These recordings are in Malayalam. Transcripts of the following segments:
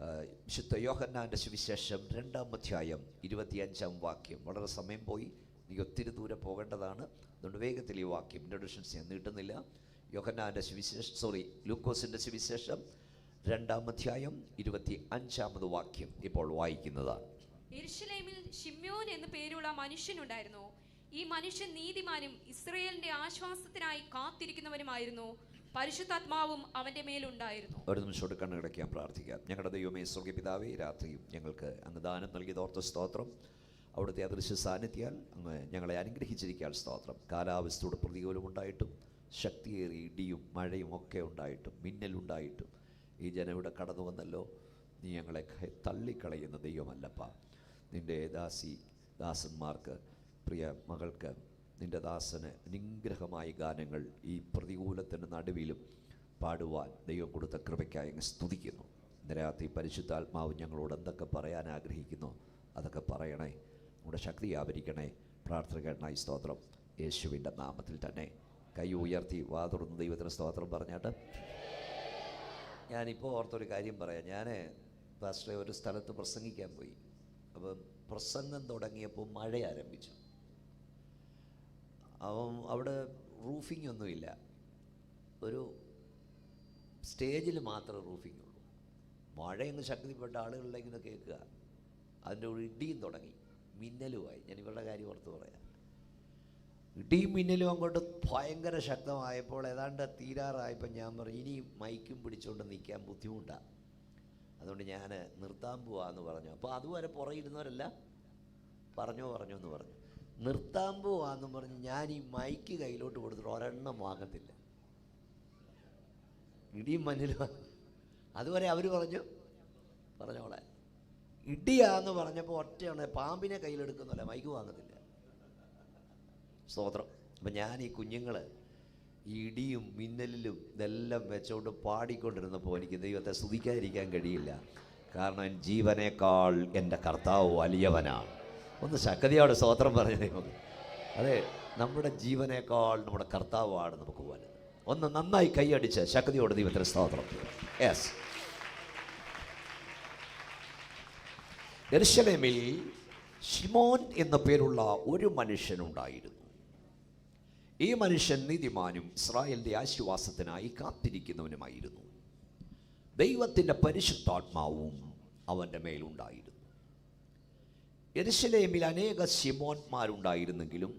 വിശുദ്ധ യോഹന്നാൻ്റെ സുവിശേഷം 2-ാം അധ്യായം 25-ാം വാക്യം. വളരെ സമയം പോയി, എനിക്ക് ഒത്തിരി ദൂരെ പോകേണ്ടതാണ്, അതുകൊണ്ട് വേഗത്തിൽ ഈ വാക്യം ഇൻട്രൊഡക്ഷൻസ് ഞാൻ നീട്ടുന്നില്ല. യോഹന്നാൻ്റെ സുവിശേഷം ലൂക്കോസിൻ്റെ സുവിശേഷം 2-ാം അധ്യായം 25-ാമത് വാക്യം ഇപ്പോൾ വായിക്കുന്നതാണ്. യെരൂശലേമിൽ ശിമ്യോൻ എന്നു പേരുള്ള മനുഷ്യനുണ്ടായിരുന്നു. ഈ മനുഷ്യൻ നീതിമാനും ഇസ്രായേലിന്റെ ആശ്വാസത്തിനായി കാത്തിരിക്കുന്നവനുമായിരുന്നു. പരിശുദ്ധാത്മാവും അവന്റെ മേലുണ്ടായിരുന്നു. ഒരു നിമിഷം കണ്ണുകിടക്കാൻ പ്രാർത്ഥിക്കാം. ഞങ്ങളുടെ ദൈവമേ, സ്വർഗ്ഗീയ പിതാവേ, രാത്രിയും ഞങ്ങൾക്ക് അങ്ങ് ദാനം നൽകിയത് ഓർത്ത സ്തോത്രം. അവിടുത്തെ അദൃശ്യ സാന്നിധ്യാൽ അങ്ങ് ഞങ്ങളെ അനുഗ്രഹിച്ചിരിക്കാൻ സ്തോത്രം. കാലാവസ്ഥയുടെ പ്രതികൂലമുണ്ടായിട്ടും ശക്തിയേറിയ ഇടിയും മഴയും ഒക്കെ ഉണ്ടായിട്ടും മിന്നലുണ്ടായിട്ടും ഈ ജനം ഇവിടെ കടന്നു വന്നല്ലോ. നീ ഞങ്ങളെ തള്ളിക്കളയുന്ന ദൈവമല്ലപ്പാ. നിൻ്റെ ദാസന്മാർക്ക്, പ്രിയ മകൾക്ക്, നിൻ്റെ ദാസന് അനുഗ്രഹമായ ഗാനങ്ങൾ ഈ പ്രതികൂലത്തിൻ്റെ നടുവിലും പാടുവാൻ ദൈവം കൊടുത്ത കൃപയ്ക്കായി അങ്ങ് സ്തുതിക്കുന്നു. ഇന്ന് രാത്രി പരിശുദ്ധാത്മാവ് ഞങ്ങളോട് എന്തൊക്കെ പറയാൻ ആഗ്രഹിക്കുന്നു അതൊക്കെ പറയണേ. നമ്മുടെ ശക്തി ആവരിക്കണേ. പ്രാർത്ഥനകനായി സ്തോത്രം. യേശുവിൻ്റെ നാമത്തിൽ തന്നെ കൈ ഉയർത്തി വാതുറന്ന് ദൈവത്തിന് സ്തോത്രം പറഞ്ഞാട്ട്. ഞാനിപ്പോൾ ഓർത്തൊരു കാര്യം പറയാം. ഞാൻ പാസ്റ്ററെ ഒരു സ്ഥലത്ത് പ്രസംഗിക്കാൻ പോയി. അപ്പം പ്രസംഗം തുടങ്ങിയപ്പോൾ മഴ ആരംഭിച്ചു. അവിടെ റൂഫിംഗ് ഒന്നുമില്ല, ഒരു സ്റ്റേജിൽ മാത്രമേ റൂഫിംഗ് ഉള്ളൂ. മഴയൊന്ന് ശക്തിപ്പെട്ട ആളുകളുടെ ഇങ്ങനെ കേൾക്കുക. അതിൻ്റെ ഒരു ഇടിയും തുടങ്ങി, മിന്നലുമായി. ഞാൻ ഇവരുടെ കാര്യം ഓർത്ത് പറയാം. ഇടിയും മിന്നലും അങ്ങോട്ട് ഭയങ്കര ശക്തമായപ്പോൾ ഏതാണ്ട് തീരാറായപ്പോൾ ഞാൻ പറഞ്ഞു, ഇനി മൈക്കും പിടിച്ചുകൊണ്ട് നിൽക്കാൻ ബുദ്ധിമുട്ടാണ്, അതുകൊണ്ട് ഞാൻ നിർത്താൻ പോവാന്ന് പറഞ്ഞു. അപ്പോൾ അതുവരെ പുറകിരുന്നവരല്ല പറഞ്ഞോ എന്ന് പറഞ്ഞു. നിർത്താൻ പോവാന്ന് പറഞ്ഞ് ഞാൻ ഈ മൈക്ക് കയ്യിലോട്ട് കൊടുത്തിട്ട് ഒരെണ്ണം വാങ്ങത്തില്ല. ഇടിയും മഞ്ഞിലും അതുവരെ അവർ പറഞ്ഞോളെ. ഇടിയാന്ന് പറഞ്ഞപ്പോൾ ഒറ്റയാണ്, പാമ്പിനെ കയ്യിലെടുക്കുന്നല്ല, മൈക്ക് വാങ്ങത്തില്ല. സ്തോത്രം. അപ്പം ഞാൻ ഈ കുഞ്ഞുങ്ങൾ ഈ ഇടിയും മിന്നലിലും ഇതെല്ലാം വെച്ചുകൊണ്ട് പാടിക്കൊണ്ടിരുന്നപ്പോൾ എനിക്ക് ദൈവത്തെ സ്തുതിക്കാതിരിക്കാൻ കഴിയില്ല. കാരണം ജീവനേക്കാൾ എൻ്റെ കർത്താവ് വലിയവനാണ്. ഒന്ന് ശക്തിയോടെ സ്തോത്രം പറഞ്ഞ ദൈവം. അതെ, നമ്മുടെ ജീവനേക്കാൾ നമ്മുടെ കർത്താവാണ് നമുക്ക് വലുത്. ഒന്ന് നന്നായി കൈയടിച്ച് ശക്തിയോടെ ദൈവത്തിന് സ്തോത്രം. യെസ്. യെരൂശലേമിൽ ശിമോൻ എന്ന പേരുള്ള ഒരു മനുഷ്യനുണ്ടായിരുന്നു. ഈ മനുഷ്യൻ നീതിമാനും ഇസ്രായേലിന്റെ ആശ്വാസത്തിനായി കാത്തിരിക്കുന്നവനുമായിരുന്നു. ദൈവത്തിൻ്റെ പരിശുദ്ധാത്മാവും അവൻ്റെ മേലുണ്ടായിരുന്നു. യെരൂശലേമിൽ അനേക ശിമോന്മാരുണ്ടായിരുന്നെങ്കിലും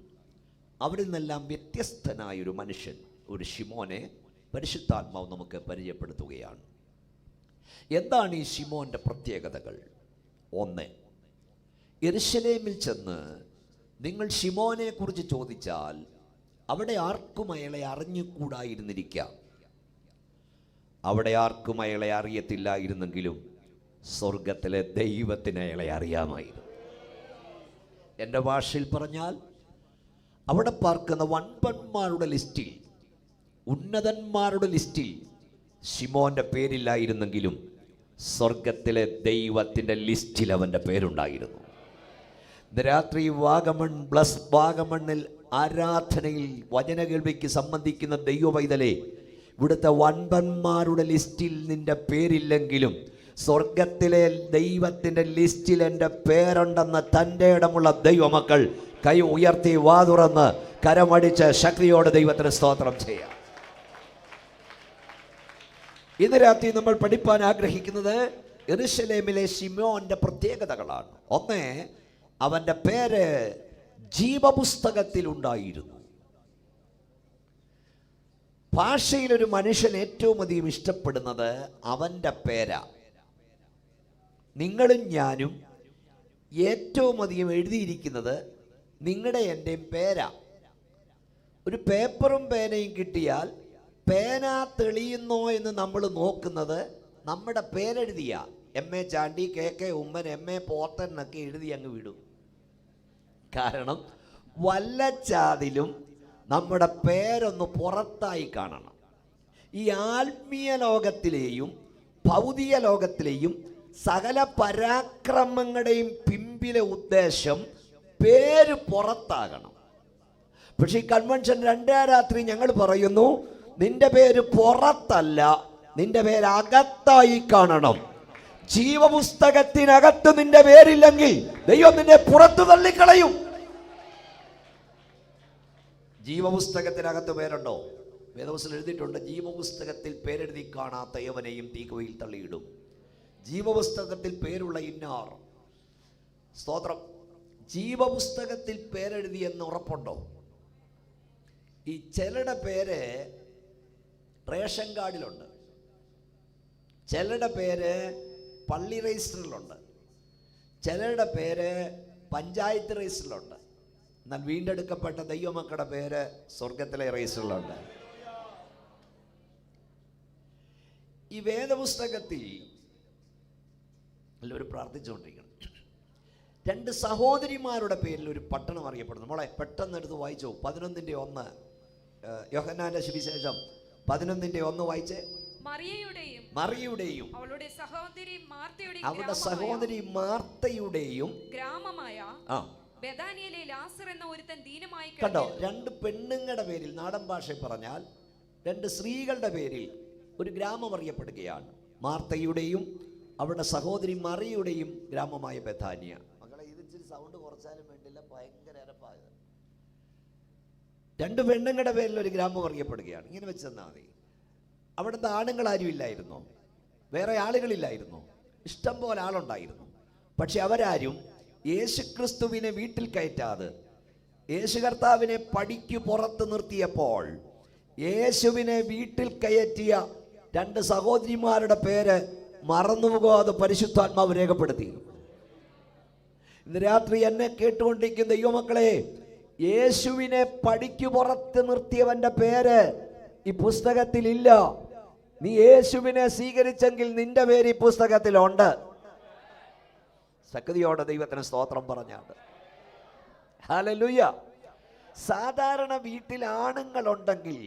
അവരിൽ നിന്നെല്ലാം വ്യത്യസ്തനായൊരു മനുഷ്യൻ, ഒരു ശിമോനെ പരിശുദ്ധാത്മാവ് നമുക്ക് പരിചയപ്പെടുത്തുകയാണ്. എന്താണ് ഈ ശിമോൻ്റെ പ്രത്യേകതകൾ? ഒന്ന്, യെരൂശലേമിൽ ചെന്ന് നിങ്ങൾ ശിമോനെ കുറിച്ച് ചോദിച്ചാൽ അവിടെ ആർക്കും അയാളെ അറിഞ്ഞുകൂടായിരുന്നിരിക്കാം. അവിടെ ആർക്കും അയാളെ അറിയത്തില്ലായിരുന്നെങ്കിലും സ്വർഗത്തിലെ ദൈവത്തിന് അയാളെ അറിയാമായിരുന്നു. എൻ്റെ ഭാഷയിൽ പറഞ്ഞാൽ അവിടെ പാർക്കുന്ന വൻപന്മാരുടെ ലിസ്റ്റിൽ, ഉന്നതന്മാരുടെ ലിസ്റ്റിൽ ശിമോൻ്റെ പേരില്ലായിരുന്നെങ്കിലും സ്വർഗത്തിലെ ദൈവത്തിൻ്റെ ലിസ്റ്റിൽ അവൻ്റെ പേരുണ്ടായിരുന്നു. ഇന്ന് രാത്രി വാഗമണ്ണിൽ ആരാധനയിൽ വചന കേൾവിക്ക് സംബന്ധിക്കുന്ന ദൈവ പൈതലേ, ഇവിടുത്തെ വൻപന്മാരുടെ ലിസ്റ്റിൽ നിന്റെ പേരില്ലെങ്കിലും സ്വർഗത്തിലെ ദൈവത്തിൻ്റെ ലിസ്റ്റിൽ എൻ്റെ പേരുണ്ടെന്ന് തൻ്റെ ഇടമുള്ള ദൈവമക്കൾ കൈ ഉയർത്തി വാതുറന്ന് കരമടിച്ച് ശക്തിയോടെ ദൈവത്തിന് സ്തോത്രം ചെയ്യാം. ഇന്ന് രാത്രി നമ്മൾ പഠിപ്പാൻ ആഗ്രഹിക്കുന്നത് യെരൂശലേമിലെ ശിമോന്റെ പ്രത്യേകതകളാണ്. ഒന്ന്, അവൻ്റെ പേര് ജീവപുസ്തകത്തിലുണ്ടായിരുന്നു. ഭാഷയിലൊരു മനുഷ്യൻ ഏറ്റവും അധികം ഇഷ്ടപ്പെടുന്നത് അവൻ്റെ പേരാ. നിങ്ങളും ഞാനും ഏറ്റവും അധികം എഴുതിയിരിക്കുന്നത് നിങ്ങളുടെ എൻ്റെയും പേരാ. ഒരു പേപ്പറും പേനയും കിട്ടിയാൽ പേന തെളിയുന്നോ എന്ന് നമ്മൾ നോക്കുന്നത് നമ്മുടെ പേരെഴുതിയ MA Chandy, KK Oommen, MA Pothan എന്നൊക്കെ എഴുതി അങ്ങ് വിടും. കാരണം വല്ലച്ചാതിലും നമ്മുടെ പേരൊന്ന് പുറത്തായി കാണണം. ഈ ആത്മീയ ലോകത്തിലെയും ഭൗതിക ലോകത്തിലെയും സകല പരാക്രമങ്ങളുടെയും പിമ്പിലെ ഉദ്ദേശം പേര് പുറത്താകണം. പക്ഷെ ഈ കൺവെൻഷൻ 2 രാത്രി ഞങ്ങൾ പറയുന്നു, നിന്റെ പേര് പുറത്തല്ല, നിന്റെ പേര് അകത്തായി കാണണം. ജീവപുസ്തകത്തിനകത്ത് നിന്റെ പേരില്ലെങ്കിൽ ദൈവം നിന്നെ പുറത്തു തള്ളിക്കളയും. ജീവപുസ്തകത്തിനകത്ത് പേരുണ്ടോ? വേദപുസ്തകത്തിൽ എഴുതിയിട്ടുണ്ട്, ജീവപുസ്തകത്തിൽ പേരെഴുതി കാണാത്ത യവനെയും തീക്കുവയിൽ തള്ളിയിടും. ജീവപുസ്തകത്തിൽ പേരുള്ള ഇന്നാർ, സ്തോത്രം, ജീവപുസ്തകത്തിൽ പേരെഴുതി എന്ന് ഉറപ്പുണ്ടോ? ഈ ചിലരുടെ പേര് റേഷൻ കാർഡിലുണ്ട്, ചിലരുടെ പേര് പള്ളി രജിസ്റ്ററിലുണ്ട്, ചിലരുടെ പേര് പഞ്ചായത്ത് രജിസ്റ്ററിലുണ്ട്. എന്നാൽ വീണ്ടെടുക്കപ്പെട്ട ദൈവമക്കളുടെ പേര് സ്വർഗത്തിലെ രജിസ്റ്ററിലുണ്ട്. ഈ വേദപുസ്തകത്തിൽ എല്ലാവരും പ്രാർത്ഥിച്ചുകൊണ്ടിരിക്കണം. 2 സഹോദരിമാരുടെ പേരിൽ ഒരു പട്ടണം അറിയപ്പെടുന്നു. മോളെ പെട്ടെന്ന് എടുത്ത് വായിച്ചു. 11:1 യോഹന്നാന്റെ സുവിശേഷം 11:1 വായിച്ചേ. മറിയയുടെയും അവളുടെ സഹോദരി മാർത്തയുടെയും ഗ്രാമമായ ബെഥാനിയയിലെ ലാസർ എന്ന ഒരുത്തൻ ദീനമായി കണ്ടോ. 2 പെണ്ണുങ്ങളുടെ പേരിൽ, നാടൻ ഭാഷയിൽ പറഞ്ഞാൽ 2 സ്ത്രീകളുടെ പേരിൽ ഒരു ഗ്രാമം അറിയപ്പെടുകയാണ്. മാർത്തയുടെയും അവരുടെ സഹോദരി മറിയയുടെയും ഗ്രാമമായ ബെഥാനിയ. മക്കളെ, ഇത് ഇച്ചിരി സൗണ്ട് കുറച്ചാലും വേണ്ടില്ല, ഭയങ്കര അരപ്പായത്. 2 പെണ്ണുങ്ങളുടെ പേരിൽ ഒരു ഗ്രാമം അറിയപ്പെടുകയാണ്. ഇങ്ങനെ വെച്ച് തന്നാൽ മതി. അവിടുത്തെ ആണുങ്ങൾ ആരും ഇല്ലായിരുന്നോ? വേറെ ആളുകളില്ലായിരുന്നോ? ഇഷ്ടം പോലെ ആളുണ്ടായിരുന്നു. പക്ഷെ അവരാരും യേശുക്രിസ്തുവിനെ വീട്ടിൽ കയറ്റാതെ യേശു കർത്താവിനെ പടിക്ക് പുറത്ത് നിർത്തിയപ്പോൾ യേശുവിനെ വീട്ടിൽ കയറ്റിയ 2 സഹോദരിമാരുടെ പേര് മറന്നുപോകാതെ പരിശുദ്ധാത്മാവ് രേഖപ്പെടുത്തി. ഇന്ന് രാത്രി എന്നെ കേട്ടുകൊണ്ടിരിക്കുന്ന ദൈവമക്കളെ, യേശുവിനെ പടിക്ക് പുറത്ത് നിർത്തിയവന്റെ പേര് ഈ പുസ്തകത്തിലില്ല. നീ യേശുവിനെ സ്വീകരിച്ചെങ്കിൽ നിന്റെ പേര് ഈ പുസ്തകത്തിലുണ്ട്. ശക്തിയോടെ ദൈവത്തിന് സ്തോത്രം പറഞ്ഞാണ്. ഹല്ലേലൂയ. സാധാരണ വീട്ടിൽ ആണുങ്ങളുണ്ടെങ്കിൽ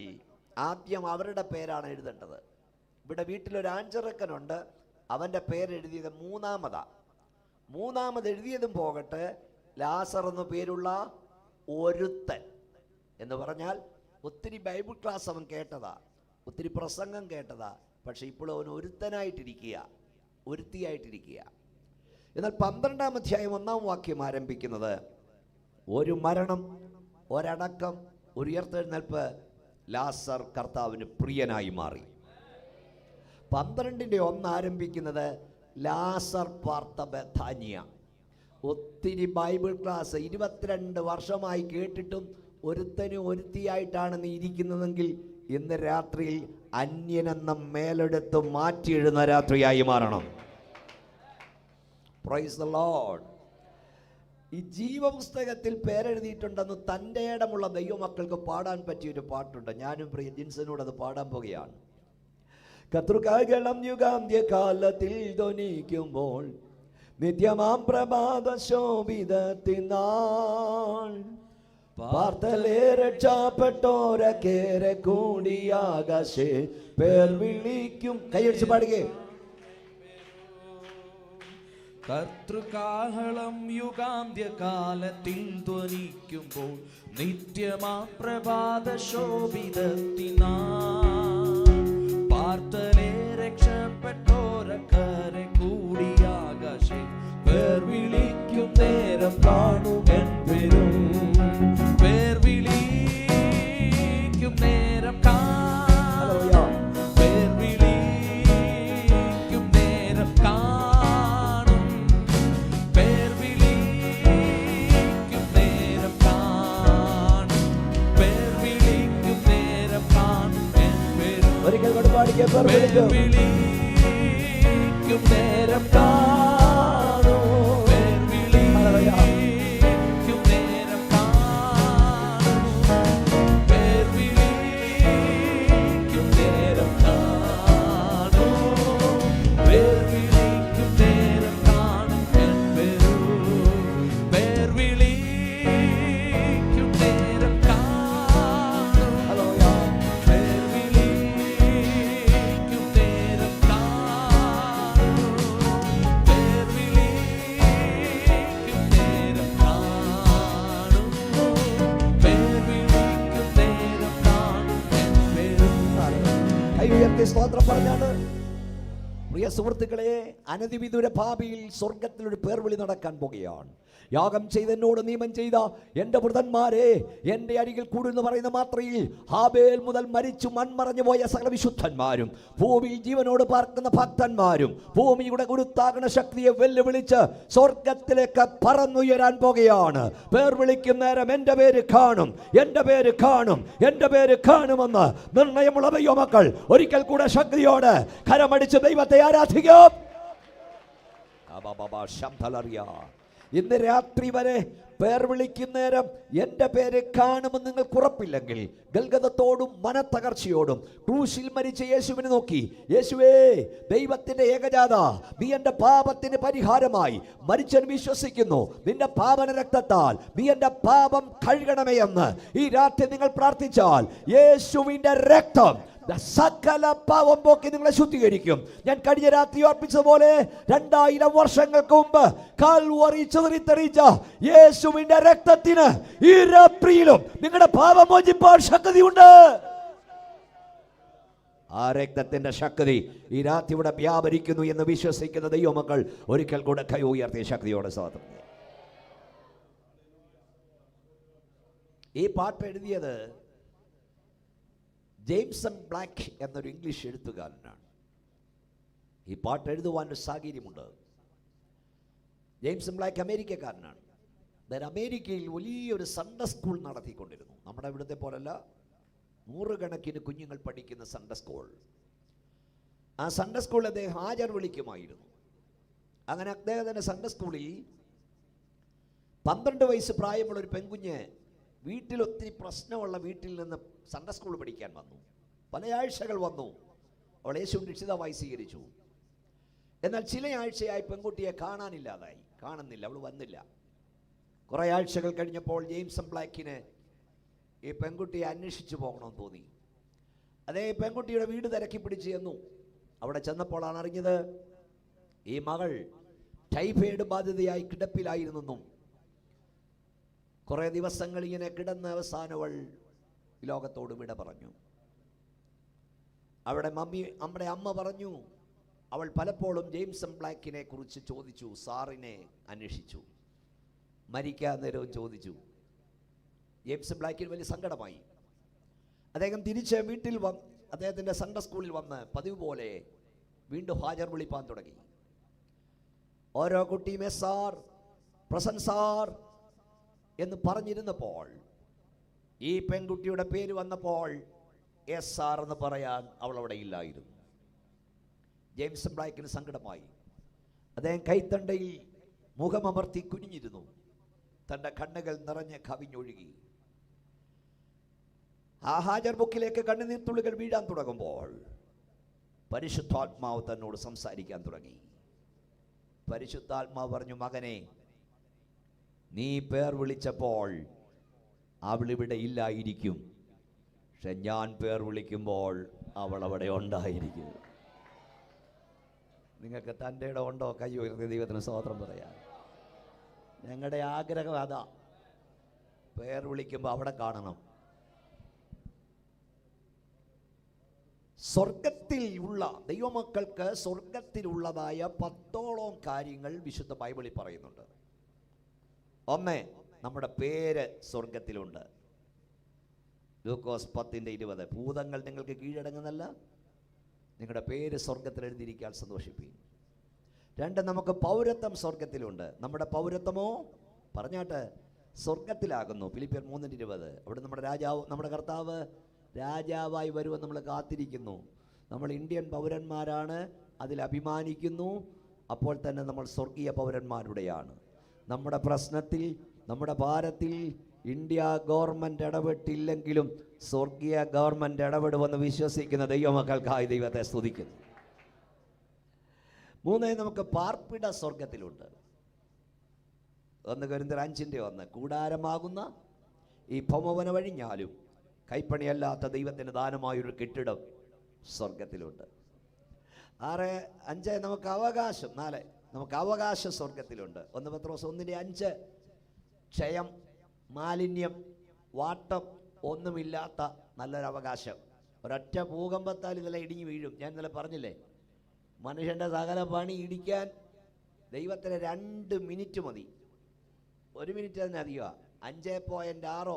ആദ്യം അവരുടെ പേരാണ് എഴുതേണ്ടത്. ഇവിടെ വീട്ടിലൊരു ആൺചെറുക്കനുണ്ട്, അവൻ്റെ പേരെഴുതിയത് മൂന്നാമത് എഴുതിയതും പോകട്ടെ, ലാസർ എന്ന പേരുള്ള ഒരുത്തൻ എന്ന് പറഞ്ഞാൽ ഒത്തിരി ബൈബിൾ ക്ലാസ് അവൻ കേട്ടതാ, ഒത്തിരി പ്രസംഗം കേട്ടതാ. പക്ഷെ ഇപ്പോൾ അവൻ ഒരുത്തിയായിട്ടിരിക്കുക. എന്നാൽ 12-ാം അധ്യായം 1-ാം വാക്യം ആരംഭിക്കുന്നത് ഒരു മരണം, ഒരടക്കം, ഒരു ഉയർത്തെഴുന്നേൽപ്പ്. ലാസർ കർത്താവിന് പ്രിയനായി മാറി. 12-1 ആരംഭിക്കുന്നത് ലാസർ പാർത്ത ബെഥാനിയ. ഒത്തിരി ബൈബിൾ ക്ലാസ് 22 വർഷമായി കേട്ടിട്ടും ഒരുത്തനും ഒരുത്തിയായിട്ടാണ് നീ ഇരിക്കുന്നതെങ്കിൽ ഇന്ന് രാത്രിയിൽ അന്യനെന്ന മേലെടുത്ത് മാറ്റി എഴുന്ന രാത്രിയായി മാറണം. Price the Lord. ഈ ജീവപുസ്തകത്തിൽ പേരെഴുതിയിട്ടുണ്ടെന്ന് തൻ്റെ ഇടമുള്ള ദൈവമക്കൾക്ക് പാടാൻ പറ്റിയൊരു പാട്ടുണ്ട്. ഞാനും പ്രിയ ജിൻസനോട് അത് പാടാൻ പോകുകയാണ്. കർത്തൃകാഹളം യുഗാന്ത്യകാലത്തിൽ ധ്വനിക്കുമ്പോൾ നിത്യമാം പ്രഭാത ശോഭിതത്തിനാൾ പാർത്തലേ രക്ഷപ്പെട്ടോരക്കേറെ കൂടിയാകാശേ പേർ വിളിക്കും. കൈയടിച്ച് പാടുകേ. കർത്തൃകാഹളം യുഗാന്ത്യകാലത്തിൽ ധ്വനിക്കുമ്പോൾ നിത്യമാ പ്രഭാത ശോഭിതത്തിനാൾ പാർത്തലേ രക്ഷപ്പെട്ടോരക്കരെ കൂടിയാകാശേ പേർ വിളിക്കും നേരം കാണുമെൻ പേരും പേർ വിളിക്കും നേരം പേർ വിളിക്കും നേരം കാണും പേർ വിളിക്കും നേരം കാണും പേർ വിളിക്കും നേരം കാണും എൻ പേരും ഒരിക്കൽ കൂടി പാടിക്കേ. പേർ വിളിക്കും നേരം കാണും പേർ വിളിക്കും നേരം കാണും പേർ വിളിക്കും നേരം കാണും പേർ വിളിക്കും നേരം കാണും എൻ പേരും പേർ വിളിക്കും നേരം കാണും പേർ വിളിക്കും നേരം കാണും പ്രിയ സുഹൃത്തുക്കളെ, അനധിവിദൂര ഭാവിയിൽ സ്വർഗത്തിലൊരു പേർവിളി നടക്കാൻ പോകുകയാണ്. യാഗം ചെയ്ത് എന്നോട് നിയമം ചെയ്ത എൻ്റെ വൃതന്മാരെ, എൻ്റെ അരികിൽ കൂടുന്നു പറയുന്ന മാത്രയിൽ ഹാബേൽ മുതൽ മരിച്ചു മൺമറഞ്ഞു പോയ സകല വിശുദ്ധന്മാരും, ഭൂമിയിൽ ജീവനോട് പാർക്കുന്ന ഭക്തന്മാരും ഭൂമിയുടെ ഗുരുത്താകണ ശക്തിയെ വെല്ലുവിളിച്ച് സ്വർഗത്തിലേക്ക് പറന്നുയരാൻ പോകുകയാണ്. പേർ വിളിക്കും നേരം എൻ്റെ പേര് കാണും, എൻ്റെ പേര് കാണും, എൻ്റെ പേര് കാണുമെന്ന് നിർണയമുള്ള ദൈവമക്കൾ ഒരിക്കൽ കൂടെ ശക്തിയോട് കരമടിച്ച് ദൈവത്തെ ആരാധിക്കും. ഇന്ന് രാത്രി വരെ പേർ വിളിക്കും നേരം എൻ്റെ പേര് കാണുമെന്ന് നിങ്ങൾക്ക് ഉറപ്പില്ലെങ്കിൽ, ഗൽഗതത്തോടും മനത്തകർച്ചയോടും ക്രൂശിൽ മരിച്ച യേശുവിനെ നോക്കി, യേശുവേ ദൈവത്തിന്റെ ഏകജാത, നീ എൻ്റെ പാപത്തിന് പരിഹാരമായി മരിച്ചെന്ന് വിശ്വസിക്കുന്നു. നിന്റെ പാപന രക്തത്താൽ നീ എൻ്റെ പാപം കഴുകണമേ എന്ന് ഈ രാത്രി നിങ്ങൾ പ്രാർത്ഥിച്ചാൽ യേശുവിൻ്റെ രക്തം സകല പാവം പോക്കി നിങ്ങളെ ശുദ്ധീകരിക്കും. ഞാൻ കഴിഞ്ഞ രാത്രി ഓർപ്പിച്ചതുപോലെ 2000 വർഷങ്ങൾക്ക് മുമ്പ് കാൽവറി ചിതറിത്തെറിച്ച യേശുവിന്റെ രക്തത്തിന് ഈ രാത്രിയിലും നിങ്ങളുടെ പാപം മോചിപ്പാൻ ശക്തിയുണ്ട്. ആ രക്തത്തിന്റെ ശക്തി ഈ രാത്രി ഇവിടെ വ്യാപരിക്കുന്നു എന്ന് വിശ്വസിക്കുന്ന ദൈവമക്കൾ ഒരിക്കൽ കൂടെ കൈ ഉയർത്തിയ ശക്തിയോടെ സ്വാതന്ത്ര്യം. ഈ പാട്ട് എഴുതിയത് ജെയിംസൺ ബ്ലാക്ക് എന്നൊരു ഇംഗ്ലീഷ് എഴുത്തുകാരനാണ്. ഈ പാട്ട് എഴുതുവാൻ ഒരു സാഹചര്യമുണ്ട്. ജെയിംസൺ ബ്ലാക്ക് അമേരിക്കക്കാരനാണ്. അമേരിക്കയിൽ വലിയൊരു സൺഡേ സ്കൂൾ നടത്തിക്കൊണ്ടിരുന്നു. നമ്മുടെ ഇവിടുത്തെ പോലല്ല, 100 കണക്കിന് കുഞ്ഞുങ്ങൾ പഠിക്കുന്ന സൺഡേ സ്കൂൾ. ആ സൺഡേ സ്കൂളിൽ അദ്ദേഹം ഹാജർ വിളിക്കുമായിരുന്നു. അങ്ങനെ അദ്ദേഹത്തിൻ്റെ സൺഡേ സ്കൂളിൽ 12 വയസ്സ് പ്രായമുള്ള ഒരു പെൺകുഞ്ഞ് വീട്ടിൽ ഒത്തിരി പ്രശ്നമുള്ള വീട്ടിൽ നിന്ന് സൺഡേ സ്കൂൾ പഠിക്കാൻ വന്നു. പല ആഴ്ചകൾ വന്നു. അവൾ യേശുവിനെ രക്ഷിതാവായി സ്വീകരിച്ചു. എന്നാൽ ചില ആഴ്ചയായി പെൺകുട്ടിയെ കാണാനില്ലാതായി, കാണുന്നില്ല, അവൾ വന്നില്ല. കുറേ ആഴ്ചകൾ കഴിഞ്ഞപ്പോൾ ജെയിംസൺ ബ്ലാക്കിന് ഈ പെൺകുട്ടിയെ അന്വേഷിച്ചു പോകണമെന്ന് തോന്നി. അതേ പെൺകുട്ടിയുടെ വീട് തിരക്കി പിടിച്ച് ചെന്നു. അവിടെ ചെന്നപ്പോഴാണ് അറിഞ്ഞത് ഈ മകൾ ടൈഫോയിഡ് ബാധിതയായി കിടപ്പിലായിരുന്നെന്നും കുറേ ദിവസങ്ങൾ ഇങ്ങനെ കിടന്ന അവസാനം അവൾ ലോകത്തോട് വിട പറഞ്ഞു. നമ്മുടെ അമ്മ പറഞ്ഞു, അവൾ പലപ്പോഴും ജെയിംസൺ ബ്ലാക്കിനെ കുറിച്ച് ചോദിച്ചു, സാറിനെ അന്വേഷിച്ചു, മരിക്കാൻ നേരവും ചോദിച്ചു. ജെയിംസൺ ബ്ലാക്കിന് വലിയ സങ്കടമായി. അദ്ദേഹം തിരിച്ച് വീട്ടിൽ അദ്ദേഹത്തിൻ്റെ സൺഡേ സ്കൂളിൽ വന്ന് പതിവ് പോലെ വീണ്ടും ഹാജർ വിളിപ്പാൻ തുടങ്ങി. ഓരോ കുട്ടിയുമേ സാർ, പ്രസന്റ് സാർ എന്ന് പറഞ്ഞിരുന്നപ്പോൾ ഈ പെൺകുട്ടിയുടെ പേര് വന്നപ്പോൾ എസ് സാർ എന്ന് പറയാൻ അവൾ അവിടെ ഇല്ലായിരുന്നു. ജെയിംസൺ ബ്ലാക്കിന് സങ്കടമായി. അദ്ദേഹം കൈത്തണ്ടയിൽ മുഖമമർത്തി കുനിഞ്ഞിരുന്നു. തൻ്റെ കണ്ണുകൾ നിറഞ്ഞ് കവിഞ്ഞൊഴുകി. ആ ഹാജർ ബുക്കിലേക്ക് കണ്ണുനീർത്തുള്ളികൾ വീഴാൻ തുടങ്ങുമ്പോൾ പരിശുദ്ധാത്മാവ് തന്നോട് സംസാരിക്കാൻ തുടങ്ങി. പരിശുദ്ധാത്മാവ് പറഞ്ഞു, മകനെ, നീ പേർ വിളിച്ചപ്പോൾ അവളിവിടെ ഇല്ലായിരിക്കും, പക്ഷെ ഞാൻ പേർ വിളിക്കുമ്പോൾ അവൾ അവിടെ ഉണ്ടായിരിക്കും. നിങ്ങൾക്ക് തൻ്റെ ഇടം ഉണ്ടോ? കൈ ഉയർത്തി ദൈവത്തിന് സ്തോത്രം പറയാം. ഞങ്ങളുടെ ആഗ്രഹം അതാ, പേർ വിളിക്കുമ്പോൾ അവിടെ കാണണം. സ്വർഗത്തിൽ ഉള്ള ദൈവമക്കൾക്ക് സ്വർഗത്തിലുള്ളതായ 10ഓളം കാര്യങ്ങൾ വിശുദ്ധ ബൈബിളിൽ പറയുന്നുണ്ട്. ഒന്ന്, നമ്മുടെ പേര് സ്വർഗത്തിലുണ്ട്. ലൂക്കോസ് 10:20. ഭൂതങ്ങൾ നിങ്ങൾക്ക് കീഴടങ്ങുന്നല്ല, നിങ്ങളുടെ പേര് സ്വർഗത്തിൽ എഴുതിയിരിക്കാൻ സന്തോഷിപ്പിക്കും. 2, നമുക്ക് പൗരത്വം സ്വർഗത്തിലുണ്ട്. നമ്മുടെ പൗരത്വമോ പറഞ്ഞാട്ട് സ്വർഗത്തിലാകുന്നു. ഫിലിപ്പിയർ 3:20. അവിടെ നമ്മുടെ രാജാവ്, നമ്മുടെ കർത്താവ് രാജാവായി വരുമെന്ന് നമ്മൾ കാത്തിരിക്കുന്നു. നമ്മൾ ഇന്ത്യൻ പൗരന്മാരാണ്, അതിൽ അഭിമാനിക്കുന്നു. അപ്പോൾ തന്നെ നമ്മൾ സ്വർഗീയ പൗരന്മാരുടെയാണ്. നമ്മുടെ പ്രശ്നത്തിൽ, നമ്മുടെ ഭാരത്തിൽ ഇന്ത്യ ഗവൺമെൻറ് ഇടപെട്ടില്ലെങ്കിലും സ്വർഗീയ ഗവൺമെൻറ് ഇടപെടുമെന്ന് വിശ്വസിക്കുന്ന ദൈവമക്കൾക്കായി ദൈവത്തെ സ്തുതിക്കുന്നു. 3, നമുക്ക് പാർപ്പിട സ്വർഗത്തിലുണ്ട്. 1 കൊരിന്ത്യർ 5:1. കൂടാരമാകുന്ന ഈ ഭവന വഴിഞ്ഞാലും കൈപ്പണിയല്ലാത്ത ദൈവത്തിന് ദാനമായൊരു കെട്ടിടം സ്വർഗത്തിലുണ്ട്. 5, നമുക്ക് അവകാശം. 4, നമുക്ക് അവകാശ സ്വർഗത്തിലുണ്ട്. 1 പത്രോസ് 1:5. ക്ഷയം, മാലിന്യം, വാട്ടം ഒന്നുമില്ലാത്ത നല്ലൊരു അവകാശം. ഒരൊറ്റ ഭൂകമ്പത്താൽ ഇതെല്ലാം ഇടിഞ്ഞു വീഴും. ഞാൻ ഇന്നലെ പറഞ്ഞില്ലേ, മനുഷ്യൻ്റെ സകല പണി ഇടിക്കാൻ ദൈവത്തിന് 2 മിനിറ്റ് മതി. 1 മിനിറ്റ് തന്നെ അധികമാണ്. 5.6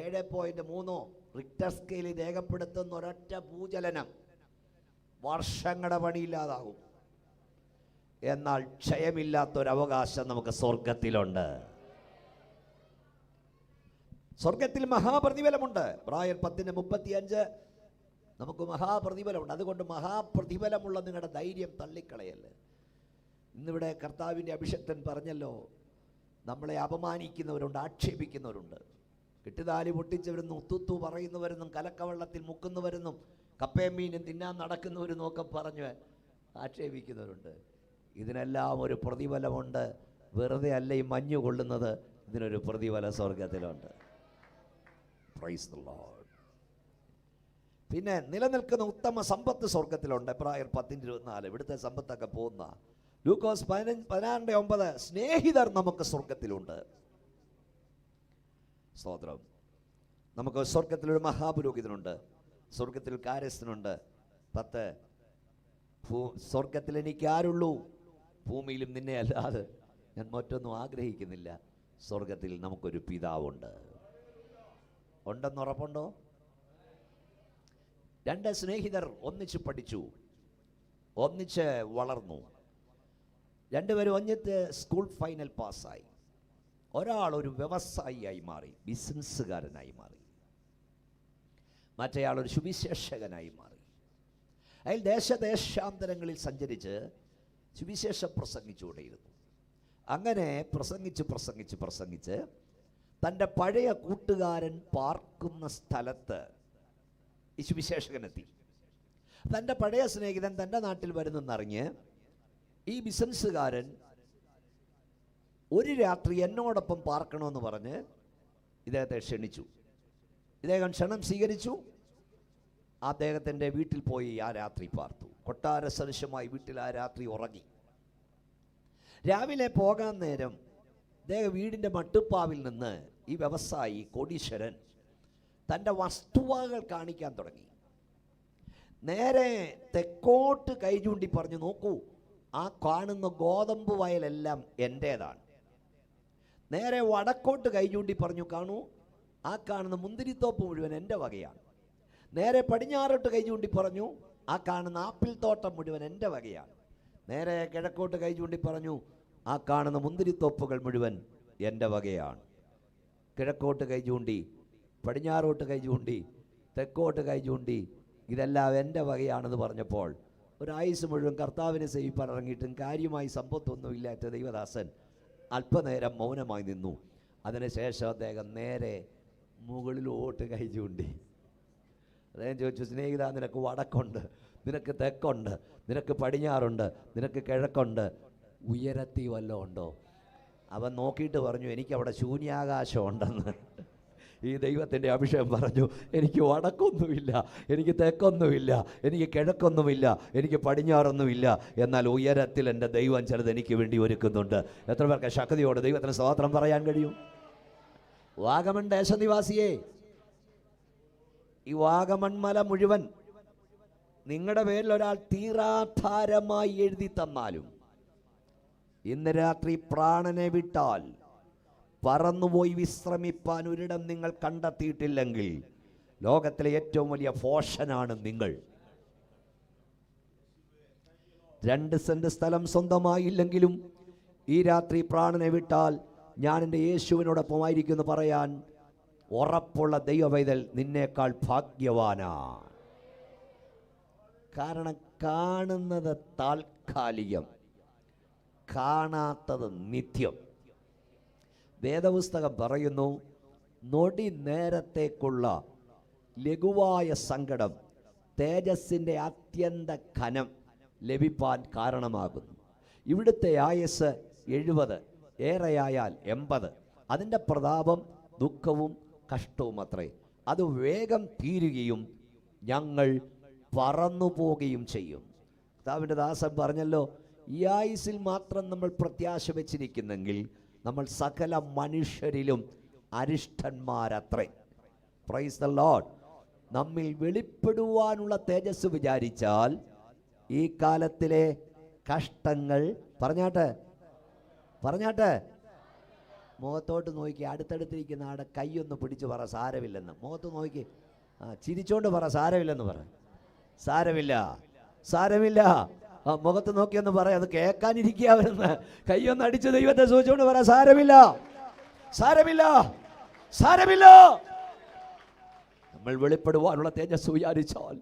7.3 റിക്ടർ സ്കെയിലിൽ രേഖപ്പെടുത്തുന്ന ഒരൊറ്റ ഭൂചലനം വർഷങ്ങളുടെ പണിയില്ലാതാകും. എന്നാൽ ക്ഷയമില്ലാത്തൊരവകാശം നമുക്ക് സ്വർഗത്തിലുണ്ട്. സ്വർഗത്തിൽ മഹാപ്രതിഫലമുണ്ട്. ഇബ്രായർ 10:35 നമുക്ക് മഹാപ്രതിഫലമുണ്ട്. അതുകൊണ്ട് മഹാപ്രതിഫലമുള്ള നിങ്ങളുടെ ധൈര്യം തള്ളിക്കളയല്ലേ. ഇന്നിവിടെ കർത്താവിൻ്റെ അഭിഷക്തൻ പറഞ്ഞല്ലോ, നമ്മളെ അപമാനിക്കുന്നവരുണ്ട്, ആക്ഷേപിക്കുന്നവരുണ്ട്, കെട്ടുതാലി പൊട്ടിച്ചവരെന്നും ഉത്തുത്തു പറയുന്നവരെന്നും കലക്കവെള്ളത്തിൽ മുക്കുന്നവരെന്നും കപ്പയും മീനും തിന്നാൻ നടക്കുന്നവരെന്നും ഒക്കെ പറഞ്ഞ് ആക്ഷേപിക്കുന്നവരുണ്ട്. ഇതിനെല്ലാം ഒരു പ്രതിഫലമുണ്ട്. വെറുതെ അല്ല ഈ മഞ്ഞു കൊള്ളുന്നത്, ഇതിനൊരു പ്രതിഫല സ്വർഗത്തിലുണ്ട്. Praise the lord. പിന്നെ നിലനിൽക്കുന്ന ഉത്തമ സമ്പത്ത് സ്വർഗത്തിലുണ്ട്. എബ്രായർ 10:24 ഇവിടുത്തെ സമ്പത്തൊക്കെ പോകുന്ന. ലൂക്കോസ് 16:9 സ്നേഹിതർ നമുക്ക് സ്വർഗത്തിലുണ്ട്. സ്തോത്രം. നമുക്ക് സ്വർഗത്തിലൊരു മഹാപുരോഹിതനുണ്ട്, സ്വർഗത്തിൽ കാര്യസ്ഥനുണ്ട്. 10 സ്വർഗത്തിൽ എനിക്ക് ആരുള്ളൂ, ഭൂമിയിലും നിന്നെ അല്ലാതെ ഞാൻ മറ്റൊന്നും ആഗ്രഹിക്കുന്നില്ല. സ്വർഗത്തിൽ നമുക്കൊരു പിതാവുണ്ട്. ഉണ്ടെന്ന് ഉറപ്പുണ്ടോ? 2 സ്നേഹിതർ ഒന്നിച്ച് പഠിച്ചു, ഒന്നിച്ച് വളർന്നു, 2 പേരും ഒന്നിച്ച് സ്കൂൾ ഫൈനൽ പാസ്സായി. ഒരാൾ ഒരു വ്യവസായിയായി മാറി, ബിസിനസ്സുകാരനായി മാറി. മറ്റേയാൾ ഒരു സുവിശേഷകനായി മാറി. അയാൾ ദേശദേശാന്തരങ്ങളിൽ സഞ്ചരിച്ച് സുവിശേഷം പ്രസംഗിച്ചുകൊണ്ടേയിരുന്നു. അങ്ങനെ പ്രസംഗിച്ച് തൻ്റെ പഴയ കൂട്ടുകാരൻ പാർക്കുന്ന സ്ഥലത്ത് ഈ സുവിശേഷകനെത്തി. തൻ്റെ പഴയ സ്നേഹിതൻ തൻ്റെ നാട്ടിൽ വരുന്നെന്നറിഞ്ഞ് ഈ ബിസിനസ്സുകാരൻ ഒരു രാത്രി എന്നോടൊപ്പം പാർക്കണമെന്ന് പറഞ്ഞ് ഇദ്ദേഹത്തെ ക്ഷണിച്ചു. ഇദ്ദേഹം ക്ഷണം സ്വീകരിച്ചു. അദ്ദേഹത്തിൻ്റെ വീട്ടിൽ പോയി ആ രാത്രി പാർത്തു. കൊട്ടാര സദൃശമായി വീട്ടിൽ ആ രാത്രി ഉറങ്ങി. രാവിലെ പോകാൻ നേരം അദ്ദേഹം വീടിൻ്റെ മട്ടുപ്പാവിൽ നിന്ന് ഈ വ്യവസായി കോടീശ്വരൻ തൻ്റെ വസ്തുവകൾ കാണിക്കാൻ തുടങ്ങി. നേരെ തെക്കോട്ട് കൈ ചൂണ്ടി പറഞ്ഞു, നോക്കൂ, ആ കാണുന്ന ഗോതമ്പ് വയലെല്ലാം എൻ്റേതാണ്. നേരെ വടക്കോട്ട് കൈ ചൂണ്ടി പറഞ്ഞു, കാണൂ, ആ കാണുന്ന മുന്തിരിത്തോപ്പ് മുഴുവൻ എൻ്റെ വകയാണ്. നേരെ പടിഞ്ഞാറോട്ട് കൈ ചൂണ്ടി പറഞ്ഞു, ആ കാണുന്ന ആപ്പിൾ തോട്ടം മുഴുവൻ എൻ്റെ വകയാണ്. നേരെ കിഴക്കോട്ട് കൈ ചൂണ്ടി പറഞ്ഞു, ആ കാണുന്ന മുന്തിരിത്തോപ്പുകൾ മുഴുവൻ എൻ്റെ വകയാണ്. കിഴക്കോട്ട് കൈ ചൂണ്ടി, പടിഞ്ഞാറോട്ട് കൈ ചൂണ്ടി, തെക്കോട്ട് കൈ ചൂണ്ടി, ഇതെല്ലാം എൻ്റെ വകയാണെന്ന് പറഞ്ഞപ്പോൾ ഒരായുസ് മുഴുവൻ കർത്താവിനെ സേവിപ്പാൻ ഇറങ്ങിയിട്ടും കാര്യമായി സമ്പത്തൊന്നുമില്ലാത്ത ദൈവദാസൻ അല്പനേരം മൗനമായി നിന്നു. അതിനുശേഷം അദ്ദേഹം നേരെ മുകളിലോട്ട് കൈ ചൂണ്ടി. അദ്ദേഹം ചോദിച്ചു, സ്നേഹിത, നിനക്ക് വടക്കുണ്ട്, നിനക്ക് തെക്കുണ്ട്, നിനക്ക് പടിഞ്ഞാറുണ്ട്, നിനക്ക് കിഴക്കുണ്ട്, ഉയരത്തിൽ വല്ലതും ഉണ്ടോ? അവൻ നോക്കിയിട്ട് പറഞ്ഞു, എനിക്കവിടെ ശൂന്യാകാശം ഉണ്ടെന്ന്. ഈ ദൈവത്തിൻ്റെ അഭിഷേകം പറഞ്ഞു, എനിക്ക് വടക്കൊന്നുമില്ല, എനിക്ക് തെക്കൊന്നുമില്ല, എനിക്ക് കിഴക്കൊന്നുമില്ല, എനിക്ക് പടിഞ്ഞാറൊന്നുമില്ല, എന്നാൽ ഉയരത്തിൽ എൻ്റെ ദൈവം ചിലത് എനിക്ക് വേണ്ടി ഒരുക്കുന്നുണ്ട്. എത്ര പേർക്ക് ശക്തിയോടെ ദൈവത്തിന് സ്തോത്രം പറയാൻ കഴിയും? വാഗമൺ ദേശനിവാസിയെ, ഈ വാഗമൺ മല മുഴുവൻ നിങ്ങളുടെ പേരിൽ ഒരാൾ തീരാധാരമായി എഴുതി തന്നാലും ഇന്ന് രാത്രി പ്രാണനെ വിട്ടാൽ പറന്നുപോയി വിശ്രമിപ്പാൻ ഒരിടം നിങ്ങൾ കണ്ടെത്തിയിട്ടില്ലെങ്കിൽ ലോകത്തിലെ ഏറ്റവും വലിയ ഫോഷനാണ് നിങ്ങൾ. 2 സെന്റ് സ്ഥലം സ്വന്തമായില്ലെങ്കിലും ഈ രാത്രി പ്രാണനെ വിട്ടാൽ ഞാൻ എൻ്റെ യേശുവിനോടൊപ്പമായിരിക്കുമെന്ന് പറയാൻ ഉറപ്പുള്ള ദൈവവൈതൽ നിന്നേക്കാൾ ഭാഗ്യവാനാണ്. കാരണം കാണുന്നത് താൽക്കാലികം, കാണാത്തത് നിത്യം. വേദപുസ്തകം പറയുന്നു, നൊടി നേരത്തേക്കുള്ള ലഘുവായ സങ്കടം തേജസ്സിൻ്റെ അത്യന്ത ഘനം ലഭിപ്പാൻ കാരണമാകുന്നു. ഇവിടുത്തെ ആയുസ് 70, ഏറെയായാൽ 80. അതിൻ്റെ പ്രതാപം ദുഃഖവും കഷ്ടവും അത്രേ. അത് വേഗം തീരുകയും ഞങ്ങൾ പറന്നു പോവുകയും ചെയ്യും. കർത്താവിൻ്റെ ദാസൻ പറഞ്ഞല്ലോ, ഈ ആയുസിൽ മാത്രം നമ്മൾ പ്രത്യാശ വെച്ചിരിക്കുന്നെങ്കിൽ നമ്മൾ സകല മനുഷ്യരിലും അരിഷ്ടന്മാരത്രേ. Praise the Lord. നമ്മിൽ വെളിപ്പെടുവാനുള്ള തേജസ് വിചാരിച്ചാൽ ഈ കാലത്തിലെ കഷ്ടങ്ങൾ പറഞ്ഞാട്ടെ മുഖത്തോട്ട് നോക്കി, അടുത്തടുത്തിരിക്കുന്ന ആടെ കൈയൊന്ന് പിടിച്ച് പറ സാരമില്ലെന്ന്. മുഖത്ത് നോക്കി ചിരിച്ചോണ്ട് പറ സാരമില്ലെന്ന് പറ. സാരമില്ല മുഖത്ത് നോക്കിയൊന്ന് പറ. അത് കേൾക്കാനിരിക്കാവരെന്ന് കൈയൊന്ന് അടിച്ച് ദൈവത്തെ സൂചിച്ചോണ്ട് പറ സാരമില്ല. നമ്മൾ വെളിപ്പെടുവാനുള്ള തേജസ് വിചാരിച്ചാൽ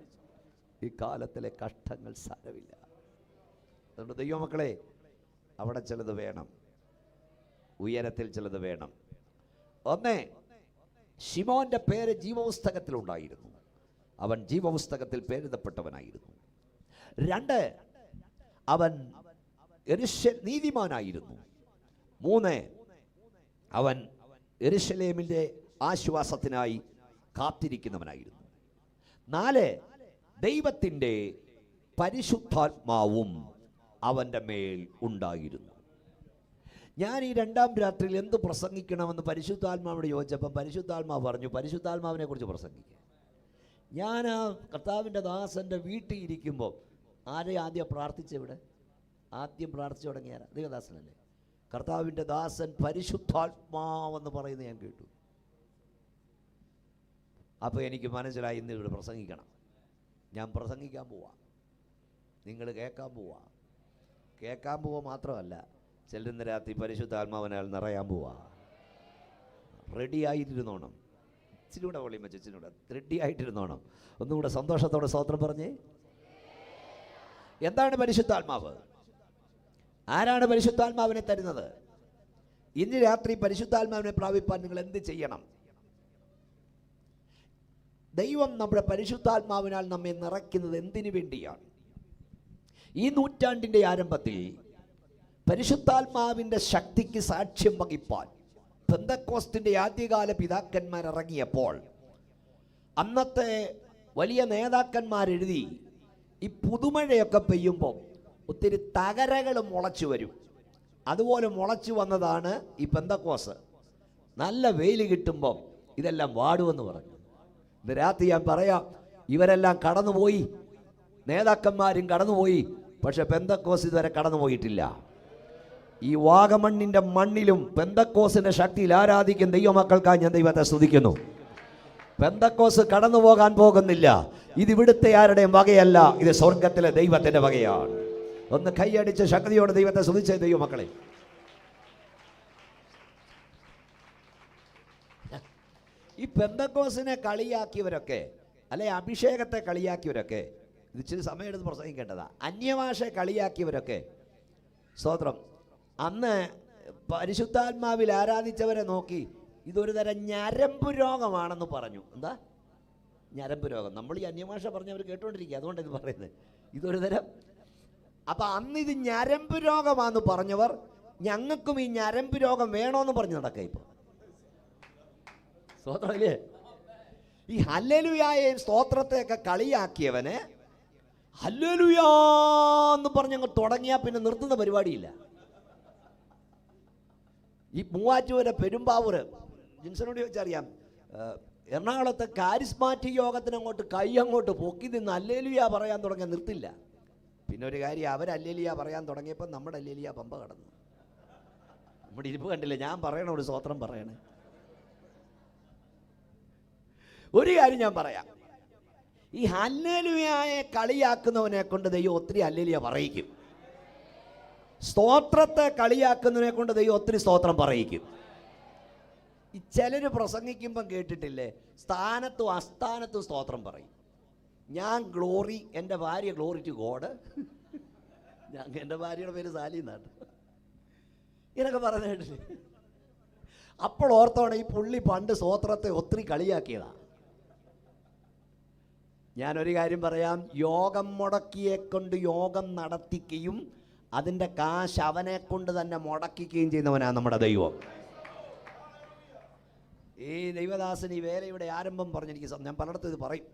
ഈ കാലത്തിലെ കഷ്ടങ്ങൾ സാരമില്ല. അതുകൊണ്ട് ദൈവമക്കളെ, അവിടെ ചിലത് വേണം, ഉയരത്തിൽ ചിലത് വേണം. ഒന്ന്, ശിമോന്റെ പേര് ജീവപുസ്തകത്തിലുണ്ടായിരുന്നു. അവൻ ജീവപുസ്തകത്തിൽ പേരെഴുതപ്പെട്ടവനായിരുന്നു. 2, അവൻ നീതിമാനായിരുന്നു. 3, അവൻ യെരൂശലേമിന്റെ ആശ്വാസത്തിനായി കാത്തിരിക്കുന്നവനായിരുന്നു. 4, ദൈവത്തിൻ്റെ പരിശുദ്ധാത്മാവും അവൻ്റെ മേൽ ഉണ്ടായിരുന്നു. ഞാൻ ഈ 2-ാം രാത്രിയിൽ എന്ത് പ്രസംഗിക്കണമെന്ന് പരിശുദ്ധാത്മാവിനോട് ചോദിച്ചപ്പം പരിശുദ്ധാത്മാവ് പറഞ്ഞു, പരിശുദ്ധാത്മാവിനെ കുറിച്ച് പ്രസംഗിക്കുക. ഞാൻ ആ കർത്താവിൻ്റെ ദാസൻ്റെ വീട്ടിൽ ഇരിക്കുമ്പോൾ ആരെ ആദ്യം പ്രാർത്ഥിച്ചെവിടെ? ആദ്യം പ്രാർത്ഥിച്ചു തുടങ്ങിയാരാ? ദൈവദാസനല്ലേ? കർത്താവിൻ്റെ ദാസൻ പരിശുദ്ധാത്മാവെന്ന് പറയുന്നത് ഞാൻ കേട്ടു. അപ്പോൾ എനിക്ക് മനസ്സിലായി ഇന്ന് ഇവിടെ പ്രസംഗിക്കണം. ഞാൻ പ്രസംഗിക്കാൻ പോവാ, നിങ്ങൾ കേൾക്കാൻ പോവാ മാത്രമല്ല, ചെല്ലുന്ന രാത്രി പരിശുദ്ധാത്മാവിനാൽ നിറയാൻ പോവാ. റെഡി ആയിട്ടിരുന്നോണം. ഇച്ചിരി കൂടെ വള്ളിയും വെച്ച് ഇച്ചിരി കൂടെ റെഡി ആയിട്ടിരുന്നോണം. ഒന്നുകൂടെ സന്തോഷത്തോടെ സ്തോത്രം പറഞ്ഞേ. എന്താണ് പരിശുദ്ധാത്മാവ്? ആരാണ് പരിശുദ്ധാത്മാവിനെ തരുന്നത്? ഇന്ന് രാത്രി പരിശുദ്ധാത്മാവിനെ പ്രാപിപ്പാൻ നിങ്ങൾ എന്ത് ചെയ്യണം? ദൈവം നമ്മുടെ പരിശുദ്ധാത്മാവിനാൽ നമ്മെ നിറയ്ക്കുന്നത് എന്തിനു വേണ്ടിയാണ്? ഈ നൂറ്റാണ്ടിൻ്റെ ആരംഭത്തിൽ പരിശുദ്ധാത്മാവിൻ്റെ ശക്തിക്ക് സാക്ഷ്യം വഹിപ്പാൻ പെന്തക്കോസ്തിൻ്റെ ആദ്യകാല പിതാക്കന്മാർ ഇറങ്ങിയപ്പോൾ അന്നത്തെ വലിയ നേതാക്കന്മാരെഴുതി, ഈ പുതുമഴയൊക്കെ പെയ്യുമ്പോൾ ഒത്തിരി തകരകൾ മുളച്ചു വരും. അതുപോലെ മുളച്ചു വന്നതാണ് ഈ പെന്തക്കോസ്. നല്ല വെയിൽ കിട്ടുമ്പം ഇതെല്ലാം വാടുമെന്ന് പറഞ്ഞു. ഇന്ന് രാത്രി ഞാൻ പറയാം, ഇവരെല്ലാം കടന്നുപോയി, നേതാക്കന്മാരും കടന്നുപോയി, പക്ഷെ പെന്തക്കോസ് ഇതുവരെ കടന്നുപോയിട്ടില്ല. ഈ വാഗമണ്ണിൻ്റെ മണ്ണിലും പെന്തക്കോസിൻ്റെ ശക്തിയിൽ ആരാധിക്കും ദൈവമക്കൾക്കായി ഞാൻ ദൈവത്തെ സ്തുതിക്കുന്നു. പെന്തക്കോസ് കടന്നു പോകാൻ പോകുന്നില്ല. ഇത് ഇവിടുത്തെ ആരുടെയും വകയല്ല, ഇത് സ്വർഗത്തിലെ ദൈവത്തിൻ്റെ വകയാണ്. ഒന്ന് കൈയടിച്ച് ശക്തിയോടെ ദൈവത്തെ സ്തുതിച്ച ദൈവമക്കളെ. ഈ പെന്തക്കോസിനെ കളിയാക്കിയവരൊക്കെ, അല്ലെ അഭിഷേകത്തെ കളിയാക്കിയവരൊക്കെ, ഇത് ഇച്ചിരി സമയം എടുത്ത് പ്രസംഗിക്കേണ്ടതാ. അന്യഭാഷ കളിയാക്കിയവരൊക്കെ, സ്തോത്രം, അന്ന് പരിശുദ്ധാത്മാവിൽ ആരാധിച്ചവരെ നോക്കി ഇതൊരു തരം ഞരമ്പ് രോഗമാണെന്ന് പറഞ്ഞു. എന്താ ഞരമ്പ് രോഗം? നമ്മൾ ഈ അന്യഭാഷ പറഞ്ഞവർ കേട്ടുകൊണ്ടിരിക്കുക, അതുകൊണ്ട് ഇത് പറയുന്നത്. ഇതൊരു തരം, അപ്പം അന്ന് ഇത് ഞരമ്പ് രോഗമാണെന്ന് പറഞ്ഞവർ ഞങ്ങൾക്കും ഈ ഞരമ്പ് രോഗം വേണമെന്ന് പറഞ്ഞു നടക്കുക. ഇപ്പോൾ സ്തോത്രമല്ലേ? ഈ ഹല്ലേലൂയായെയും സ്തോത്രത്തെയൊക്കെ കളിയാക്കിയവന് ഹല്ലേലൂയാന്ന് പറഞ്ഞങ്ങ് തുടങ്ങിയാൽ പിന്നെ നിർത്തുന്ന പരിപാടിയില്ല. ഈ മൂവാറ്റുപുഴ പെരുമ്പാവൂർ ജിൻസനോട് ചോദിച്ചറിയാം, എറണാകുളത്തെ കാരിസ്മാറ്റിക് യോഗത്തിന് കൈ അങ്ങോട്ട് പൊക്കി നിന്ന് ഹല്ലേലൂയ പറയാൻ തുടങ്ങിയാൽ നിർത്തില്ല. പിന്നെ ഒരു കാര്യം, അവർ ഹല്ലേലൂയ പറയാൻ തുടങ്ങിയപ്പോൾ നമ്മുടെ ഹല്ലേലൂയ പമ്പ കടന്നു. നമ്മുടെ ഇരിപ്പ് കണ്ടില്ലേ? ഞാൻ പറയണ ഒരു സ്തോത്രം പറയണേ. ഒരു കാര്യം ഞാൻ പറയാം, ഈ ഹല്ലേലൂയയെ കളിയാക്കുന്നവനെ കൊണ്ട് ദൈവം ഒത്തിരി ഹല്ലേലൂയ പറയിക്കും. സ്തോത്രത്തെ കളിയാക്കുന്നതിനെ കൊണ്ട് ദൈവം ഒത്തിരി സ്തോത്രം പറയിക്കും. ഈ ചിലർ പ്രസംഗിക്കുമ്പം കേട്ടിട്ടില്ലേ, സ്ഥാനത്തും അസ്ഥാനത്തും സ്തോത്രം പറയും. ഞാൻ ഗ്ലോറി, എൻ്റെ ഭാര്യ ഗ്ലോറി ടു ഗോഡ്, എൻ്റെ ഭാര്യയുടെ പേര് സാലി എന്നാണ്, ഇതൊക്കെ പറഞ്ഞു കേട്ടില്ലേ? അപ്പോൾ ഓർത്തോടെ ഈ പുള്ളി പണ്ട് സ്തോത്രത്തെ ഒത്തിരി കളിയാക്കിയതാണ്. ഞാനൊരു കാര്യം പറയാം, യോഗം മുടക്കിയെ കൊണ്ട് യോഗം നടത്തിക്കുകയും അതിൻ്റെ കാശ് അവനെ കൊണ്ട് തന്നെ മുടക്കിക്കുകയും ചെയ്യുന്നവനാണ് നമ്മുടെ ദൈവം. ഈ ദൈവദാസൻ ഈ വേലയുടെ ആരംഭം പറഞ്ഞെനിക്ക് ഞാൻ പലയിടത്തും ഇത് പറയും.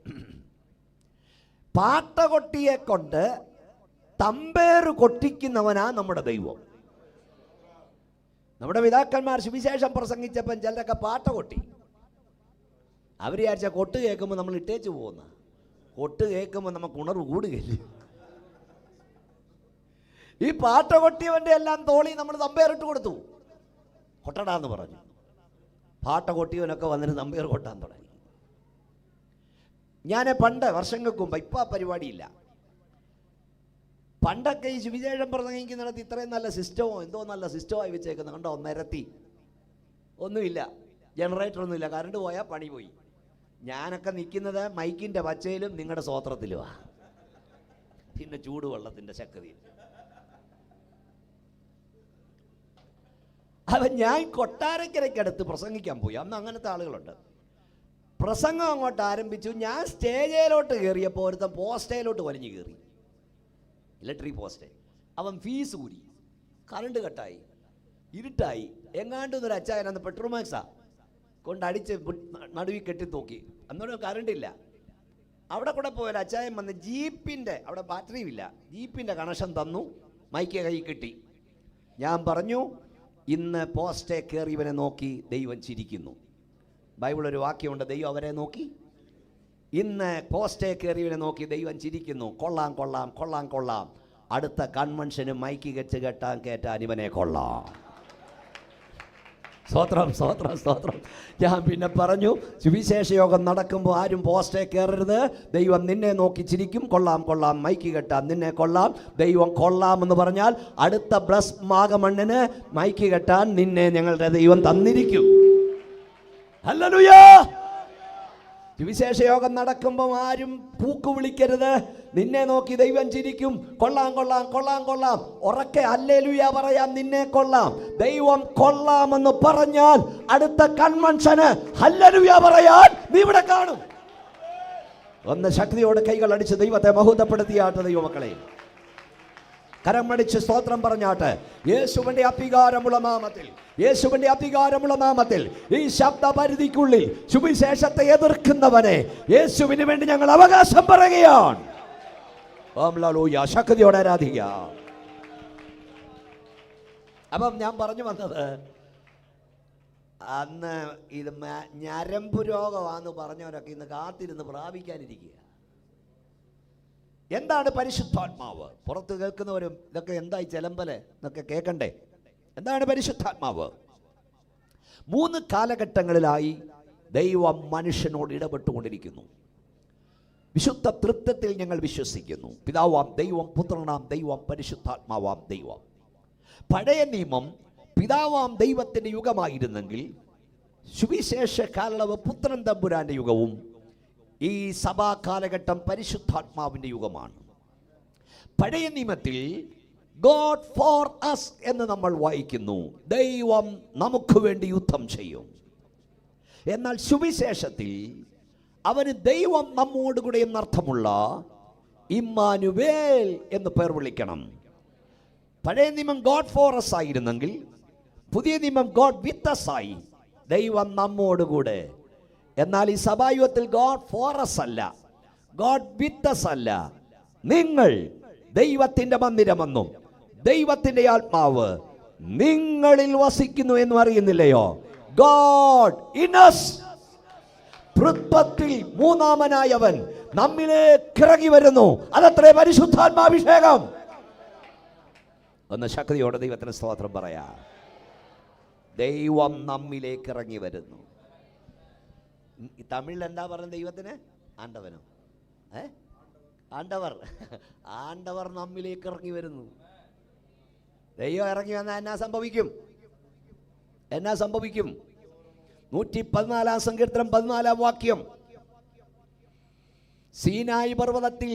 പാട്ടകൊട്ടിയെ കൊണ്ട് തമ്പേറ് കൊട്ടിക്കുന്നവനാ നമ്മുടെ ദൈവം. നമ്മുടെ പിതാക്കന്മാർ സുവിശേഷം പ്രസംഗിച്ചപ്പം ചിലരൊക്കെ പാട്ട കൊട്ടി. അവർ വിചാരിച്ച കൊട്ട് കേൾക്കുമ്പോൾ നമ്മൾ ഇട്ടേച്ച് പോകുന്ന, കൊട്ട് കേൾക്കുമ്പോൾ നമുക്ക് ഉണർവ് കൂടുകയില്ല. ഈ പാട്ട കൊട്ടിയവൻ്റെ എല്ലാം തോളി നമ്മൾ തമ്പേറിട്ട് കൊടുത്തു. കൊട്ടടാന്ന് പറഞ്ഞു. പാട്ട കൊട്ടിയവനൊക്കെ വന്നിട്ട് തമ്പേർ കൊട്ടാൻ തുടങ്ങി. ഞാൻ പണ്ട് വർഷങ്ങൾക്ക് മുമ്പ്, ഇപ്പം ആ പരിപാടിയില്ല, പണ്ടൊക്കെ ഈ സുവിശേഷം പ്രസംഗിക്കുന്നിടത്ത് ഇത്രയും നല്ല സിസ്റ്റമോ എന്തോ നല്ല സിസ്റ്റമായി വെച്ചേക്കുന്നത് കണ്ടോ. നിരത്തി ഒന്നുമില്ല, ജനറേറ്ററൊന്നുമില്ല, കറണ്ട് പോയാൽ പണി പോയി. ഞാനൊക്കെ നിൽക്കുന്നത് മൈക്കിൻ്റെ പച്ചയിലും നിങ്ങളുടെ സ്വോത്രത്തിലുമാണ്, പിന്നെ ചൂടുവെള്ളത്തിൻ്റെ ശക്തിയിൽ. അപ്പം ഞാൻ കൊട്ടാരക്കരയ്ക്കടുത്ത് പ്രസംഗിക്കാൻ പോയി. അന്ന് അങ്ങനത്തെ ആളുകളുണ്ട്. പ്രസംഗം അങ്ങോട്ട് ആരംഭിച്ചു. ഞാൻ സ്റ്റേജിലോട്ട് കയറിയപ്പോൾ ഒരുത്തൻ പോസ്റ്റയിലോട്ട് വലിഞ്ഞു കയറി, ഇലക്ട്രിക് പോസ്റ്റ്. അവൻ ഫീസ് കൂടി, കറണ്ട് കട്ടായി, ഇരുട്ടായി. എങ്ങാണ്ടൊന്നൊരു അച്ചായനന്ന് പെട്രോമാക്സാ കൊണ്ടടിച്ച് നടുവിൽ കെട്ടി തൂക്കി. അന്നോട് കറണ്ട് ഇല്ല. അവിടെ കൂടെ പോയൊരു അച്ചായൻ വന്ന് ജീപ്പിൻ്റെ, അവിടെ ബാറ്ററിയും ഇല്ല, ജീപ്പിൻ്റെ കണക്ഷൻ തന്നു, മൈക്ക് കൈ കിട്ടി. ഞാൻ പറഞ്ഞു, ഇന്ന് പോസ്റ്റേ കയറി ഇവനെ നോക്കി ദൈവം ചിരിക്കുന്നു. ബൈബിളൊരു വാക്യമുണ്ട്, ദൈവം അവരെ നോക്കി. ഇന്ന് പോസ്റ്റേ കയറിയവനെ നോക്കി ദൈവം ചിരിക്കുന്നു. കൊള്ളാം കൊള്ളാം കൊള്ളാം കൊള്ളാം. അടുത്ത കൺവെൻഷന് മൈക്ക് കയറ്റാൻ ഇവനെ കൊള്ളാം. സ്തോത്രം സ്തോത്രം സ്തോത്രം. ഞാൻ പിന്നെ പറഞ്ഞു, സുവിശേഷ യോഗം നടക്കുമ്പോൾ ആരും പോസ്റ്റേ കയറരുത്. ദൈവം നിന്നെ നോക്കി ചിരിക്കും. കൊള്ളാം കൊള്ളാം, മൈക്ക് കെട്ടാം, നിന്നെ കൊള്ളാം, ദൈവം കൊള്ളാം എന്ന് പറഞ്ഞാൽ അടുത്ത ബ്ലസ് മാഗമണ്ണിന് മൈക്ക് കെട്ടാൻ നിന്നെ ഞങ്ങളുടെ ദൈവം തന്നിരിക്കും. ഹല്ലേലൂയ. സുവിശേഷ യോഗം നടക്കുമ്പോൾ ആരും പൂക്ക് വിളിക്കരുത്. നിന്നെ നോക്കി ദൈവം ചിരിക്കും. കൊള്ളാം കൊള്ളാം കൊള്ളാം കൊള്ളാം. ഉറക്കെ ഹല്ലേലൂയ പറയാം, നിന്നെ കൊള്ളാം, ദൈവം കൊള്ളാമെന്ന് പറഞ്ഞാൽ അടുത്ത കൺവെൻഷന് ഹല്ലേലൂയ പറയാൻ നീ ഇവിടെ കാണും. ഒന്ന് ശക്തിയോടെ കൈകൾ അടിച്ച് ദൈവത്തെ മഹത്വപ്പെടുത്തിയാട്ടെ. ദൈവമക്കളെ, കരമടിച്ച് സ്തോത്രം പറഞ്ഞാട്ടെ. യേശുവിന്റെ അധികാരമുള്ള നാമത്തിൽ, യേശുവിന്റെ അധികാരമുള്ള നാമത്തിൽ ഈ ശബ്ദ പരിധിക്കുള്ളിൽ സുവിശേഷത്തെ എതിർക്കുന്നവനെ യേശുവിന് വേണ്ടി ഞങ്ങൾ അവകാശം പറയുകയാണ്. ശക്തിയോടെ ആരാധിക്കാം. അപ്പം ഞാൻ പറഞ്ഞു വന്നത്, അന്ന് ഇത് ഞരമ്പു രോഗമാണെന്ന് പറഞ്ഞവരൊക്കെ ഇന്ന് കാത്തിരുന്ന് പ്രാപിക്കാനിരിക്കുക. എന്താണ് പരിശുദ്ധാത്മാവ്? പുറത്ത് കേൾക്കുന്നവരും ഇതൊക്കെ എന്തായി ചെലമ്പല് എന്നൊക്കെ കേൾക്കണ്ടേ. എന്താണ് പരിശുദ്ധാത്മാവ്? 3 കാലഘട്ടങ്ങളിലായി ദൈവം മനുഷ്യനോട് ഇടപെട്ടുകൊണ്ടിരിക്കുന്നു. വിശുദ്ധ തൃത്വത്തിൽ ഞങ്ങൾ വിശ്വസിക്കുന്നു. പിതാവാം ദൈവം, പുത്രനാം ദൈവം, പരിശുദ്ധാത്മാവാം ദൈവം. പഴയ നിയമം പിതാവാം ദൈവത്തിൻ്റെ യുഗമായിരുന്നെങ്കിൽ സുവിശേഷ കാലയളവ് പുത്രൻ തമ്പുരാന്റെ യുഗവും ഈ സഭാ കാലഘട്ടം പരിശുദ്ധാത്മാവിൻ്റെ യുഗമാണ്. പഴയ നിയമത്തിൽ ഗോഡ് ഫോർ അസ് എന്ന് നമ്മൾ വായിക്കുന്നു. ദൈവം നമുക്ക് വേണ്ടി യുദ്ധം ചെയ്യും. എന്നാൽ സുവിശേഷത്തിൽ അവന് ദൈവം നമ്മോടുകൂടെ എന്നർത്ഥമുള്ള ഇമ്മാനുവേൽ എന്ന് പേർ വിളിക്കണം. പഴയ നിയമം ഗോഡ് ഫോർ അസ് ആയിരുന്നെങ്കിൽ പുതിയ നിയമം ഗോഡ് വിത്ത് അസ് ആയി, ദൈവം നമ്മോടുകൂടെ. എന്നാൽ ഈ സഭായുഗത്തിൽ ഗോഡ് ഫോർ അസ് അല്ല, ഗോഡ് വിത്ത് അസ് അല്ല. നിങ്ങൾ ദൈവത്തിന്റെ മന്ദിരമെന്നും ദൈവത്തിന്റെ ആത്മാവ് നിങ്ങളിൽ വസിക്കുന്നു എന്നും അറിയുന്നില്ലയോ? God in us. തൃത്വത്തിൽ മൂന്നാമനായവൻ നമ്മിലേക്ക് ഇറങ്ങി വരുന്നു. അതത്രേ പരിശുദ്ധാത്മാഭിഷേകം. ഒന്ന് ശക്തിയോടെ ദൈവത്തിന് സ്തോത്രം പറയാ. ദൈവം നമ്മിലേക്ക് ഇറങ്ങി വരുന്നു. തമിഴിൽ എന്താ പറയുന്നത് ദൈവത്തിന്? ആണ്ടവനോ? ആണ്ടവർ. ആണ്ടവർ നമ്മിലേക്ക് ഇറങ്ങി വരുന്നു. ദൈവം ഇറങ്ങി വന്നാൽ എന്നാ സംഭവിക്കും? എന്നാ സംഭവിക്കും? 114 സങ്കീർത്തനം 14 വാക്യം. സീനായി പർവ്വതത്തിൽ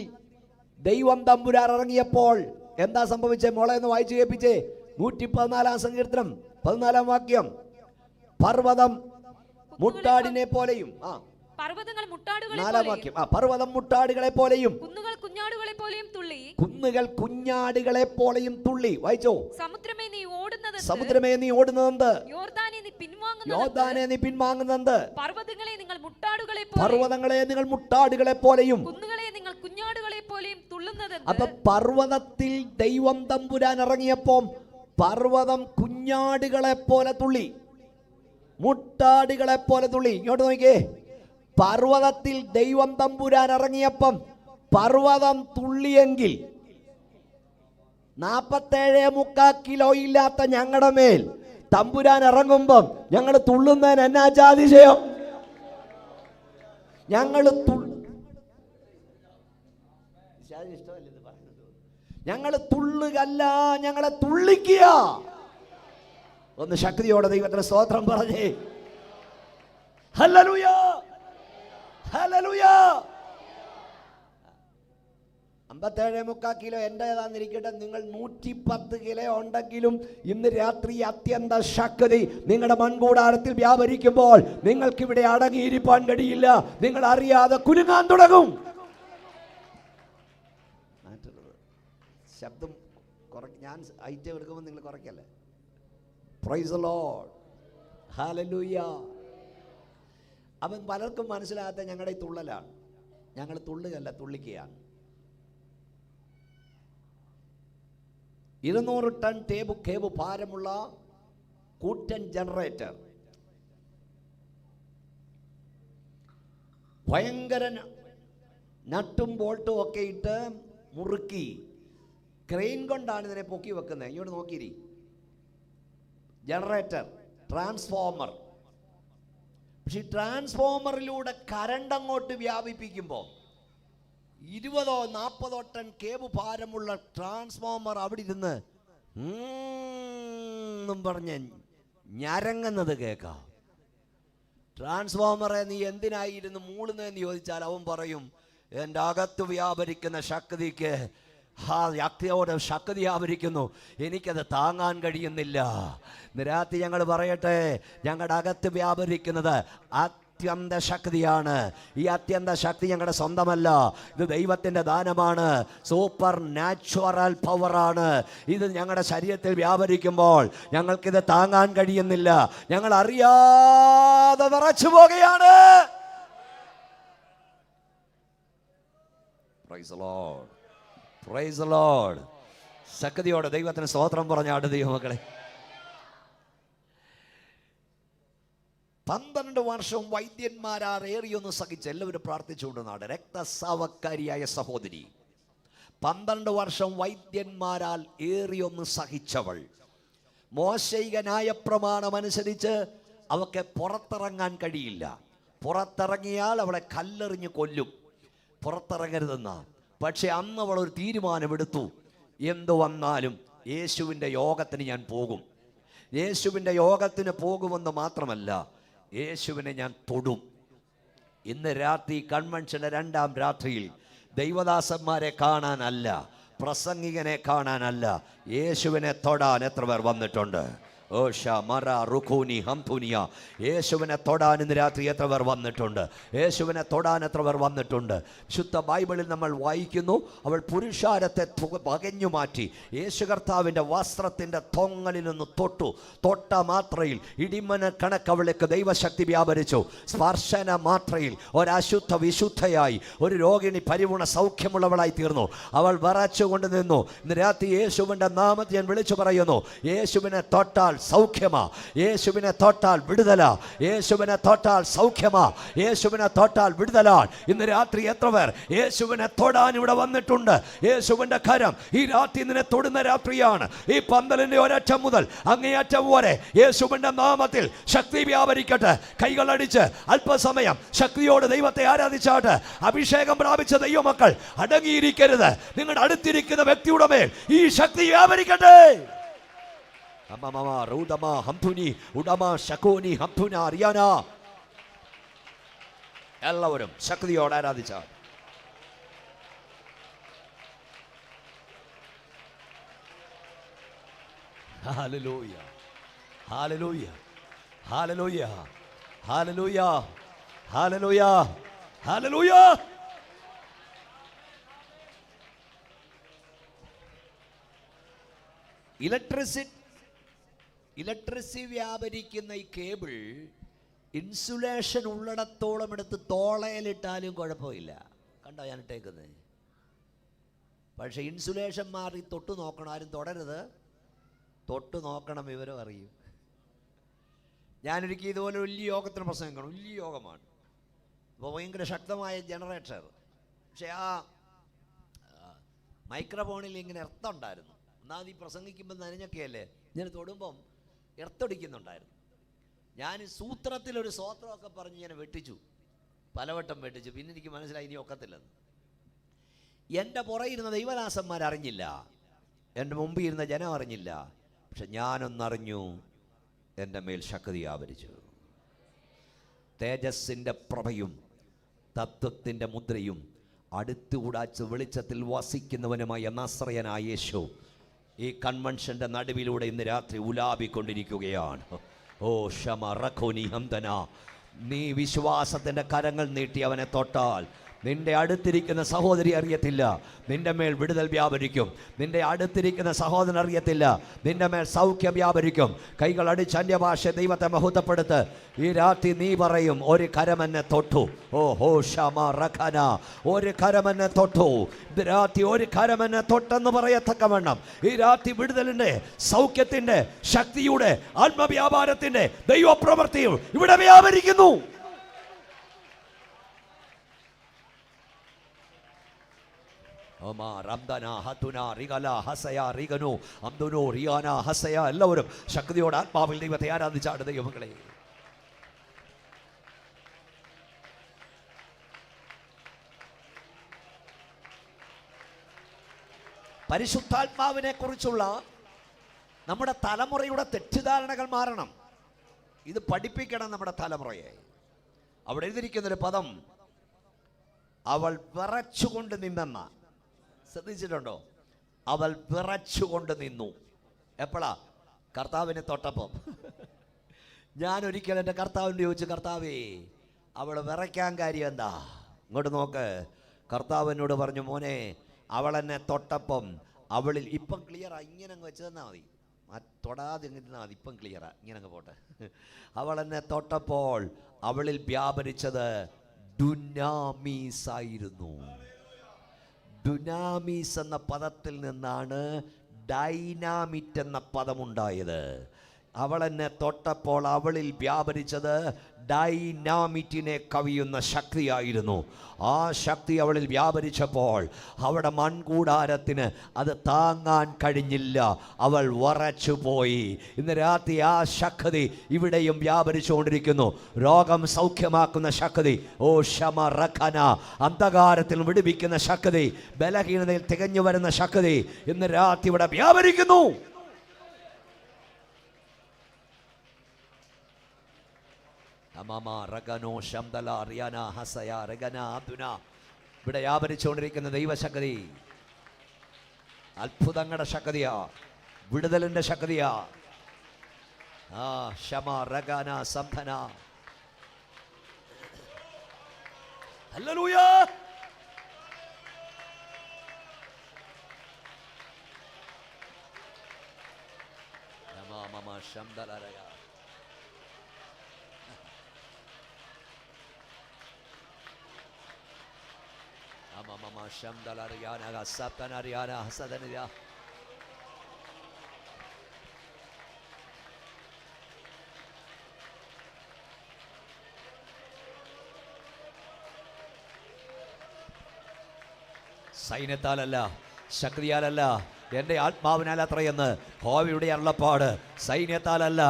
ദൈവം തമ്പുരാൻ ഇറങ്ങിയപ്പോൾ എന്താ സംഭവിച്ചേ? മോളെ എന്ന് വായിച്ചു കേൾപ്പിച്ചേ. 114 സങ്കീർത്തനം 14 വാക്യം. പർവ്വതം മുട്ടാടിനെ പോലെയും, പർവ്വതങ്ങൾ മുട്ടാടുകളെ 4 വാക്യം. പർവ്വതം മുട്ടാടുകളെ പോലെയും കുന്നുകൾ കുഞ്ഞാടുകളെ പോലെയും തുള്ളി, കുന്നുകൾ കുഞ്ഞാടുകളെ പോലെയും തുള്ളി. വായിച്ചോ. സമുദ്രമേ നീ ഓടുന്നത്, സമുദ്രമേ നീ ഓടുന്നത്, യോർദാനെ നീ പിൻവാങ്ങുന്നത്, യോർദാനെ നീ പിൻവാങ്ങുന്നത്, പർവ്വതങ്ങളെ നിങ്ങൾ മുട്ടാടുകളെ പോലെയും, പർവ്വതങ്ങളെ നിങ്ങൾ മുട്ടാടുകളെ പോലെയും, കുന്നുകളെ നിങ്ങൾ കുഞ്ഞാടുകളെ പോലെയും തുള്ളുന്നത്. അപ്പൊ പർവ്വതത്തിൽ ദൈവം തമ്പുരാൻ ഇറങ്ങിയപ്പോൾ പർവ്വതം കുഞ്ഞാടുകളെ പോലെ തുള്ളി, മുട്ടാടുകളെ പോലെ തുള്ളി. ഇങ്ങോട്ട് നോക്കിയേ. പർവ്വതത്തിൽ ദൈവം തമ്പുരാൻ ഇറങ്ങിയപ്പം പർവ്വതം തുള്ളിയെങ്കിൽ 47.25 കിലോ ഇല്ലാത്ത ഞങ്ങളുടെ മേൽ തമ്പുരാൻ ഇറങ്ങുമ്പം ഞങ്ങൾ തുള്ളുന്നതിന് എന്നാ ജാതിശയം? ഞങ്ങൾ തുള്ളുകല്ല, ഞങ്ങളെ തുള്ളിക്കുക. ഒന്ന് ശക്തിയോടെ ദൈവത്തിന് സ്തോത്രം പറഞ്ഞേ. Hallelujah, hallelujah. 57.25 കിലോ എൻ്റെതാന്നിരിക്കട്ടെ, നിങ്ങൾ 110 കിലോ ഉണ്ടെങ്കിലും ഇന്ന് രാത്രി അത്യന്ത ശക്തി നിങ്ങളുടെ മൺകൂടാരത്തിൽ വ്യാപരിക്കുമ്പോൾ നിങ്ങൾക്കിവിടെ അടങ്ങിയിരിക്കാൻ കഴിയില്ല. നിങ്ങൾ അറിയാതെ കുലുങ്ങാൻ തുടങ്ങും. ശബ്ദം ഞാൻ ഐറ്റം എടുക്കുമ്പോൾ നിങ്ങൾ കുറയ്ക്കല്ലേ. Praise the lord, hallelujah. അവൻ പലർക്കും മനസ്സിലാകാത്ത ഞങ്ങളുടെ ഈ തുള്ളലാണ്. ഞങ്ങൾ തുള്ളുകയല്ല, തുള്ളിക്കുകയാണ്. 200 ടൺ കേബ് ഭാരമുള്ള കൂറ്റൻ ജനറേറ്റർ, ഭയങ്കര നട്ടും ബോൾട്ടും ഒക്കെ ഇട്ട് മുറുക്കി ക്രെയിൻ കൊണ്ടാണ് ഇതിനെ പൊക്കി വെക്കുന്നത്. ഇങ്ങോട്ട് നോക്കിയിരി. Generator, transformer. പക്ഷെ ഈ ട്രാൻസ്ഫോമറിലൂടെ കറണ്ട് അങ്ങോട്ട് വ്യാപിപ്പിക്കുമ്പോൾ 20-40 ടൺ കേബ് ഭാരമുള്ള ട്രാൻസ്ഫോമർ അവിടെ ഇരുന്ന് പറഞ്ഞ് ഞരങ്ങുന്നത് കേൾക്കാം. ട്രാൻസ്ഫോമറെ നീ എന്തിനായിരുന്നു മൂളുന്നതെന്ന് ചോദിച്ചാൽ അവൻ പറയും, എൻ്റെ അകത്ത് വ്യാപരിക്കുന്ന ശക്തിക്ക് ശക്തിയോട് ശക്തി വ്യാപരിക്കുന്നു, എനിക്കത് താങ്ങാൻ കഴിയുന്നില്ല. രാത്രി ഞങ്ങൾ പറയട്ടെ, ഞങ്ങളുടെ അകത്ത് വ്യാപരിക്കുന്നത് അത്യന്ത ശക്തിയാണ്. ഈ അത്യന്ത ശക്തി ഞങ്ങളുടെ സ്വന്തമല്ല, ഇത് ദൈവത്തിൻ്റെ ദാനമാണ്. സൂപ്പർ നാച്ചുറൽ പവറാണ്. ഇത് ഞങ്ങളുടെ ശരീരത്തിൽ വ്യാപരിക്കുമ്പോൾ ഞങ്ങൾക്കിത് താങ്ങാൻ കഴിയുന്നില്ല. ഞങ്ങൾ അറിയാതെ വിറച്ചു പോകുകയാണ്. Price the Lord, price the Lord. ശക്തിയോടെ ദൈവത്തിന് സ്തോത്രം പറഞ്ഞാട് ദൈവമക്കളെ. 12 വർഷം വൈദ്യന്മാരേറിയൊന്ന് സഹിച്ച് എല്ലാവരും പ്രാർത്ഥിച്ചുകൊണ്ടുന്നാണ്. രക്തസാവക്കാരിയായ സഹോദരി 12 വർഷം വൈദ്യന്മാരാൽ ഏറിയൊന്ന് സഹിച്ചവൾ. മോശയിക ന്യായപ്രമാണമനുസരിച്ച് അവൾക്ക് പുറത്തിറങ്ങാൻ കഴിയില്ല. പുറത്തിറങ്ങിയാൽ അവളെ കല്ലെറിഞ്ഞ് കൊല്ലും. പുറത്തിറങ്ങരുതെന്നാ. പക്ഷെ അന്ന് അവൾ ഒരു തീരുമാനമെടുത്തു, എന്തു വന്നാലും യേശുവിൻ്റെ യോഗത്തിന് ഞാൻ പോകും. യേശുവിൻ്റെ യോഗത്തിന് പോകുമെന്ന് മാത്രമല്ല, യേശുവിനെ ഞാൻ തൊടും. ഇന്ന് രാത്രി കൺവെൻഷൻ്റെ 2ാം രാത്രിയിൽ ദൈവദാസന്മാരെ കാണാനല്ല, പ്രസംഗികനെ കാണാനല്ല, യേശുവിനെ തൊടാൻ എത്ര പേർ വന്നിട്ടുണ്ട്? യേശുവിനെ തൊടാൻ ഇന്ന് രാത്രി എത്ര പേർ വന്നിട്ടുണ്ട്? യേശുവിനെ തൊടാൻ എത്ര പേർ വന്നിട്ടുണ്ട്? ശുദ്ധ ബൈബിളിൽ നമ്മൾ വായിക്കുന്നു, അവൾ പുരുഷാരത്തെ പകഞ്ഞു മാറ്റി യേശു കർത്താവിൻ്റെ വസ്ത്രത്തിൻ്റെ തൊങ്ങലിൽ നിന്ന് തൊട്ട മാത്രയിൽ ഇടിമന കണക്ക് അവൾക്ക് ദൈവശക്തി വ്യാപരിച്ചു. സ്പർശന മാത്രയിൽ ഒരശുദ്ധ വിശുദ്ധയായി, ഒരു രോഗിണി പരിപൂർണ സൗഖ്യമുള്ളവളായി തീർന്നു. അവൾ വിറച്ചുകൊണ്ട് നിന്നു. ഇന്ന് രാത്രി യേശുവിൻ്റെ നാമത്തിൽ ഞാൻ വിളിച്ചു പറയുന്നു, യേശുവിനെ തൊട്ടാൽ സൗഖ്യമാ, യേശുവിനെ തൊട്ടാൽ വിടുതല, യേശുവിനെ തൊട്ടാൽ സൗഖ്യമാ, യേശുവിനെ തൊട്ടാൽ വിടുതലാ. ഇന്ന് രാത്രി എത്ര പേർ യേശുവിനെ തൊടാൻ ഇവിടെ വന്നിട്ടുണ്ട്? യേശുവിന്റെ കരം ഈ രാത്രി നിന്നെ തൊടുന്ന രാത്രിയാണ്. ഈ പന്തലിന്റെ ഒരറ്റം മുതൽ അങ്ങേയറ്റം വരെ യേശുവിന്റെ നാമത്തിൽ ശക്തി വ്യാപരിക്കട്ടെ. കൈകളടിച്ച് അല്പസമയം ശക്തിയോട് ദൈവത്തെ ആരാധിച്ചാട്ട്. അഭിഷേകം പ്രാപിച്ച ദൈവമക്കൾ അടങ്ങിയിരിക്കരുത്. നിങ്ങളുടെ അടുത്തിരിക്കുന്ന വ്യക്തിയുടെ മേൽ ഈ ശക്തി വ്യാപരിക്കട്ടെ. എല്ലാവരും ശക്തിയോടെ ആരാധിച്ചാൽ. Hallelujah, hallelujah, hallelujah, hallelujah, hallelujah, hallelujah. Electricity വ്യാപരിക്കുന്ന ഈ കേബിൾ ഇൻസുലേഷൻ ഉള്ളിടത്തോളം എടുത്ത് തോളയിലിട്ടാലും കുഴപ്പമില്ല. കണ്ടോ ഞാൻ ഇട്ടേക്കുന്നത്? പക്ഷെ ഇൻസുലേഷൻ മാറി തൊട്ട് നോക്കണം. ആരും തൊടരുത്, തൊട്ട് നോക്കണം, വിവരം അറിയും. ഞാനൊരിക്കൽ ഇതുപോലെ വലിയ യോഗത്തിന് പ്രസംഗിക്കണം. വലിയ യോഗമാണ്, അപ്പോൾ ഭയങ്കര ശക്തമായ ജനറേറ്റർ. പക്ഷെ ആ മൈക്രോഫോണിൽ ഇങ്ങനെ എർത്തുണ്ടായിരുന്നു. ഒന്നാമത് ഈ പ്രസംഗിക്കുമ്പോൾ നനഞ്ഞൊക്കെയല്ലേ, ഞാൻ തൊടുമ്പം എർത്തടിക്കുന്നുണ്ടായിരുന്നു. ഞാൻ സൂത്രത്തിലൊരു സ്വോത്രമൊക്കെ പറഞ്ഞ് ഞാൻ വെട്ടിച്ചു, പലവട്ടം വെട്ടിച്ചു. പിന്നെ എനിക്ക് മനസ്സിലായി ഇനി ഒക്കത്തില്ലെന്ന്. എൻ്റെ പുറയിരുന്ന ദൈവദാസന്മാരറിഞ്ഞില്ല, എൻ്റെ മുമ്പിൽ ഇരുന്ന ജനം അറിഞ്ഞില്ല. പക്ഷെ ഞാനൊന്നറിഞ്ഞു, എൻ്റെ മേൽ ശക്തി ആവരിച്ചു. തേജസ്സിൻ്റെ പ്രഭയും തത്വത്തിൻ്റെ മുദ്രയും അടുത്തുകൂടാച്ച് വെളിച്ചത്തിൽ വസിക്കുന്നവനുമായ നസ്രയനായ യേശു ഈ കൺവെൻഷൻ്റെ നടുവിലൂടെ ഇന്ന് രാത്രി ഉലാപിക്കൊണ്ടിരിക്കുകയാണ്. ഓ ക്ഷമ റഖോനി ഹംദന, നീ വിശ്വാസത്തിൻ്റെ കരങ്ങൾ നീട്ടി അവനെ തൊട്ടാൽ നിന്റെ അടുത്തിരിക്കുന്ന സഹോദരി അറിയത്തില്ല, നിന്റെ മേൽ വിടുതൽ വ്യാപരിക്കും. നിന്റെ അടുത്തിരിക്കുന്ന സഹോദരൻ അറിയത്തില്ല, നിന്റെ മേൽ സൗഖ്യം വ്യാപരിക്കും. കൈകൾ അടിച്ച് അന്യഭാഷ ദൈവത്തെ മഹത്വപ്പെടുത്ത്. ഈ രാത്രി നീ പറയും, ഒരു കരമെന്നെ തൊട്ടു. ഓ ഹോ ഷമ റഖന, ഒരു കരമെന്നെ തൊട്ടു. ഇത് രാത്രി ഒരു കരമെന്നെ തൊട്ടെന്ന് പറയത്തക്കവണ്ണം ഈ രാത്രി വിടുതലിൻ്റെ, സൗഖ്യത്തിൻ്റെ, ശക്തിയുടെ, ആത്മവ്യാപാരത്തിൻ്റെ ദൈവപ്രവൃത്തിയും ഇവിടെ വ്യാപരിക്കുന്നു. എല്ലാവരും ശക്തിയോട് ആത്മാവിൽ ദൈവത്തെ ആരാധിച്ചാണ് ദൈവമക്കളെ. പരിശുദ്ധാത്മാവിനെ കുറിച്ചുള്ള നമ്മുടെ തലമുറയുടെ തെറ്റിദ്ധാരണകൾ മാറണം. ഇത് പഠിപ്പിക്കണം നമ്മുടെ തലമുറയെ. അവിടെ എഴുതിയിരിക്കുന്നൊരു പദം, അവൾ വിറച്ചുകൊണ്ട് നിന്നെന്ന. ശ്രദ്ധിച്ചിട്ടുണ്ടോ? അവൾ വിറച്ചുകൊണ്ട് നിന്നു. എപ്പോഴാ? കർത്താവിനെ തൊട്ടപ്പം. ഞാൻ ഒരിക്കലും എൻ്റെ കർത്താവിൻ്റെ ചോദിച്ചു, കർത്താവേ അവൾ വിറയ്ക്കാൻ കാര്യം എന്താ? ഇങ്ങോട്ട് നോക്ക്. കർത്താവിനോട് പറഞ്ഞു, മോനെ അവളെന്നെ തൊട്ടപ്പം അവളിൽ, ഇപ്പം ക്ലിയറാ, ഇങ്ങനെ അങ്ങ് വെച്ച് തന്നാൽ മതി, തൊടാതെ ഇരുന്നാൽ മതി, ഇപ്പം ക്ലിയറാ, ഇങ്ങനെ അങ്ങ് പോട്ടെ. അവളെന്നെ തൊട്ടപ്പോൾ അവളിൽ വ്യാപരിച്ചത് ഡുനാമീസ് ആയിരുന്നു. ഡുനാമീസ് എന്ന പദത്തിൽ നിന്നാണ് ഡൈനാമിറ്റ് എന്ന പദമുണ്ടായത്. അവളെന്നെ തൊട്ടപ്പോൾ അവളിൽ വ്യാപരിച്ചത് ഡൈനാമിറ്റിനെ കവിയുന്ന ശക്തിയായിരുന്നു. ആ ശക്തി അവളിൽ വ്യാപരിച്ചപ്പോൾ അവിടെ മൺകൂടാരത്തിന് അത് താങ്ങാൻ കഴിഞ്ഞില്ല, അവൾ വറച്ചുപോയി. ഇന്ന് രാത്രി ആ ശക്തി ഇവിടെയും വ്യാപരിച്ചുകൊണ്ടിരിക്കുന്നു. രോഗം സൗഖ്യമാക്കുന്ന ശക്തി, ഓ ക്ഷമ റഖന, അന്ധകാരത്തിൽ വിടുവിക്കുന്ന ശക്തി, ബലഹീനതയിൽ തികഞ്ഞു വരുന്ന ശക്തി ഇന്ന് രാത്രി ഇവിടെ വ്യാപരിക്കുന്നു. ഇവിടെ വ്യാപരിച്ചുകൊണ്ടിരിക്കുന്ന ദൈവശക്തി അത്ഭുതങ്ങളുടെ ശക്തിയാ, വിടുതലിന്റെ ശക്തിയാ. ക്ഷമ റഗന സംധന. ഹല്ലേലൂയ. ശംദലരയ. സൈന്യത്താലല്ല, ശക്തിയാലല്ല, എൻ്റെ ആത്മാവിനാൽ അത്രയെന്ന് ഹോവയുടെ അരുളപ്പാട്. സൈന്യത്താലല്ല,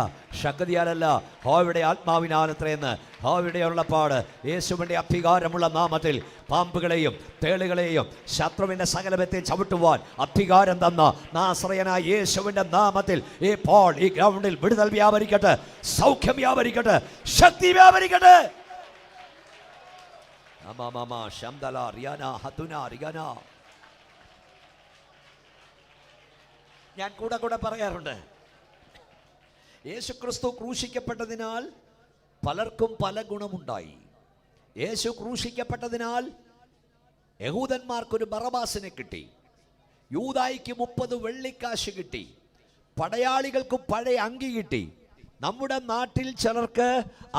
ശക്തിയാലല്ല, ഹോവയുടെ ആത്മാവിനാൽ അത്രയെന്ന് ഹോവയുടെ അരുളപ്പാട്. യേശുവിൻ്റെ അധികാരമുള്ള നാമത്തിൽ പാമ്പുകളെയും തേളുകളെയും ശത്രുവിൻ്റെ സകലത്തെ ചവിട്ടുവാൻ അധികാരം തന്ന നാസറയനായ യേശുവിൻ്റെ നാമത്തിൽ ഇപ്പോൾ ഈ ഗ്രൗണ്ടിൽ വിടുതൽ വ്യാപരിക്കട്ടെ, സൗഖ്യം വ്യാപരിക്കട്ടെ, ശക്തി വ്യാപരിക്കട്ടെ. ഞാൻ കൂടെ കൂടെ പറയാറുണ്ട്, യേശുക്രിസ്തു ക്രൂശിക്കപ്പെട്ടതിനാൽ പലർക്കും പല ഗുണമുണ്ടായി. യേശു ക്രൂശിക്കപ്പെട്ടതിനാൽ യഹൂദന്മാർക്കൊരു ബറബാസിനെ കിട്ടി, യൂദായിക്ക് 30 വെള്ളിക്കാശ് കിട്ടി, പടയാളികൾക്ക് പഴയ അങ്കി കിട്ടി. നമ്മുടെ നാട്ടിൽ ചിലർക്ക്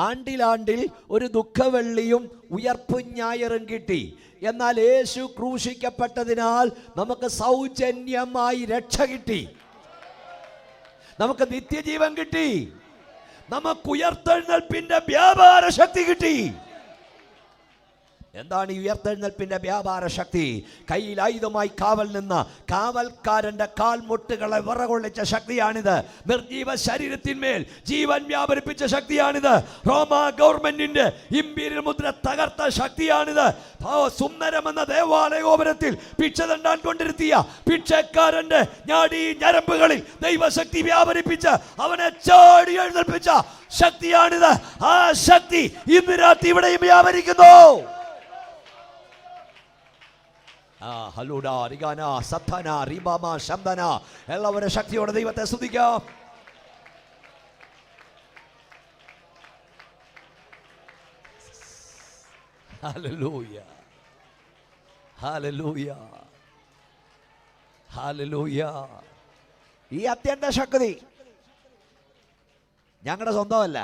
ആണ്ടിലാണ്ടിൽ ഒരു ദുഃഖവെള്ളിയും ഉയർപ്പു ഞായറും കിട്ടി. എന്നാൽ യേശു ക്രൂശിക്കപ്പെട്ടതിനാൽ നമുക്ക് സൗജന്യമായി രക്ഷ കിട്ടി, നമുക്ക് നിത്യജീവൻ കിട്ടി, നമുക്ക് ഉയർത്തെഴുന്നേൽപ്പിന്റെ വ്യാപാര ശക്തി കിട്ടി. എന്താണ് ഈ ഉയർത്തെഴുന്നേൽപ്പിന്റെ വ്യാപാര ശക്തി? കയ്യിൽ ആയുധമായി കാവൽ നിന്ന കാവൽക്കാരന്റെ കാൽമുട്ടുകളെ വിറകൊള്ളിച്ച ശക്തിയാണിത്. നിർജീവ ശരീരത്തിന്മേൽ ജീവൻ വ്യാപരിപ്പിച്ച ശക്തിയാണിത്. റോമ ഗവൺമെന്റിന്റെ ഇമ്പീരിയൽ മുദ്ര തകർത്ത ശക്തിയാണിത്. സുന്ദരം എന്ന ദേവാലയ ഗോപുരത്തിൽ ഭിക്ഷ തണ്ടാൻ കൊണ്ടിരുത്തിയ ഭിക്ഷക്കാരന്റെ ഞാടി ഞരമ്പുകളിൽ ദൈവശക്തി വ്യാപരിപ്പിച്ച് അവനെ ചാടി എഴുന്നേൽപ്പിച്ച ശക്തിയാണിത്. ആ ശക്തി ഇന്ന് രാത്രി ഇവിടെയും വ്യാപരിക്കുന്നു. എല്ലാവരും ശക്തിയോടെ ദൈവത്തെ സ്തുതിക്കാം. Hallelujah, hallelujah, hallelujah. ഈ അത്യന്ത ശക്തി ഞങ്ങളുടെ സ്വന്തമല്ല,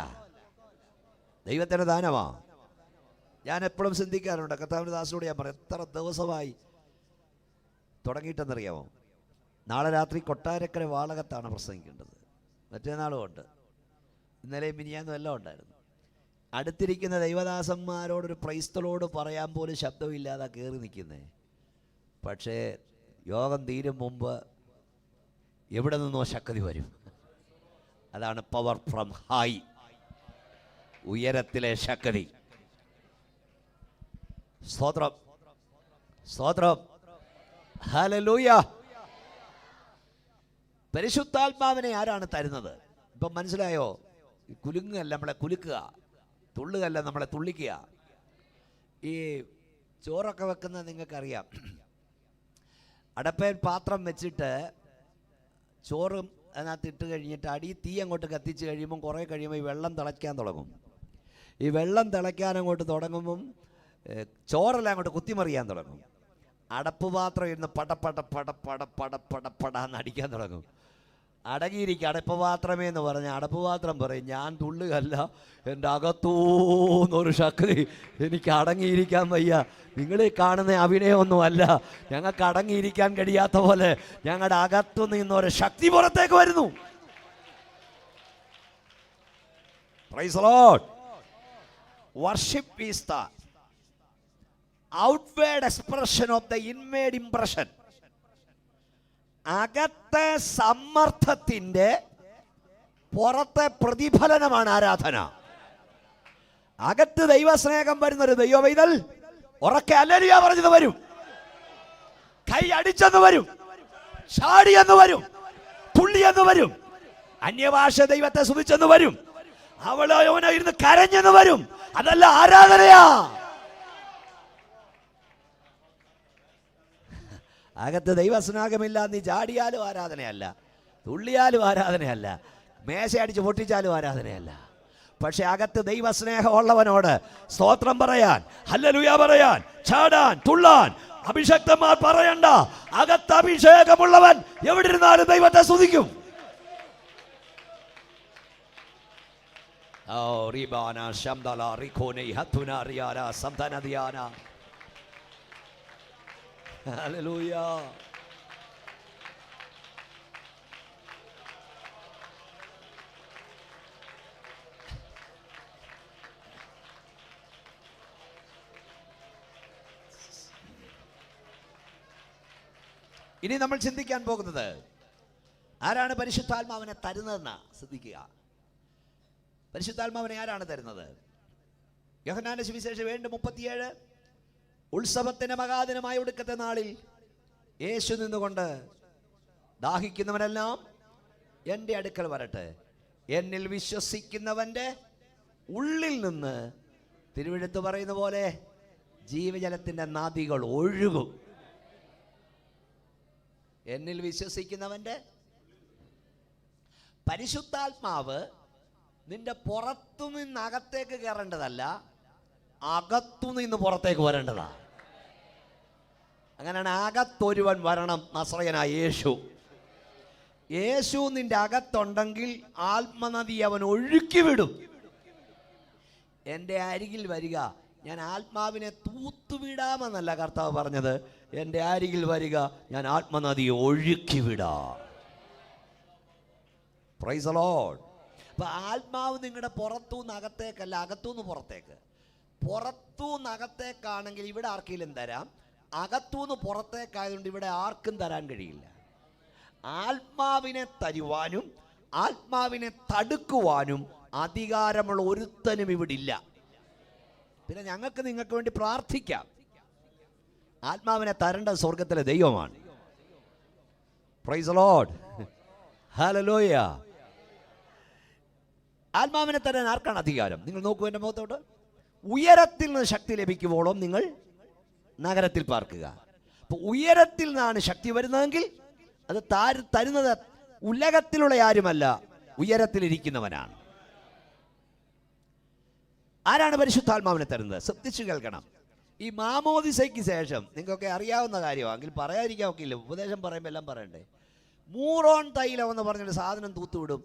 ദൈവത്തിൻ്റെ ദാനമാ. ഞാൻ എപ്പോഴും ചിന്തിക്കാറുണ്ട്, കർത്താവിന്റെ ദാസനോട് ഞാൻ പറയും, എത്ര ദിവസമായി തുടങ്ങിയിട്ടെന്നറിയാമോ? നാളെ രാത്രി കൊട്ടാരക്കര വാളകത്താണ് പ്രസംഗിക്കേണ്ടത്. മറ്റേനാളും ഉണ്ട്, ഇന്നലെയും മിനിയാന്നും എല്ലാം ഉണ്ടായിരുന്നു. അടുത്തിരിക്കുന്ന ദൈവദാസന്മാരോടൊരു പ്രൈസ്തലോട് പറയാൻ പോലും ശബ്ദമില്ലാതെ കയറി നിൽക്കുന്നേ. പക്ഷേ യോഗം തീരും മുമ്പ് എവിടെ നിന്നോ ശക്തി വരും. അതാണ് പവർ ഫ്രം ഹൈ, ഉയരത്തിലെ ശക്തി. സ്തോത്രം, സ്തോത്രം, ഹല്ലേലൂയ. പരിശുദ്ധാത്മാവിനെ ആരാണ് തരുന്നത്? ഇപ്പം മനസ്സിലായോ? കുലുങ്ങല്ല നമ്മളെ കുലുക്കുക, തുള്ളുകല്ല നമ്മളെ തുള്ളിക്കുക. ഈ ചോറൊക്കെ വെക്കുന്നത് നിങ്ങൾക്കറിയാം. അടപ്പേൻ പാത്രം വെച്ചിട്ട് ചോറും അതിനകത്ത് ഇട്ട് കഴിഞ്ഞിട്ട് അടി തീ അങ്ങോട്ട് കത്തിച്ച് കഴിയുമ്പം കുറേ കഴിയുമ്പോൾ ഈ വെള്ളം തിളയ്ക്കാൻ തുടങ്ങും. ഈ വെള്ളം തിളയ്ക്കാൻ അങ്ങോട്ട് തുടങ്ങുമ്പം ചോറെല്ലാം അങ്ങോട്ട് കുത്തിമറിയാൻ തുടങ്ങും. അടപ്പ് പാത്രം ഇരുന്ന് പടപ്പട പട പട പട പട പടാന്ന് അടിക്കാൻ തുടങ്ങും. അടങ്ങിയിരിക്കുക അടപ്പ് പാത്രമേ എന്ന് പറഞ്ഞ അടപ്പ് പാത്രം പറയും, ഞാൻ തുള്ളുകല്ല, എൻ്റെ അകത്തൂന്നൊരു ശക്തി, എനിക്ക് അടങ്ങിയിരിക്കാൻ വയ്യ. നിങ്ങളീ കാണുന്ന അഭിനയമൊന്നുമല്ല, ഞങ്ങൾക്ക് അടങ്ങിയിരിക്കാൻ കഴിയാത്ത പോലെ ഞങ്ങളുടെ അകത്തു നിന്നൊരു ശക്തി പുറത്തേക്ക് വരുന്നു. Praise the Lord. Worship is the outward expression of the inward impression. അകത്തെ സമ്മർദ്ദത്തിന്റെ പുറത്തെ പ്രതിഫലനമാണ് ആരാധന. അകത്ത് ദൈവസ്നേഹം വരുന്നൊരു ദൈവവൈതൽ ഉറക്കെ ഹല്ലേലൂയ പറഞ്ഞത് വരും, കൈ അടിച്ചെന്ന് വരും, ചാടിയെന്ന് വരും, തുള്ളിയെന്ന് വരും, അന്യഭാഷ ദൈവത്തെ സ്തുതിച്ചെന്ന് വരും, അവനോ ഇരുന്ന് കരഞ്ഞെന്ന് വരും. അതല്ല ആരാധനയാ. അകത്ത് ദൈവസ്നേഹമില്ല, നീ ചാടിയാലും ആരാധനയല്ല, തുള്ളിയാലും ആരാധനയല്ല, മേശ അടിച്ച് പൊട്ടിച്ചാലും ആരാധനയല്ല. പക്ഷെ അകത്ത് ദൈവസ്നേഹമുള്ളവനോട് സ്തോത്രം പറയാൻ, ഹല്ലേലൂയ പറയാൻ, ചാടാൻ, തുള്ളാൻ അഭിഷക്തന്മാർ പറയണ്ട. അകത്ത് അഭിഷേകമുള്ളവൻ എവിടെ ഇരുന്നാലും ദൈവത്തെ സ്തുതിക്കും. ഹല്ലേലൂയ. ഇനി നമ്മൾ ചിന്തിക്കാൻ പോകുന്നത് ആരാണ് പരിശുദ്ധാത്മാവിനെ തരുന്നതെന്ന് ശ്രദ്ധിക്കുക. പരിശുദ്ധാത്മാവിനെ ആരാണ് തരുന്നത്? യോഹന്നാന്റെ സുവിശേഷം 7:37 ഉത്സവത്തിന്റെ മഹാദിനമായ ഒടുക്കത്തെ നാളിൽ യേശു നിന്നുകൊണ്ട് ദാഹിക്കുന്നവനെല്ലാം എൻ്റെ അടുക്കൽ വരട്ടെ, എന്നിൽ വിശ്വസിക്കുന്നവൻ്റെ ഉള്ളിൽ നിന്ന് തിരുവെഴുത്ത് പറയുന്ന പോലെ ജീവജലത്തിൻ്റെ നദികൾ ഒഴുകും. എന്നിൽ വിശ്വസിക്കുന്നവൻ്റെ പരിശുദ്ധാത്മാവ് നിന്റെ പുറത്തു നിന്ന് അകത്തേക്ക് കയറേണ്ടതല്ല, അകത്തു നിന്ന് പുറത്തേക്ക് വരേണ്ടതാ. അങ്ങനെയാണ് അകത്തൊരുവൻ വരണം, നസ്രയനായ യേശു. യേശു നിന്റെ അകത്തുണ്ടെങ്കിൽ ആത്മനദി അവൻ ഒഴുക്കിവിടും. എൻ്റെ അരികിൽ വരിക, ഞാൻ ആത്മാവിനെ തൂത്തുവിടാമെന്നല്ല കർത്താവ് പറഞ്ഞത്, എൻ്റെ അരികിൽ വരിക, ഞാൻ ആത്മനദിയെ ഒഴുക്കിവിടാം. Praise the lord. അപ്പൊ ആത്മാവ് നിങ്ങളുടെ പുറത്തുനിന്ന് അകത്തേക്കല്ല, അകത്തുനിന്ന് പുറത്തേക്ക്. പുറത്തുനിന്ന് അകത്തേക്കാണെങ്കിൽ ഇവിടെ ആർക്കെങ്കിലും തരാം, അകത്തുനിന്ന് പുറത്തേക്കായതുകൊണ്ട് ഇവിടെ ആർക്കും തരാൻ കഴിയില്ല. ആത്മാവിനെ തരുവാനും ആത്മാവിനെ തടുക്കുവാനും അധികാരമുള്ള ഒരുത്തനും ഇവിടെ ഇല്ല. പിന്നെ ഞങ്ങൾക്ക് നിങ്ങൾക്ക് വേണ്ടി പ്രാർത്ഥിക്കാം. ആത്മാവിനെ തരേണ്ട സ്വർഗത്തിലെ ദൈവമാണ്. Price the lord, hallelujah. ആത്മാവിനെ തരാൻ ആർക്കാണ് അധികാരം? നിങ്ങൾ നോക്കൂ എൻ്റെ മുഖത്തോട്ട്. ഉയരത്തിൽ നിന്ന് ശക്തി ലഭിക്കുമ്പോഴും നിങ്ങൾ നഗരത്തിൽ പാർക്കുക. അപ്പോൾ ഉയരത്തിൽ നിന്നാണ് ശക്തി വരുന്നതെങ്കിൽ അത് തരുന്നത് ഉലകത്തിലുള്ള ആരുമല്ല, ഉയരത്തിലിരിക്കുന്നവനാണ്. ആരാണ് പരിശുദ്ധാത്മാവിനെ തരുന്നത്? ശ്രദ്ധിച്ചു കേൾക്കണം. ഈ മാമോദിസയ്ക്ക് ശേഷം നിങ്ങൾക്കൊക്കെ അറിയാവുന്ന കാര്യമാണെങ്കിൽ പറയാതിരിക്കാൻ ഒക്കെ ഇല്ല, ഉപദേശം പറയുമ്പോൾ എല്ലാം പറയണ്ടേ. മൂറോൺ തൈലം എന്ന് പറഞ്ഞൊരു സാധനം തൂത്തുവിടും.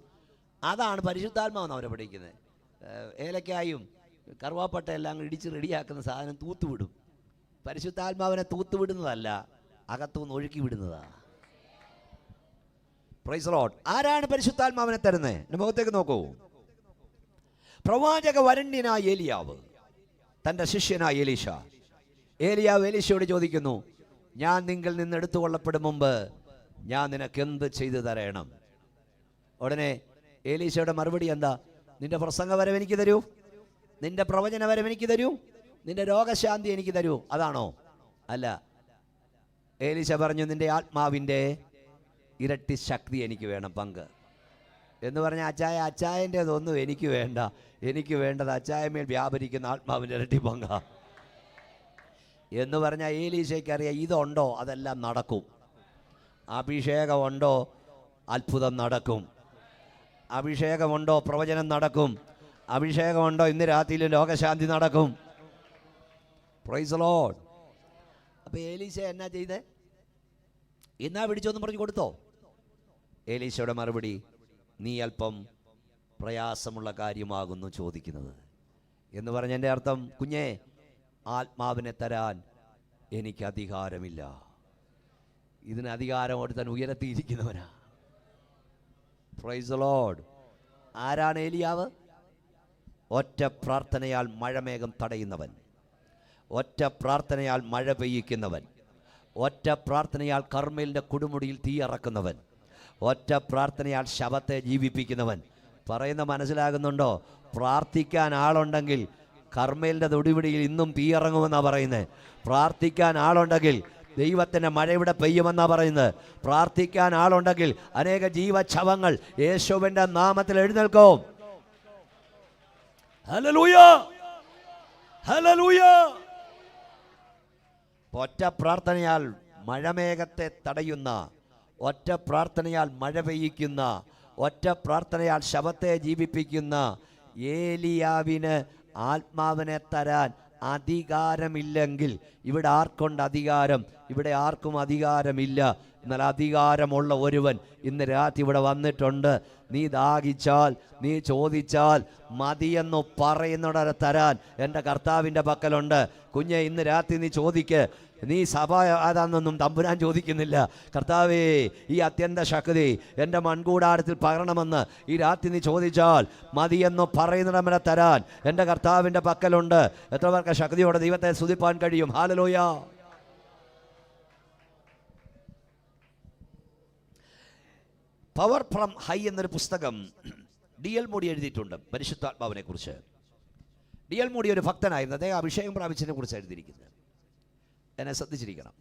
അതാണ് പരിശുദ്ധാത്മാവെന്ന് അവരെ പഠിക്കുന്നത്. ഏലക്കായും കറുവാപ്പട്ട എല്ലാം ഇടിച്ച് റെഡിയാക്കുന്ന സാധനം തൂത്തുവിടും. പരിശുദ്ധാത്മാവിനെ തൂത്തുവിടുന്നതല്ല, അകത്തുനിന്ന് ഒഴുക്കി വിടുന്നതാണ്. Price the lord. ആരാണ് പരിശുദ്ധാത്മാവിനെ തരുന്നത്? എൻ്റെ മുഖത്തേക്ക് നോക്കൂ. പ്രവാചക വരണ്യനായ ഏലിയാവ് തൻ്റെ ശിഷ്യനായ എലീശ. ഏലിയാവ് എലീശയോട് ചോദിക്കുന്നു, ഞാൻ നിങ്ങൾ നിന്ന് എടുത്തുകൊള്ളപ്പെടും മുമ്പ് ഞാൻ നിനക്ക് എന്ത് ചെയ്തു തരണം? ഉടനെ എലീശയുടെ മറുപടി എന്താ? നിന്റെ പ്രസംഗവരം എനിക്ക് തരൂ, നിന്റെ പ്രവചനവരം എനിക്ക് തരൂ, നിന്റെ രോഗശാന്തി എനിക്ക് തരൂ. അതാണോ? അല്ല. എലീശ പറഞ്ഞു, നിന്റെ ആത്മാവിൻ്റെ ഇരട്ടി ശക്തി എനിക്ക് വേണം, പങ്ക് എന്ന് പറഞ്ഞ അച്ചായൻ്റെതൊന്നും എനിക്ക് വേണ്ട. എനിക്ക് വേണ്ടത് അച്ചായമേൽ വ്യാപരിക്കുന്ന ആത്മാവിൻ്റെ ഇരട്ടി പങ്ക എന്ന് പറഞ്ഞാൽ ഏലീശയ്ക്കറിയാം, ഇതുണ്ടോ അതെല്ലാം നടക്കും. അഭിഷേകമുണ്ടോ അത്ഭുതം നടക്കും. അഭിഷേകമുണ്ടോ പ്രവചനം നടക്കും. അഭിഷേകമുണ്ടോ ഇന്ന് രാത്രിയിലും രോഗശാന്തി നടക്കും. Price the Lord. അപ്പോൾ ഏലീശ എന്നാ ചെയ്തേ? എന്നാ പിടിച്ചോന്നും പറഞ്ഞു കൊടുത്തോ? ഏലീശയുടെ മറുപടി, നീ അല്പം പ്രയാസമുള്ള കാര്യമാകുന്നു ചോദിക്കുന്നത് എന്ന് പറഞ്ഞതിൻ്റെ അർത്ഥം, കുഞ്ഞേ, ആത്മാവിനെ തരാൻ എനിക്ക് അധികാരമില്ല. ഇതിന് അധികാരം എടുത്താൻ ഉയരത്തിയിരിക്കുന്നവനാ. Praise the lord. ആരാണ് ഏലിയാവ്? ഒറ്റ പ്രാർത്ഥനയാൽ മഴമേഘം തടയുന്നവൻ, ഒറ്റ പ്രാർത്ഥനയാൽ മഴ പെയ്യിക്കുന്നവൻ, ഒറ്റ പ്രാർത്ഥനയാൽ കർമ്മേലിൻ്റെ കൊടുമുടിയിൽ തീ ഇറക്കുന്നവൻ, ഒറ്റ പ്രാർത്ഥനയാൽ ശവത്തെ ജീവിപ്പിക്കുന്നവൻ. പറയുന്ന മനസ്സിലാകുന്നുണ്ടോ? പ്രാർത്ഥിക്കാൻ ആളുണ്ടെങ്കിൽ കർമ്മേലിൻ്റെ തൊടിപിടിയിൽ ഇന്നും തീ ഇറങ്ങുമെന്നാണ് പറയുന്നത്. പ്രാർത്ഥിക്കാൻ ആളുണ്ടെങ്കിൽ ദൈവത്തിൻ്റെ മഴ ഇവിടെ പെയ്യുമെന്നാണ് പറയുന്നത്. പ്രാർത്ഥിക്കാൻ ആളുണ്ടെങ്കിൽ അനേക ജീവച്ഛവങ്ങൾ യേശുവിൻ്റെ നാമത്തിൽ എഴുന്നേൽക്കും. Hallelujah, hallelujah. ഒറ്റ പ്രാർത്ഥനയാൽ മഴമേഘത്തെ തടയുന്ന, ഒറ്റ പ്രാർത്ഥനയാൽ മഴ പെയ്യിക്കുന്ന, ഒറ്റ പ്രാർത്ഥനയാൽ ശവത്തെ ജീവിപ്പിക്കുന്ന ഏലിയാവിന് ആത്മാവിനെ തരാൻ അധികാരമില്ലെങ്കിൽ ഇവിടെ ആർക്കുണ്ട് അധികാരം? ഇവിടെ ആർക്കും അധികാരമില്ല. എന്നാൽ അധികാരമുള്ള ഒരുവൻ ഇന്ന് രാത്രി ഇവിടെ വന്നിട്ടുണ്ട്. നീ ദാഹിച്ചാൽ, നീ ചോദിച്ചാൽ മതിയെന്ന് പറയുന്നവരെ തരാൻ എൻ്റെ കർത്താവിൻ്റെ പക്കലുണ്ട്. കുഞ്ഞെ, ഇന്ന് രാത്രി നീ ചോദിക്ക്. നീ സഭ അതാണെന്നൊന്നും തമ്പുരാൻ ചോദിക്കുന്നില്ല. കർത്താവേ, ഈ അത്യന്ത ശക്തി എൻ്റെ മൺകൂടാരത്തിൽ പകരണമെന്ന് ഈ രാത്രി നീ ചോദിച്ചാൽ മതിയെന്ന് പറയുന്നിടം തരാൻ എൻ്റെ കർത്താവിൻ്റെ പക്കലുണ്ട്. എത്ര പേർക്ക് ശക്തിയോടെ ദൈവത്തെ സ്തുതിപ്പാൻ കഴിയും? ഹല്ലേലൂയ. പവർ ഫ്രം ഹൈ എന്നൊരു പുസ്തകം D.L. മൂഡി എഴുതിയിട്ടുണ്ട് പരിശുദ്ധാത്മാവിനെ കുറിച്ച്. D.L. മൂഡി ഒരു ഭക്തനായിരുന്നു. അദ്ദേഹം അഭിഷേകം പ്രാപിച്ചതിനെ കുറിച്ച് എഴുതിയിരിക്കുന്നത്. എന്നെ ശ്രദ്ധിച്ചിരിക്കണം.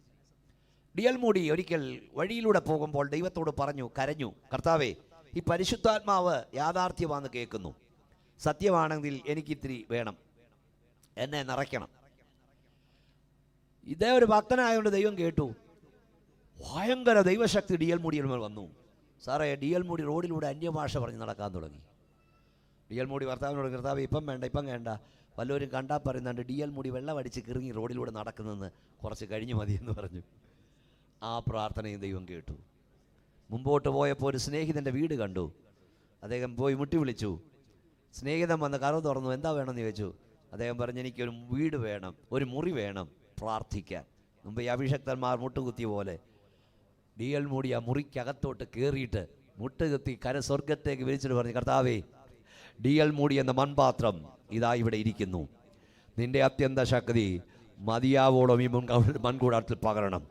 D.L. മൂഡി ഒരിക്കൽ വഴിയിലൂടെ പോകുമ്പോൾ ദൈവത്തോട് പറഞ്ഞു, കരഞ്ഞു, കർത്താവേ, ഈ പരിശുദ്ധാത്മാവ് യാഥാർത്ഥ്യമാണെന്ന് കേൾക്കുന്നു. സത്യമാണെങ്കിൽ എനിക്കിത്തിരി വേണം, എന്നെ നിറയ്ക്കണം. ഇതേ ഒരു ഭക്തനായതുകൊണ്ട് ദൈവം കേട്ടു. ഭയങ്കര ദൈവശക്തി D.L. മൂഡിയിൽ മേൽ വന്നു. സാറേ, D.L. മൂഡി റോഡിലൂടെ അന്യഭാഷ പറഞ്ഞ് നടക്കാൻ തുടങ്ങി. D.L. മൂഡി ഭർത്താവിനോട്, കർത്താവ്, ഇപ്പം വേണ്ട, ഇപ്പം വേണ്ട, വല്ലവരും കണ്ടാൽ പറയുന്നുണ്ട് D.L. മൂഡി വെള്ളമടിച്ച് കിറങ്ങി റോഡിലൂടെ നടക്കുന്നതെന്ന്, കുറച്ച് കഴിഞ്ഞ് മതിയെന്ന് പറഞ്ഞു. ആ പ്രാർത്ഥനയും ദൈവം കേട്ടു. മുമ്പോട്ട് പോയപ്പോൾ ഒരു സ്നേഹിതൻ്റെ വീട് കണ്ടു. അദ്ദേഹം പോയി മുട്ടി വിളിച്ചു. സ്നേഹിതൻ വന്ന് കതവ് തുറന്നു. എന്താ വേണമെന്ന് ചോദിച്ചു. അദ്ദേഹം പറഞ്ഞു, എനിക്കൊരു വീട് വേണം, ഒരു മുറി വേണം പ്രാർത്ഥിക്കാൻ. മുമ്പ് ഈ അഭിഷക്തന്മാർ മുട്ടുകുത്തിയ പോലെ D.L. മൂഡി ആ മുറിക്കകത്തോട്ട് കയറിയിട്ട് മുട്ടുകുത്തി സ്വർഗത്തേക്ക് വിരിച്ചിട്ട് പറഞ്ഞു, കർത്താവേ, D.L. മൂഡി എന്ന മൺപാത്രം ഇതാ ഇവിടെ ഇരിക്കുന്നു. നിന്റെ അത്യന്ത ശക്തി മതിയാവോളം ഈ മൺകൂടാരത്തിൽ പകരണം.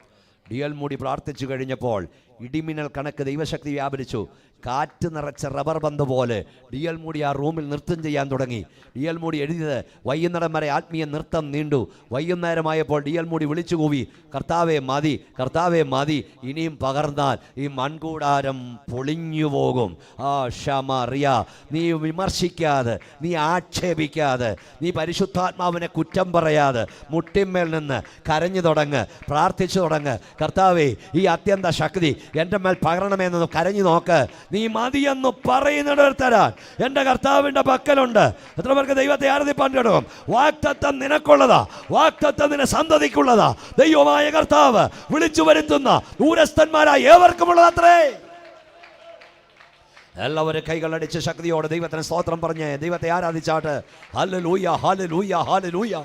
ഡിയൽ മൂടി പ്രാർത്ഥിച്ചു കഴിഞ്ഞപ്പോൾ ഇടിമിന്നൽ കണക്ക് ദൈവശക്തി വ്യാപരിച്ചു. കാറ്റ് നിറച്ച റബ്ബർ പന്ത് പോലെ ഡിയൽ മൂടി ആ റൂമിൽ നൃത്തം ചെയ്യാൻ തുടങ്ങി. ഡിയൽ മൂടി എഴുതിയത് വൈകുന്നേരം വരെ ആത്മീയ നൃത്തം നീണ്ടു. വൈകുന്നേരമായപ്പോൾ ഡിയൽ മൂടി വിളിച്ചു കൂവി, കർത്താവേ മതി, കർത്താവേ മതി, ഇനിയും പകർന്നാൽ ഈ മൺകൂടാരം പൊളിഞ്ഞു പോകും. ആ ഷമറിയ, നീ വിമർശിക്കാതെ, നീ ആക്ഷേപിക്കാതെ, നീ പരിശുദ്ധാത്മാവിനെ കുറ്റം പറയാതെ മുട്ടിന്മേൽ നിന്ന് കരഞ്ഞു തുടങ്ങ്, പ്രാർത്ഥിച്ചു തുടങ്ങ്. കർത്താവേ, ഈ അത്യന്ത ശക്തി എൻ്റെ മേൽ പകരണമെന്ന് കരഞ്ഞു നോക്ക്. നീ മതിയെന്ന് പറയുന്നിടത്ത് തരാൻ എൻ്റെ കർത്താവിൻ്റെ പക്കലുണ്ട്. എത്ര പേർക്ക് ദൈവത്തെ ആരാധിപ്പാൻ കഴിയും? വാഗ്ദത്തം നിനക്കുള്ളതാ, വാഗ്ദത്തം നിന്റെ സന്തതിക്കുള്ളതാ. ദൈവമായ കർത്താവ് വിളിച്ചു വരുത്തുന്ന ദൂരസ്ഥന്മാരായ ഏവർക്കുമുള്ളതത്രേ. എല്ലാവരും കൈകളടിച്ച് ശക്തിയോടെ ദൈവത്തിന് സ്തോത്രം പറഞ്ഞ് ദൈവത്തെ ആരാധിച്ചാട്ട്. Hallelujah, hallelujah, hallelujah.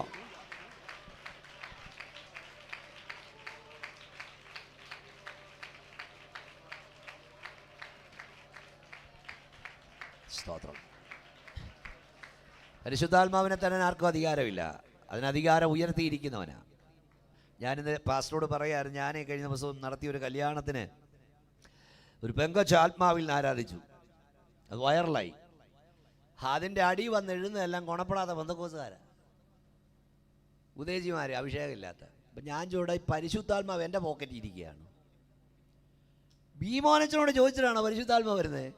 സ്തോത്രം. പരിശുദ്ധാത്മാവിനെ തന്നെ ആർക്കും അധികാരമില്ല, അതിന് അധികാരം ഉയർത്തിയിരിക്കുന്നവനാണ്. ഞാനിന്ന് പാസ്റ്ററോട് പറയാറ്, ഞാൻ കഴിഞ്ഞ ദിവസം നടത്തിയ ഒരു കല്യാണത്തിന് ഒരു പെങ്കൊച്ച ആത്മാവിൽ നിന്ന് ആരാധിച്ചു. അത് വൈറലായി. അതിൻ്റെ അടി വന്ന് എഴുന്നതെല്ലാം ഗുണപ്പെടാത്ത ബന്ധക്കോസുകാരാ, ഉദയജിമാര്, അഭിഷേകമില്ലാത്ത. അപ്പം ഞാൻ ചോദിച്ചാൽ ഈ പരിശുദ്ധാത്മാവ് എൻ്റെ പോക്കറ്റിൽ ഇരിക്കുകയാണ്. ഭീമോനച്ചനോട് ചോദിച്ചിട്ടാണോ പരിശുദ്ധാത്മാവ് വരുന്നത്?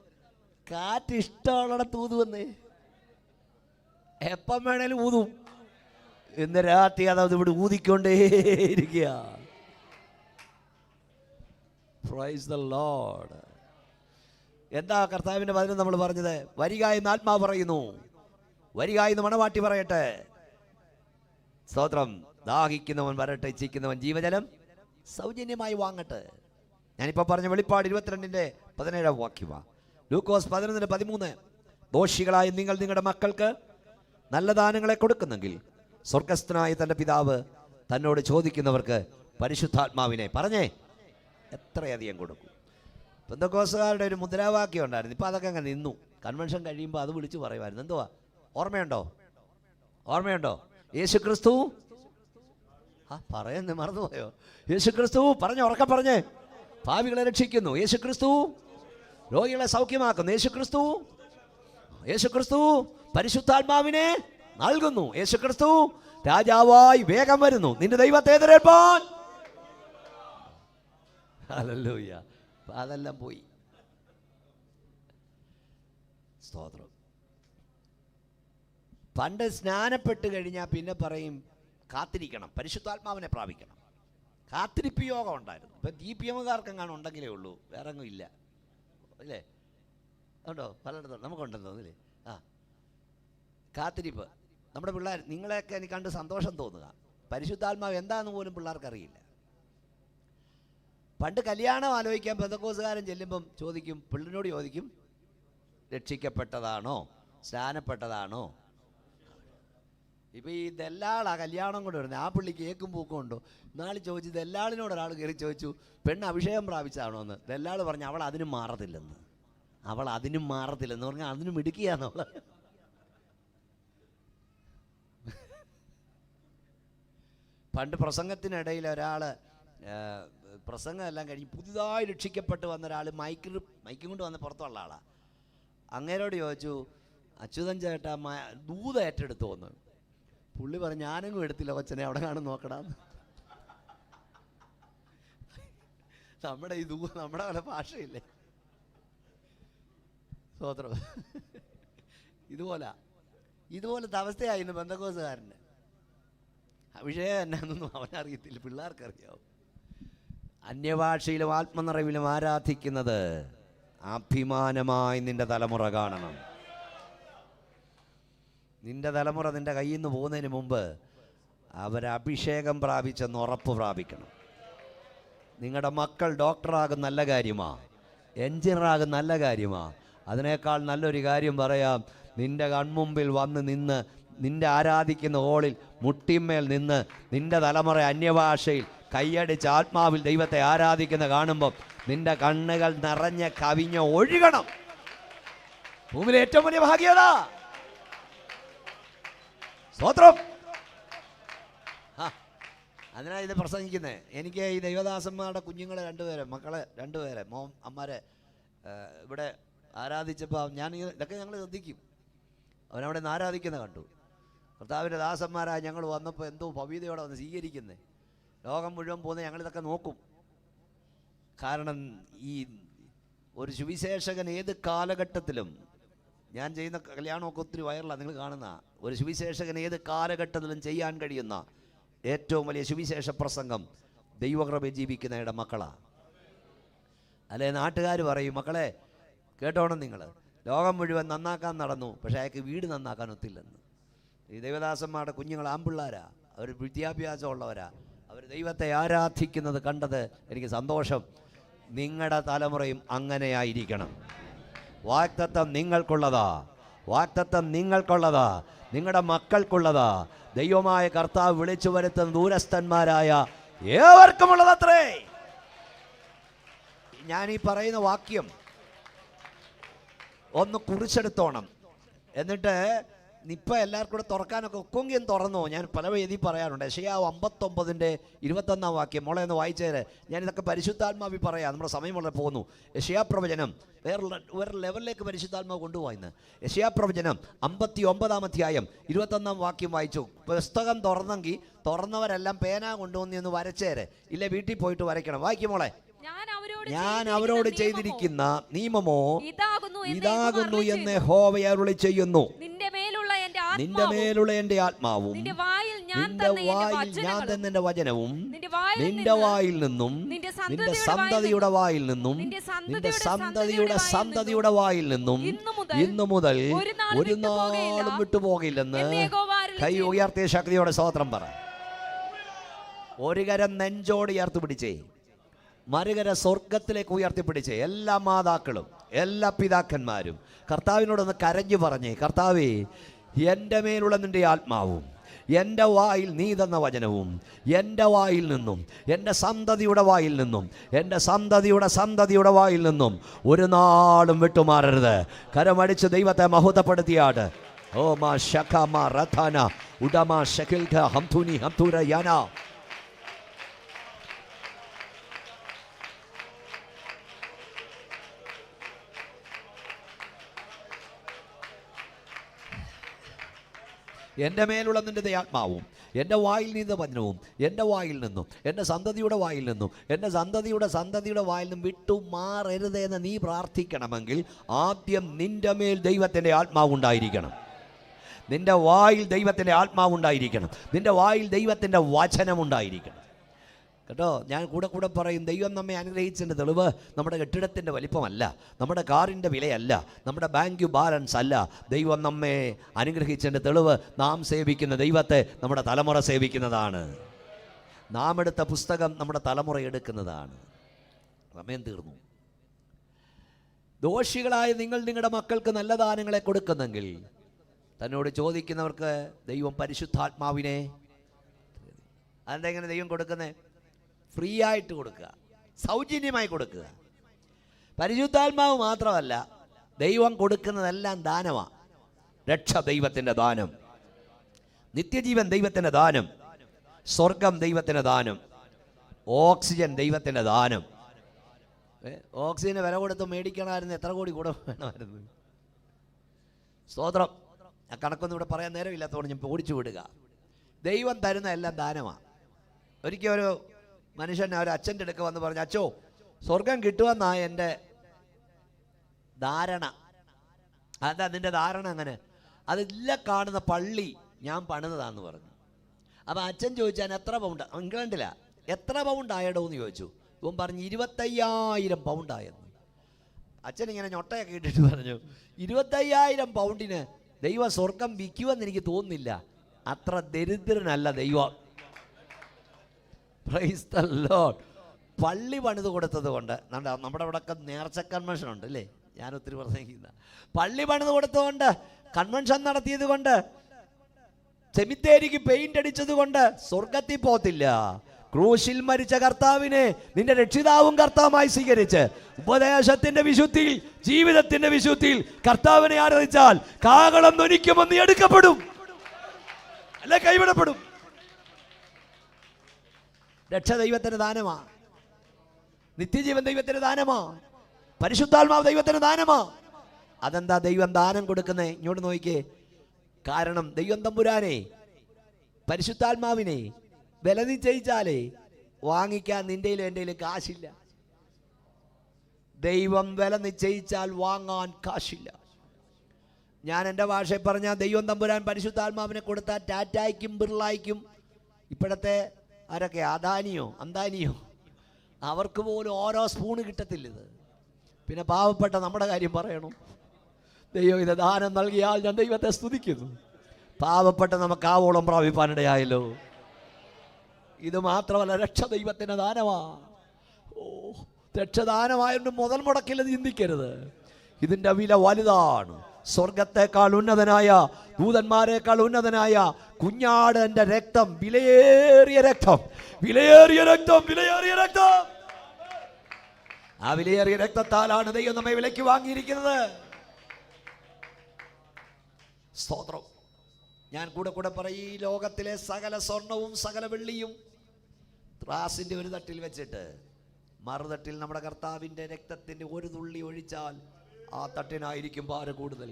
കാറ്റ് ഇഷ്ടമുള്ളിടത്ത് ഊതുവന്നേ, എപ്പം വേണേലും ഊതും. ഇന്ന് രാത്രി അതത് ഇവിടെ ഊതിക്കൊണ്ടേയിരിക്കുക. Praise the Lord. എന്താ കർത്താവിൻ്റെ വചനം നമ്മൾ പറഞ്ഞത്? വരിക എന്ന് ആത്മാവ് പറയുന്നു, വരിക എന്ന് മണവാട്ടി പറയട്ടെ. സ്തോത്രം. ദാഹിക്കുന്നവൻ വരട്ടെ, ഇച്ഛിക്കുന്നവൻ ജീവജലം സൗജന്യമായി വാങ്ങട്ടെ. ഞാനിപ്പോൾ പറഞ്ഞ വെളിപ്പാട് 22:17 വാക്യമാണ്. ലൂക്കോസ് 11:13. ദോഷികളായ നിങ്ങൾ നിങ്ങളുടെ മക്കൾക്ക് നല്ല ദാനങ്ങളെ കൊടുക്കുന്നെങ്കിൽ സ്വർഗസ്ഥനായ തൻ്റെ പിതാവ് തന്നോട് ചോദിക്കുന്നവർക്ക് പരിശുദ്ധാത്മാവിനെ പറഞ്ഞേ എത്രയധികം കൊടുക്കും. പെന്തക്കോസ്തുകാരുടെ ഒരു മുദ്രാവാക്യം ഉണ്ടായിരുന്നു. ഇപ്പം അതൊക്കെ അങ്ങ് നിന്നു. കൺവെൻഷൻ കഴിയുമ്പോൾ അത് വിളിച്ച് പറയുമായിരുന്നു. എന്തുവാ? ഓർമ്മയുണ്ടോ? ഓർമ്മയുണ്ടോ? യേശു ക്രിസ്തു, പറയുന്നു മറന്നുപോയോ? യേശു ക്രിസ്തു പറഞ്ഞ ഉറക്കെ പറഞ്ഞേ പാപികളെ രക്ഷിക്കുന്നു. യേശു ക്രിസ്തു രോഗികളെ സൗഖ്യമാക്കുന്നു. യേശു ക്രിസ്തു, യേശു ക്രിസ്തു പരിശുദ്ധാത്മാവിനെ നൽകുന്നു. യേശു ക്രിസ്തു രാജാവായി വേഗം വരുന്നു നിന്റെ ദൈവത്തെ എതിരേൽപ്പാൻ. ഹല്ലേലൂയ. അതെല്ലാം പോയി. സ്തോത്രം. പണ്ട് സ്നാനപ്പെട്ട് കഴിഞ്ഞാൽ പിന്നെ പറയും കാത്തിരിക്കണം, പരിശുദ്ധാത്മാവിനെ പ്രാപിക്കണം. കാത്തിരിപ്പ് യോഗം ഉണ്ടായിരുന്നു. ഇപ്പം DPMകാർക്കെങ്ങാനും ഉണ്ടെങ്കിലേ ഉള്ളൂ, വേറെ ഒന്നും ഇല്ല അല്ലേ? ഉണ്ടോ? പലയിടത്തും നമുക്കുണ്ടെന്ന് തോന്നില്ലേ? കാത്തിരിപ്പ്. നമ്മുടെ പിള്ളേർ, നിങ്ങളെയൊക്കെ എനിക്ക് കണ്ട് സന്തോഷം തോന്നുക. പരിശുദ്ധാത്മാവ് എന്താണെന്ന് പോലും പിള്ളേർക്കറിയില്ല. പണ്ട് കല്യാണം ആലോചിക്കാൻ പെന്തക്കോസ്തുകാരൻ ചെല്ലുമ്പം ചോദിക്കും, പിള്ളേരോട് ചോദിക്കും, രക്ഷിക്കപ്പെട്ടതാണോ, സ്നാനപ്പെട്ടതാണോ? ഇപ്പം ഈ ദല്ലാളാ കല്യാണം കൊണ്ട് വരുന്നത്. ആ പുള്ളി കേക്കും പൂക്കും ഉണ്ടോ? നാളെ ചോദിച്ചു, ദല്ലാളിനോട് ഒരാൾ കയറി ചോദിച്ചു, പെണ്ണ് അഭിഷേകം പ്രാപിച്ചാണോ എന്ന്. ദല്ലാൾ പറഞ്ഞു, അവൾ അതിനും മാറത്തില്ലെന്ന്. അവൾ അതിനും മാറത്തില്ലെന്ന് പറഞ്ഞാൽ അതിനും ഇടുക്കിയാന്നവൾ. പണ്ട് പ്രസംഗത്തിനിടയിൽ ഒരാൾ പ്രസംഗം എല്ലാം കഴിഞ്ഞ് പുതുതായി രക്ഷിക്കപ്പെട്ട് വന്ന ഒരാൾ മൈക്കും കൊണ്ട് വന്ന് പുറത്തുള്ള ആളാണ്. അങ്ങേരോട് ചോദിച്ചു, അച്യുതൻ ചേട്ടാ ദൂത ഏറ്റെടുത്തു വന്നു. പുള്ളി പറഞ്ഞു, ഞാനെങ്ങും എടുത്തില്ല കൊച്ചനെ, അവിടെ കാണും നോക്കടാന്ന്. നമ്മുടെ ഈ നമ്മുടെ പല ഭാഷയില്ലേ? സ്തോത്രം. ഇതുപോലത്തെ അവസ്ഥയായിരുന്നു പെന്തക്കോസ്തുകാരന്. അഭിഷേകം എന്നാന്നൊന്നും അവനറിയത്തില്ല, പിള്ളേർക്കറിയാവും. അന്യഭാഷയിലും ആത്മനിറവിലും ആരാധിക്കുന്നത് അഭിമാനമായി നിന്റെ തലമുറ കാണണം. നിന്റെ തലമുറ നിന്റെ കയ്യിൽ നിന്ന് പോകുന്നതിന് മുമ്പ് അവരഭിഷേകം പ്രാപിച്ചെന്ന് ഉറപ്പ് പ്രാപിക്കണം. നിങ്ങളുടെ മക്കൾ ഡോക്ടറാകും നല്ല കാര്യമാണ്, എൻജിനീയറാകും നല്ല കാര്യമാണ്. അതിനേക്കാൾ നല്ലൊരു കാര്യം പറയാം, നിന്റെ കൺമുമ്പിൽ വന്ന് നിന്ന് നിന്റെ ആരാധിക്കുന്ന ഹോളിൽ മുട്ടിന്മേൽ നിന്ന് നിന്റെ തലമുറ അന്യഭാഷയിൽ കൈയടിച്ച് ആത്മാവിൽ ദൈവത്തെ ആരാധിക്കുന്ന കാണുമ്പം നിന്റെ കണ്ണുകൾ നിറഞ്ഞ് കവിഞ്ഞ് ഒഴുകണം. ഭൂമിയിലെ ഏറ്റവും വലിയ ഭാഗ്യത. സ്തോത്രം. അതിനാ ഇത് പ്രസംഗിക്കുന്നത്. എനിക്ക് ഈ ദൈവദാസന്മാരുടെ കുഞ്ഞുങ്ങളെ രണ്ടുപേരെ മക്കളെ രണ്ടുപേരെ അമ്മമാരെ ഇവിടെ ആരാധിച്ചപ്പോൾ ഇതൊക്കെ ഞങ്ങൾ ശ്രദ്ധിക്കും. അവനവിടെ നിന്ന് ആരാധിക്കുന്ന കണ്ടു. കർത്താവിൻ്റെ ദാസന്മാരായ ഞങ്ങൾ വന്നപ്പോൾ എന്തോ ഭവ്യതയോടെ വന്ന് സ്വീകരിക്കുന്നത്. ലോകം മുഴുവൻ പോകുന്ന ഞങ്ങളിതൊക്കെ നോക്കും. കാരണം ഈ ഒരു സുവിശേഷകൻ ഏത് കാലഘട്ടത്തിലും, ഞാൻ ചെയ്യുന്ന കല്യാണമൊക്കെ ഒത്തിരി വൈറലാണ്, നിങ്ങൾ കാണുന്ന ഒരു സുവിശേഷകൻ ഏത് കാലഘട്ടത്തിലും ചെയ്യാൻ കഴിയുന്ന ഏറ്റവും വലിയ സുവിശേഷ പ്രസംഗം ദൈവകൃപ ജീവിക്കുന്നവരുടെ മക്കളാണ്. അല്ലെ നാട്ടുകാർ പറയും, മക്കളെ കേട്ടോണം, നിങ്ങൾ ലോകം മുഴുവൻ നന്നാക്കാൻ നടന്നു, പക്ഷേ അയാൾക്ക് വീട് നന്നാക്കാൻ ഒത്തില്ലെന്ന്. ഈ ദൈവദാസന്മാരുടെ കുഞ്ഞുങ്ങൾ ആൺപിള്ളാരാ, അവർ വിദ്യാഭ്യാസമുള്ളവരാ, അവർ ദൈവത്തെ ആരാധിക്കുന്നത് കണ്ടത് എനിക്ക് സന്തോഷം. നിങ്ങളുടെ തലമുറയും അങ്ങനെയായിരിക്കണം. വാഗ്ദത്തം നിങ്ങൾക്കുള്ളതാ, വാഗ്ദത്തം നിങ്ങൾക്കുള്ളതാ, നിങ്ങളുടെ മക്കൾക്കുള്ളതാ. ദൈവമായ കർത്താവ് വിളിച്ചു വരുത്തുന്ന ദൂരസ്ഥന്മാരായ ഏവർക്കുമുള്ളതത്രേ. ഞാനീ പറയുന്ന വാക്യം ഒന്ന് കുറിച്ചെടുത്തോണം. എന്നിട്ട് ഇപ്പം എല്ലാവർക്കും കൂടെ തുറക്കാനൊക്കെ ഒക്കെങ്കിൽ തുറന്നോ. ഞാൻ പല വേദി പറയാറുണ്ട്. യെശയ്യാവ് 59:21 വാക്യം മോളെ ഒന്ന് വായിച്ചേരെ. ഞാനിതൊക്കെ പരിശുദ്ധാത്മാവി പറയാം, നമ്മുടെ സമയം വളരെ പോകുന്നു. യെശയ്യാ പ്രവചനം വേറെ ലെവലിലേക്ക് പരിശുദ്ധാത്മാവ് കൊണ്ടുപോയിന്ന്. യെശയ്യാ പ്രവചനം 59 അധ്യായം 21 വാക്യം വായിച്ചു. പുസ്തകം തുറന്നെങ്കിൽ തുറന്നവരെല്ലാം പേന കൊണ്ടുവന്ന് വരച്ചേരെ, ഇല്ലേ വീട്ടിൽ പോയിട്ട് വരയ്ക്കണം. വായിക്കും മോളെ. ഞാൻ അവരോട് ചെയ്തിരിക്കുന്ന നിയമമോ ഇതാകുന്നു എന്ന് യഹോവ അരുളി ചെയ്യുന്നു. നിന്റെ മേലുള്ള എന്റെ ആത്മാവും നിന്റെ വായിൽ ഞാൻ തന്ന വചനവും നിന്റെ വായിൽ നിന്നും നിന്റെ സന്തതിയുടെ വായിൽ നിന്നും നിന്റെ സന്തതിയുടെ വായിൽ നിന്നും ഇന്നു മുതൽ ഒരു നാളും വിട്ടുപോകില്ലെന്ന് കൈ ഉയർത്തിയ ശക്തിയോടെ സ്തോത്രം പറ. ഒരു കരം നെഞ്ചോട് ഉയർത്തി പിടിച്ചേ, മറുകര സ്വർഗത്തിലേക്ക് ഉയർത്തിപ്പിടിച്ചേ. എല്ലാ മാതാക്കളും എല്ലാ പിതാക്കന്മാരും കർത്താവിനോടൊന്ന് കരഞ്ഞു പറഞ്ഞേ, കർത്താവേ, എൻ്റെ മേലുള്ള നിൻ്റെ ആത്മാവും എൻ്റെ വായിൽ നീ തന്ന വചനവും എൻ്റെ വായിൽ നിന്നും എൻ്റെ സന്തതിയുടെ വായിൽ നിന്നും എൻ്റെ സന്തതിയുടെ വായിൽ നിന്നും ഒരു നാളും വിട്ടുമാറരുത്. കരമടിച്ച് ദൈവത്തെ മഹത്വപ്പെടുത്തിയാട്. ഓ മാ ശഖ മാ റഥാന ഉഡമാ ശകിൽഖ ഹംതുനി ഹംതുര യാന. എൻ്റെ മേലുള്ള നിൻ്റെ ആത്മാവും എൻ്റെ വായിൽ നിന്ന് വചനവും എൻ്റെ വായിൽ നിന്നും എൻ്റെ സന്തതിയുടെ വായിൽ നിന്നും എൻ്റെ സന്തതിയുടെ വായിൽ നിന്നും വിട്ടുമാറരുതെന്ന് നീ പ്രാർത്ഥിക്കണമെങ്കിൽ ആദ്യം നിൻ്റെ മേൽ ദൈവത്തിൻ്റെ ആത്മാവുണ്ടായിരിക്കണം. നിൻ്റെ വായിൽ ദൈവത്തിൻ്റെ ആത്മാവുണ്ടായിരിക്കണം. നിൻ്റെ വായിൽ ദൈവത്തിൻ്റെ വചനമുണ്ടായിരിക്കണം. കേട്ടോ, ഞാൻ കൂടെ പറയും, ദൈവം നമ്മെ അനുഗ്രഹിച്ചതിൻ്റെ തെളിവ് നമ്മുടെ കെട്ടിടത്തിൻ്റെ വലിപ്പമല്ല, നമ്മുടെ കാറിൻ്റെ വിലയല്ല, നമ്മുടെ ബാങ്ക് ബാലൻസ് അല്ല. ദൈവം നമ്മെ അനുഗ്രഹിച്ചതിൻ്റെ തെളിവ് നാം സേവിക്കുന്ന ദൈവത്തെ നമ്മുടെ തലമുറ സേവിക്കുന്നതാണ്. നാം എടുത്ത പുസ്തകം നമ്മുടെ തലമുറ എടുക്കുന്നതാണ്. സമയം തീർന്നു. ദോഷികളായ നിങ്ങൾ നിങ്ങളുടെ മക്കൾക്ക് നല്ല ദാനങ്ങളെ കൊടുക്കുന്നെങ്കിൽ തന്നോട് ചോദിക്കുന്നവർക്ക് ദൈവം പരിശുദ്ധാത്മാവിനെ, അതെന്തെങ്ങനെ ദൈവം കൊടുക്കുന്നത്? ഫ്രീ ആയിട്ട് കൊടുക്കുക, സൗജന്യമായി കൊടുക്കുക. പരിശുദ്ധാത്മാവ് മാത്രമല്ല, ദൈവം കൊടുക്കുന്നതെല്ലാം ദാനമാണ്. രക്ഷ ദൈവത്തിൻ്റെ ദാനം, നിത്യജീവൻ ദൈവത്തിൻ്റെ ദാനം, സ്വർഗം ദൈവത്തിൻ്റെ ദാനം, ഓക്സിജൻ ദൈവത്തിൻ്റെ ദാനം. ഓക്സിജന് വില കൊടുത്ത് മേടിക്കണമായിരുന്നു, എത്ര കോടി കൂടെ വേണമായിരുന്നു. സ്തോത്രം. ആ കണക്കൊന്നും ഇവിടെ പറയാൻ നേരമില്ലാത്തതുകൊണ്ട് ഞാൻ ഓടിച്ചു വിടുക. ദൈവം തരുന്ന എല്ലാം ദാനമാണ്. ഒരിക്കൽ ഒരു മനുഷ്യൻ ഒരു അച്ഛൻ്റെ അടുക്ക വന്ന് പറഞ്ഞു, അച്ഛോ, സ്വർഗം കിട്ടുമെന്നാണ് എൻ്റെ ധാരണ. അതാ നിൻ്റെ ധാരണ അങ്ങനെ? അതില്ല, കാണുന്ന പള്ളി ഞാൻ പണിതതാന്ന് പറഞ്ഞു. അപ്പം അച്ഛൻ ചോദിച്ചാൽ എത്ര പൗണ്ട്? ഇംഗ്ലണ്ടിലാ, എത്ര പൗണ്ട് ആയടോ എന്ന് ചോദിച്ചു. ഇവൻ പറഞ്ഞു 25,000 പൗണ്ടായെന്ന്. അച്ഛൻ ഇങ്ങനെ ഞൊട്ടയൊക്കെ ഇട്ടിട്ട് പറഞ്ഞു, 25,000 പൗണ്ടിന് ദൈവം സ്വർഗം വിൽക്കുമെന്ന് എനിക്ക് തോന്നുന്നില്ല. അത്ര ദരിദ്രനല്ല ദൈവം. Praise the Lord. പള്ളി പണിത് കൊടുത്തത് കൊണ്ട്, നമ്മുടെ ഇവിടെയൊക്കെ നേർച്ച കൺവെൻഷൻ ഉണ്ട് അല്ലേ, ഞാൻ ഒത്തിരി പറഞ്ഞിരിക്കുന്ന. പള്ളി പണിത് കൊടുത്തതുകൊണ്ട്, കൺവെൻഷൻ നടത്തിയത് കൊണ്ട്, സെമിത്തേരിക്ക് പെയിന്റ് അടിച്ചത് കൊണ്ട് സ്വർഗത്തിൽ പോകത്തില്ല. ക്രൂശിൽ മരിച്ച കർത്താവിനെ നിന്റെ രക്ഷിതാവും കർത്താവുമായി സ്വീകരിച്ച് ഉപദേശത്തിന്റെ വിശുദ്ധിയിൽ, ജീവിതത്തിന്റെ വിശുദ്ധിയിൽ കർത്താവിനെ ആരാധിച്ചാൽ കാഹളം ധ്വനിക്കുമെന്ന് എടുക്കപ്പെടും, അല്ലെ കൈവിടപ്പെടും. രക്ഷ ദൈവത്തിന് ദാനമാ, നിത്യജീവൻ ദൈവത്തിന് ദാനമാ, പരിശുദ്ധാത്മാവ് ദൈവത്തിന് ദാനമാ. അതെന്താ ദൈവം ദാനം കൊടുക്കുന്നേ? ഇങ്ങോട്ട് നോക്കിക്കേ. കാരണം ദൈവം തമ്പുരാനെ പരിശുദ്ധാത്മാവിനെ വില നിശ്ചയിച്ചാലേ വാങ്ങിക്കാൻ നിന്റെയിലും എന്റെയിലും കാശില്ല. ദൈവം വില നിശ്ചയിച്ചാൽ വാങ്ങാൻ കാശില്ല. ഞാൻ എൻ്റെ ഭാഷയിൽ പറഞ്ഞാൽ ദൈവം തമ്പുരാൻ പരിശുദ്ധാത്മാവിനെ കൊടുത്താൽ ടാറ്റായ്ക്കും ബിർളായ്ക്കും ഇപ്പോഴത്തെ ആരൊക്കെ അദാനിയോ അവർക്ക് പോലും ഓരോ സ്പൂണ് കിട്ടത്തില്ലിത്. പിന്നെ പാവപ്പെട്ട നമ്മുടെ കാര്യം പറയണം. ദൈവം ഇത് ദാനം നൽകിയാൽ ഞാൻ ദൈവത്തെ സ്തുതിക്കുന്നു. പാവപ്പെട്ട നമുക്ക് ആവോളം പ്രാപിപ്പാനിടയായല്ലോ. ഇത് മാത്രമല്ല, രക്ഷ ദൈവത്തിൻ്റെ ദാനമാ. രക്ഷദാനമായതുകൊണ്ട് മുതൽ മുടക്കില്ലെന്ന് ചിന്തിക്കരുത്. ഇതിൻ്റെ വില വലുതാണ്. സ്വർഗത്തെക്കാൾ ഉന്നതനായ, ദൂതന്മാരെക്കാൾ ഉന്നതനായ കുഞ്ഞാടന്റെ രക്തം, വിലയേറിയ രക്തം, വിലയേറിയ രക്തം, വിലയേറിയ രക്തം. ആ വിലയേറിയ രക്തത്താലാണ് ദൈവം നമ്മെ വിലയ്ക്ക് വാങ്ങിയിരിക്കുന്നത്. സ്തോത്രം. ഞാൻ കൂടെ പറയും, ഈ ലോകത്തിലെ സകല സ്വർണവും സകല വെള്ളിയും ത്രാസിന്റെ ഒരു തട്ടിൽ വെച്ചിട്ട് മറുതട്ടിൽ നമ്മുടെ കർത്താവിൻ്റെ രക്തത്തിൻ്റെ ഒരു തുള്ളി ഒഴിച്ചാൽ ആ തട്ടിനായിരിക്കും ഭാരം കൂടുതൽ.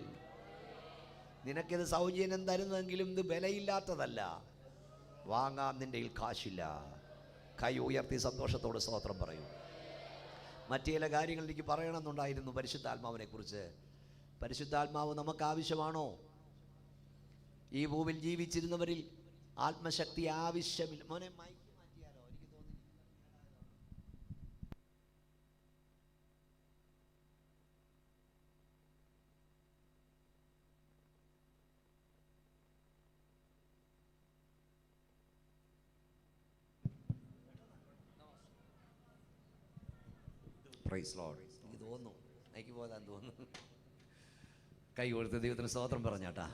നിനക്കിത് സൗജന്യം തരുന്നെങ്കിലും ഇത് വിലയില്ലാത്തതല്ല. വാങ്ങാൻ നിന്റെ കയ്യിൽ കാശില്ല. കൈ ഉയർത്തി സന്തോഷത്തോട് സ്തോത്രം പറയൂ. മറ്റു ചില കാര്യങ്ങൾ എനിക്ക് പറയണമെന്നുണ്ടായിരുന്നു പരിശുദ്ധാത്മാവിനെ കുറിച്ച്. പരിശുദ്ധാത്മാവ് നമുക്ക് ആവശ്യമാണോ? ഈ ഭൂമിയിൽ ജീവിച്ചിരുന്നവരിൽ ആത്മശക്തി ആവശ്യമില്ല. മോനെ മൈക്ക് മാറ്റിയാലോ? എനിക്ക് തോന്നി. Praise Lord. എനിക്ക് തോന്നുന്നു എനിക്ക് പോകാൻ തോന്നുന്നു. കൈ കൊടുത്ത് ദൈവത്തിന് സ്തോത്രം പറഞ്ഞാട്ടാ.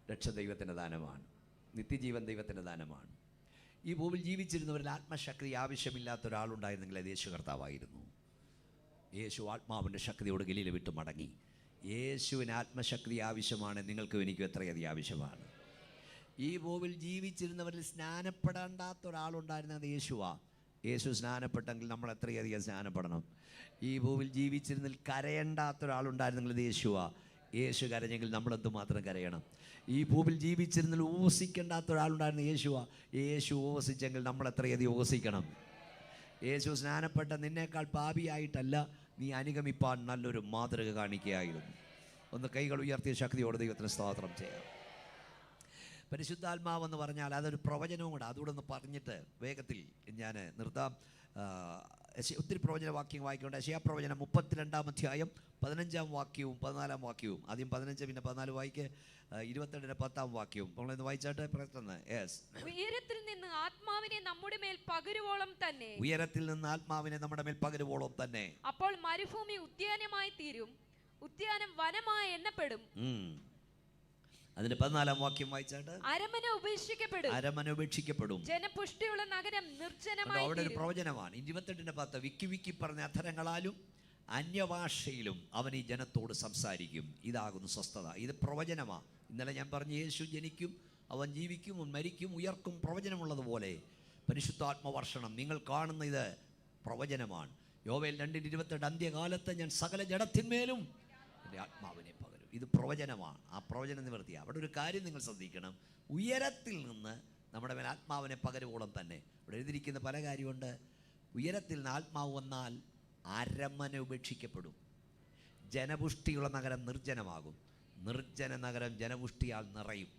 രക്ഷ ദൈവത്തിൻ്റെ ദാനമാണ്, നിത്യജീവൻ ദൈവത്തിൻ്റെ ദാനമാണ്. ഈ ഭൂമിയിൽ ജീവിച്ചിരുന്നവരിൽ ആത്മശക്തി ആവശ്യമില്ലാത്ത ഒരാളുണ്ടായിരുന്നെങ്കിൽ അത് യേശു കർത്താവായിരുന്നു. യേശു ആത്മാവിൻ്റെ ശക്തിയോട് ഗലീല വിട്ട് മടങ്ങി. യേശുവിന് ആത്മശക്തി ആവശ്യമാണ്. നിങ്ങൾക്കും എനിക്കും എത്രയധികം ആവശ്യമാണ്. ഈ ഭൂമിയിൽ ജീവിച്ചിരുന്നവരിൽ സ്നാനപ്പെടേണ്ടാത്ത ഒരാളുണ്ടായിരുന്നത് യേശുവാ. യേശു സ്നാനപ്പെട്ടെങ്കിൽ നമ്മൾ എത്രയധികം സ്നാനപ്പെടണം. ഈ ഭൂമിയിൽ ജീവിച്ചിരുന്നതിൽ കരയേണ്ടാത്ത ഒരാളുണ്ടായിരുന്നെങ്കിൽ അത് യേശുവാ. യേശു കരഞ്ഞെങ്കിൽ നമ്മളെന്തുമാത്രം കരയണം. ഈ ഭൂമിയിൽ ജീവിച്ചിരുന്നതിൽ ഉപവസിക്കേണ്ടാത്ത ഒരാളുണ്ടായിരുന്ന യേശുവാ. യേശു ഉപവസിച്ചെങ്കിൽ നമ്മൾ എത്രയധികം ഉപവസിക്കണം. യേശു സ്നാനപ്പെട്ട നിന്നേക്കാൾ പാപിയായിട്ടല്ല, നീ അനുഗമിപ്പാൻ നല്ലൊരു മാതൃക കാണിക്കുകയായിരുന്നു. ഒന്ന് കൈകൾ ഉയർത്തിയ ശക്തിയോടെ ദൈവത്തിന് സ്തോത്രം ചെയ്യാം. പരിശുദ്ധാത്മാവെന്ന് പറഞ്ഞാൽ അതൊരു പ്രവചനവും കൂടെ. അതുകൂടെ ഒന്ന് പറഞ്ഞിട്ട് വേഗത്തിൽ ഞാൻ നിർത്താം. ഒത്തിരി പ്രവചന വാക്യം വായിക്കുന്നുണ്ട്. യെശയ്യാ പ്രവചനം 32-ാം അധ്യായം 15-ാം വാക്യവും 14-ാം വാക്യവും. ആദ്യം 15 പിന്നെ 14 വായിക്ക്. 22-ന്റെ 10-ാം വാക്യവും നമ്മളൊന്ന് വായിച്ചാട്ടെ. ഉയരത്തിൽ നിന്ന് ആത്മാവിനെ നമ്മുടെ മേൽ പകരുവോളം തന്നെ, ഉയരത്തിൽ നിന്ന് ആത്മാവിനെ നമ്മുടെ മേൽ പകരുവോളം തന്നെ. അപ്പോൾ മരുഭൂമി ഉദ്യാനമായി തീരും, ഉദ്യാനം വനമായി എണ്ണപ്പെടും. അതിന്റെ 14-ാം വാക്യം വായിച്ചാട്ട്. അരമന ഉപേക്ഷിക്കപ്പെടും, ജനപുഷ്ടിയുള്ള നഗരം നിർജ്ജനമായി. അവിടെ ഒരു പ്രവചനമാണ്. 28-ന്റെ 10 വിക്കി പറഞ്ഞ അധരങ്ങളാലും അന്യഭാഷയിലും അവൻ ഈ ജനത്തോട് സംസാരിക്കും. ഇതാകുന്നു സ്വസ്ഥത. ഇത് പ്രവചനമാണ്. ഇന്നലെ ഞാൻ പറഞ്ഞു, യേശു ജനിക്കും, അവൻ ജീവിക്കും, അവൻ മരിക്കും, ഉയർക്കും. പ്രവചനമുള്ളതുപോലെ പരിശുദ്ധാത്മവർഷണം നിങ്ങൾ കാണുന്ന ഇത് പ്രവചനമാണ്. യോവേൽ 2:28 അന്ത്യകാലത്ത് ഞാൻ സകല ജഡത്തിന്മേലും എൻ്റെ ആത്മാവിനെ പകരും. ഇത് പ്രവചനമാണ്. ആ പ്രവചന നിവൃത്തിയാണ്. അവിടെ ഒരു കാര്യം നിങ്ങൾ ശ്രദ്ധിക്കണം. ഉയരത്തിൽ നിന്ന് നമ്മുടെ മേൽ ആത്മാവിനെ പകരുവോളം തന്നെ. ഇവിടെ എഴുതിയിരിക്കുന്ന പല കാര്യമുണ്ട്. ഉയരത്തിൽ നിന്ന് ആത്മാവ് വന്നാൽ അരമന ഉപേക്ഷിക്കപ്പെടും, ജനപുഷ്ടിയുള്ള നഗരം നിർജ്ജനമാകും, നിർജ്ജന നഗരം ജനപുഷ്ടിയാൽ നിറയും.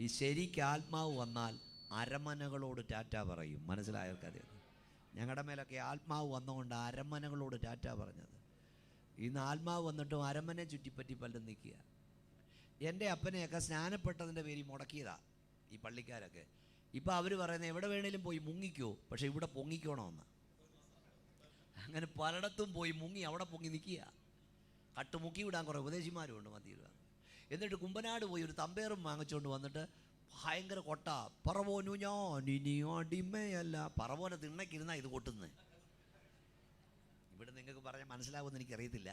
ഈ ശരിക്ക് ആത്മാവ് വന്നാൽ അരമനകളോട് ടാറ്റ പറയും. മനസ്സിലായവർക്കത്. ഞങ്ങളുടെ മേലൊക്കെ ആത്മാവ് വന്നുകൊണ്ട് അരമനകളോട് ടാറ്റ പറഞ്ഞത്. ഇന്ന് ആത്മാവ് വന്നിട്ടും അരമനെ ചുറ്റിപ്പറ്റി പലരും നിൽക്കുക. എൻ്റെ അപ്പനെയൊക്കെ സ്നാനപ്പെട്ടതിൻ്റെ പേരിൽ മുടക്കിയതാ ഈ പള്ളിക്കാരൊക്കെ. ഇപ്പം അവർ പറയുന്നത് എവിടെ വേണേലും പോയി മുങ്ങിക്കോ, പക്ഷെ ഇവിടെ പൊങ്ങിക്കോണമെന്ന്. അങ്ങനെ പലയിടത്തും പോയി മുങ്ങി അവിടെ പൊങ്ങി നിൽക്കുക. കട്ടുമുക്കി വിടാൻ കുറേ ഉപദേശിമാരും ഉണ്ട് മതിയിടുക. എന്നിട്ട് കുമ്പനാട് പോയി ഒരു തമ്പേറും വാങ്ങിച്ചുകൊണ്ട് വന്നിട്ട് ഭയങ്കര കൊട്ട. പറവോനു ഞാൻ ഇനി അടിമയല്ല. പറവോനെ തിണ്ണക്കിരുന്നാ ഇത് കൊട്ടുന്നത്. ഇവിടെ നിങ്ങൾക്ക് പറഞ്ഞാൽ മനസ്സിലാവുമെന്ന് എനിക്കറിയത്തില്ല.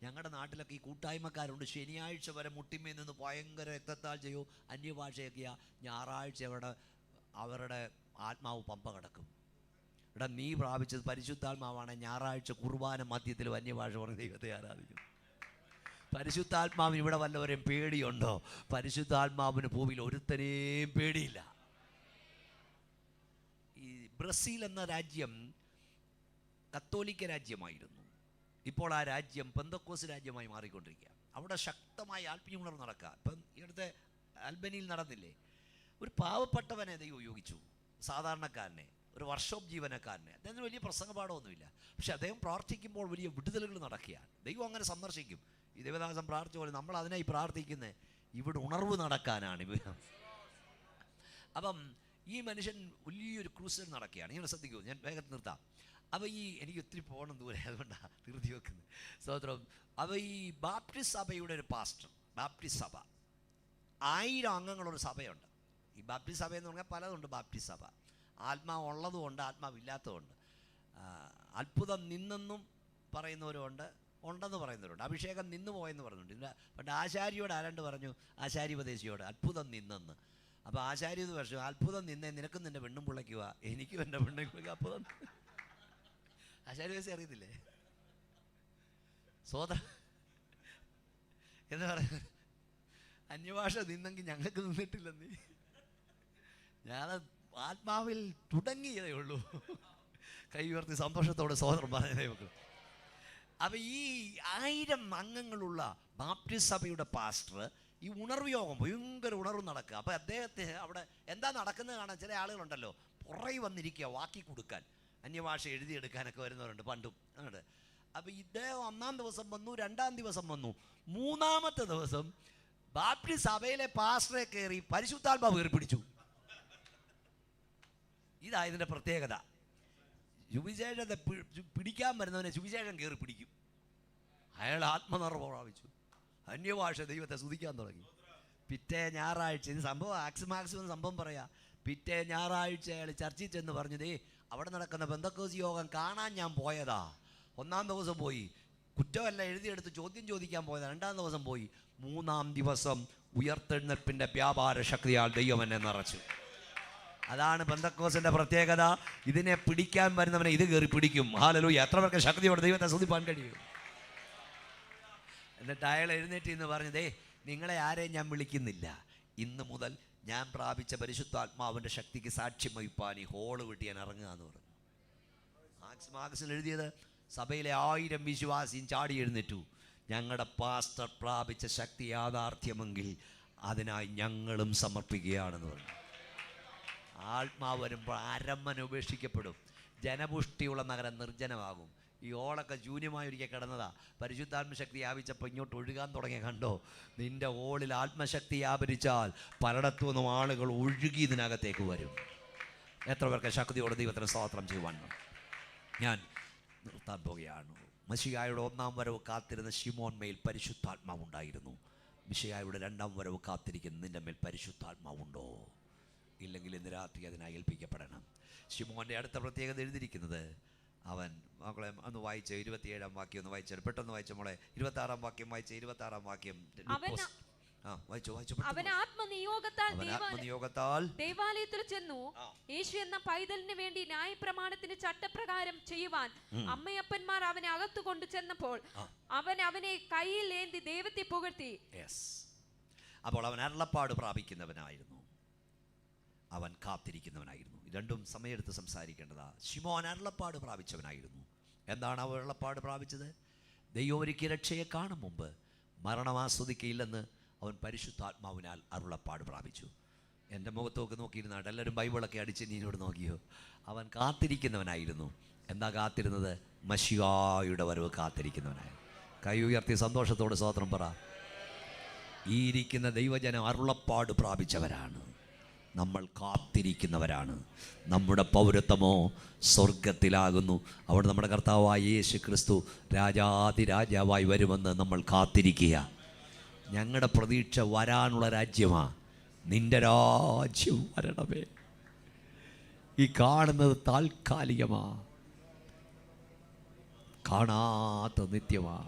ഞങ്ങളുടെ നാട്ടിലൊക്കെ ഈ കൂട്ടായ്മക്കാരുണ്ട്. ശനിയാഴ്ച വരെ മുട്ടിമേ നിന്ന് ഭയങ്കര രക്തത്താൽ ചെയ്യോ അന്യഭാഷയൊക്കെയാ. ഞായറാഴ്ച അവരുടെ ആത്മാവ് പമ്പ കിടക്കും. ഇവിടെ നീ പ്രാപിച്ചത് പരിശുദ്ധാത്മാവാണ്. ഞായറാഴ്ച കുർബാന മധ്യത്തിൽ അന്യഭാഷ പറഞ്ഞ് ദൈവത്തെ ആരാധിക്കുന്നു. പരിശുദ്ധാത്മാവിന് ഇവിടെ വല്ലവരെയും പേടിയുണ്ടോ? പരിശുദ്ധാത്മാവിന് ഭൂമിയിൽ ഒരുത്തനെയും പേടിയില്ല. ഈ ബ്രസീൽ എന്ന രാജ്യം കത്തോലിക്ക രാജ്യമായിരുന്നു. ഇപ്പോൾ ആ രാജ്യം പെന്തക്കോസ് രാജ്യമായി മാറിക്കൊണ്ടിരിക്കുക. അവിടെ ശക്തമായ ആത്മീയ ഉണർവ് നടക്കുക. ഇപ്പം ഇവിടുത്തെ അൽബനിയിൽ നടന്നില്ലേ? ഒരു പാവപ്പെട്ടവനെ ദൈവം ഉപയോഗിച്ചു, സാധാരണക്കാരനെ, ഒരു വർക്ക്ഷോപ്പ് ജീവനക്കാരനെ. അദ്ദേഹത്തിന് വലിയ പ്രസംഗപാഠമൊന്നുമില്ല, പക്ഷെ അദ്ദേഹം പ്രാർത്ഥിക്കുമ്പോൾ വലിയ വിടുതലുകൾ നടക്കുകയാണ്. ദൈവം അങ്ങനെ സന്ദർശിക്കും. ഈ ദേവദാസൻ പ്രാർത്ഥിച്ച പോലെ നമ്മൾ അതിനായി പ്രാർത്ഥിക്കുന്നത് ഇവിടെ ഉണർവ് നടക്കാനാണ്. അപ്പം ഈ മനുഷ്യൻ വലിയൊരു ക്രൂസൽ നടക്കുകയാണ്. ഇങ്ങനെ ശ്രദ്ധിക്കൂ, ഞാൻ വേഗത്തിൽ നിർത്താം. അപ്പോൾ എനിക്ക് ഒത്തിരി പോകണം ദൂരെ, അതുകൊണ്ടാണ് നിർത്തി വെക്കുന്നത്. സ്തോത്രം. അപ്പോൾ ഈ ബാപ്റ്റിസ്റ്റ് സഭയുടെ ഒരു പാസ്റ്റർ, ബാപ്റ്റിസ്റ്റ് സഭ 1000 അംഗങ്ങളൊരു സഭയുണ്ട്. ഈ ബാപ്റ്റിസ്റ്റ് സഭ എന്ന് പറഞ്ഞാൽ പലതുണ്ട്. ബാപ്റ്റിസ്റ്റ് സഭ ആത്മാവ് ഉള്ളതുകൊണ്ട് ആത്മാവില്ലാത്തതുണ്ട്. അത്ഭുതം നിന്നെന്നും പറയുന്നവരുമുണ്ട്, ഉണ്ടെന്ന് പറയുന്നവരുണ്ട്. അഭിഷേകം നിന്ന് പോയെന്ന് പറയുന്നുണ്ട്. പണ്ട് ആശാരിയോട് ആരാണ്ട് പറഞ്ഞു, ആശാരിപദേശിയോട്, അത്ഭുതം നിന്നെന്ന്. അപ്പോൾ ആശാരി ഇത് പറഞ്ഞു, അത്ഭുതം നിന്നേ, നിനക്കും നിൻ്റെ പെണ്ണും പിള്ളയ്ക്കുക, എനിക്കും എൻ്റെ പെണ്ണും പിള്ളയ്ക്കുക അത്ഭുതം. ആശാരി വയസ്സ് അറിയത്തില്ലേ? സോദര എന്ന് പറയുന്നത് അന്യഭാഷ നിന്നെങ്കിൽ ഞങ്ങൾക്ക് നിന്നിട്ടില്ലെന്നീ. ഞാൻ ആത്മാവിൽ തുടങ്ങിയതേ ഉള്ളൂ. കൈ ഉയർത്തി സന്തോഷത്തോടെ സോദരൻ പറഞ്ഞതേ ഉള്ളൂ. അപ്പം ഈ 1000 അംഗങ്ങളുള്ള ബാപ്റ്റിസ്റ്റ് സഭയുടെ പാസ്റ്റർ ഈ ഉണർവ് യോഗം, ഭയങ്കര ഉണർവ് നടക്കുക. അപ്പം അദ്ദേഹത്തെ അവിടെ എന്താ നടക്കുന്നത് കാണാൻ ചില ആളുകളുണ്ടല്ലോ, പുറകെ വന്നിരിക്കുക വാക്കി കൊടുക്കാൻ, അന്യഭാഷ എഴുതിയെടുക്കാനൊക്കെ വരുന്നവരുണ്ട് പണ്ടും. അങ്ങോട്ട് അപ്പം ഇദ്ദേഹം 1-ാം ദിവസം വന്നു, 2-ാം ദിവസം വന്നു, 3-ാമത്തെ ദിവസം ബാപ്റ്റിസ്റ്റ് സഭയിലെ പാസ്റ്ററെ കയറി പരിശുദ്ധാത്മാവ് കയറി പിടിച്ചു. ഇതാ ഇതിൻ്റെ പ്രത്യേകത. സുവിശേഷത്തെ പിടിക്കാൻ വരുന്നവനെ സുവിശേഷം കയറി പിടിക്കും. അയാൾ ആത്മനിർഭരം പ്രാപിച്ചു, അന്യഭാഷ ദൈവത്തെ സ്തുതിക്കാൻ തുടങ്ങി. പിറ്റേ ഞായറാഴ്ച, ഇത് സംഭവം മാക്സിമം സംഭവം പറയാം. പിറ്റേ ഞായറാഴ്ച അയാൾ ചർച്ചിൽ ചെന്ന് പറഞ്ഞു, ദേ അവിടെ നടക്കുന്ന പെന്തക്കോസ് യോഗം കാണാൻ ഞാൻ പോയതാ. 1-ാം ദിവസം പോയി, കുറ്റമല്ല എഴുതിയെടുത്ത് ചോദ്യം ചോദിക്കാൻ പോയതാ. 2-ാം ദിവസം പോയി, 3-ാം ദിവസം ഉയർത്തെഴുന്നേൽപ്പിൻ്റെ വ്യാപാര ശക്തിയാൽ ദൈവം എന്നെ നിറച്ചു. അതാണ് പെന്തക്കോസിന്റെ പ്രത്യേകത. ഇതിനെ പിടിക്കാൻ വരുന്നവനെ ഇത് കയറി പിടിക്കും. ഹല്ലേലൂയ. എത്ര പേർക്ക് ശക്തിയോടെ ദൈവത്തെ സ്തുതിപ്പാൻ കഴിയും? എന്നിട്ട് അയാൾ എഴുന്നേറ്റ് എന്ന് പറഞ്ഞതേ, നിങ്ങളെ ആരെയും ഞാൻ വിളിക്കുന്നില്ല, ഇന്ന് മുതൽ ഞാൻ പ്രാപിച്ച പരിശുദ്ധാത്മാവിൻ്റെ ശക്തിക്ക് സാക്ഷ്യം വഹിപ്പാൻ ഈ ഹോള് വിട്ട് ഞാൻ ഇറങ്ങുക എന്ന് പറഞ്ഞു. മാർക്സിൽ എഴുതിയത്, സഭയിലെ 1000 വിശ്വാസിയും ചാടി എഴുന്നേറ്റു. ഞങ്ങളുടെ പാസ്റ്റർ പ്രാപിച്ച ശക്തി യാഥാർത്ഥ്യമെങ്കിൽ അതിനായി ഞങ്ങളും സമർപ്പിക്കുകയാണെന്ന് പറഞ്ഞു. ആത്മാവ് വരുമ്പോൾ അരമ്മന ഉപേക്ഷിക്കപ്പെടും. ജനപുഷ്ടിയുള്ള നഗരം നിർജ്ജനമാകും. ഈ ഓളൊക്കെ ശൂന്യമായി ഒരിക്കൽ കിടന്നതാ. പരിശുദ്ധാത്മശക്തി വ്യാപിച്ചപ്പോൾ ഇങ്ങോട്ട് ഒഴുകാൻ തുടങ്ങിയ കണ്ടോ? നിന്റെ ഓളിൽ ആത്മശക്തി വ്യാപരിച്ചാൽ പലയിടത്തു നിന്നും ആളുകൾ ഒഴുകി ഇതിനകത്തേക്ക് വരും. എത്ര പേർക്ക് ശക്തിയോടെ ദൈവത്തിന് സ്തോത്രം ചെയ്യുവാൻ. ഞാൻ നിർത്താൻ പോകുകയാണ്. മശിഹായുടെ 1-ാം വരവ് കാത്തിരുന്ന ശിമോൻ മേൽ പരിശുദ്ധാത്മാവുണ്ടായിരുന്നു. മിശിഹായുടെ 2-ാം വരവ് കാത്തിരിക്കുന്ന നിന്റെ മേൽ പരിശുദ്ധാത്മാവുണ്ടോ? ഇല്ലെങ്കിൽ ഇന്ന് രാത്രി അതിനായി ഏൽപ്പിക്കപ്പെടണം. ശിമോൻ്റെ അടുത്ത പ്രത്യേകത എഴുതിയിരിക്കുന്നത്, അവൻ മക്കളെ ഒന്ന് വായിച്ച 27-ാം വാക്യം ഒന്ന് വായിച്ചു, പെട്ടെന്ന് വായിച്ച മോളെ. 26-ാം വാക്യം വായിച്ച, 26-ാം വാക്യം അവൻ ആത്മനിയോഗത്താൽ ദേവാലയത്തിൽ ചെന്നു. യേശു എന്ന പൈതലിന് വേണ്ടി ന്യായപ്രമാണത്തിന്റെ ചട്ടപ്രകാരം ചെയ്യുവാൻ അമ്മയപ്പന്മാർ അവനെ അകത്തു കൊണ്ടു ചെന്നപ്പോൾ അവനെ കയ്യിൽ ഏന്തി ദൈവത്തെ പുകഴ്ത്തി. അപ്പോൾ അവൻ അരുളപ്പാട് പ്രാപിക്കുന്നവനായിരുന്നു, അവൻ കാത്തിരിക്കുന്നവനായിരുന്നു. രണ്ടും സമയമെടുത്ത് സംസാരിക്കേണ്ടതാ. ശിമോൻ അരുളപ്പാട് പ്രാപിച്ചവനായിരുന്നു. എന്താണ് അവൻ അരുളപ്പാട് പ്രാപിച്ചത്? ദൈവം ഒരിക്കൽ രക്ഷയെ കാണും മുമ്പ് മരണം ആസ്വദിക്കയില്ലെന്ന് അവൻ പരിശുദ്ധാത്മാവിനാൽ അരുളപ്പാട് പ്രാപിച്ചു. എൻ്റെ മുഖത്തൊക്കെ നോക്കിയിരുന്നാട്ട് എല്ലാവരും ബൈബിളൊക്കെ അടിച്ച് നീനോട് നോക്കിയോ? അവൻ കാത്തിരിക്കുന്നവനായിരുന്നു. എന്താ കാത്തിരുന്നത്? മശിഹായുടെ വരവ് കാത്തിരിക്കുന്നവനായി. കൈ ഉയർത്തി സന്തോഷത്തോടെ സ്തോത്രം പറ. ഈ ഇരിക്കുന്ന ദൈവജനം അരുളപ്പാട് പ്രാപിച്ചവരാണ്. നമ്മൾ കാത്തിരിക്കുന്നവരാണ്. നമ്മുടെ പൗരത്വമോ സ്വർഗത്തിലാകുന്നു. അവിടെ നമ്മുടെ കർത്താവായ യേശു ക്രിസ്തു രാജാതിരാജാവായി വരുമെന്ന് നമ്മൾ കാത്തിരിക്കുക. ഞങ്ങളുടെ പ്രതീക്ഷ വരാനുള്ള രാജ്യമാണ്. നിന്റെ രാജ്യം വരണമേ. ഈ കാണുന്നത് താൽക്കാലികമാ, കാണാത്ത നിത്യമാ.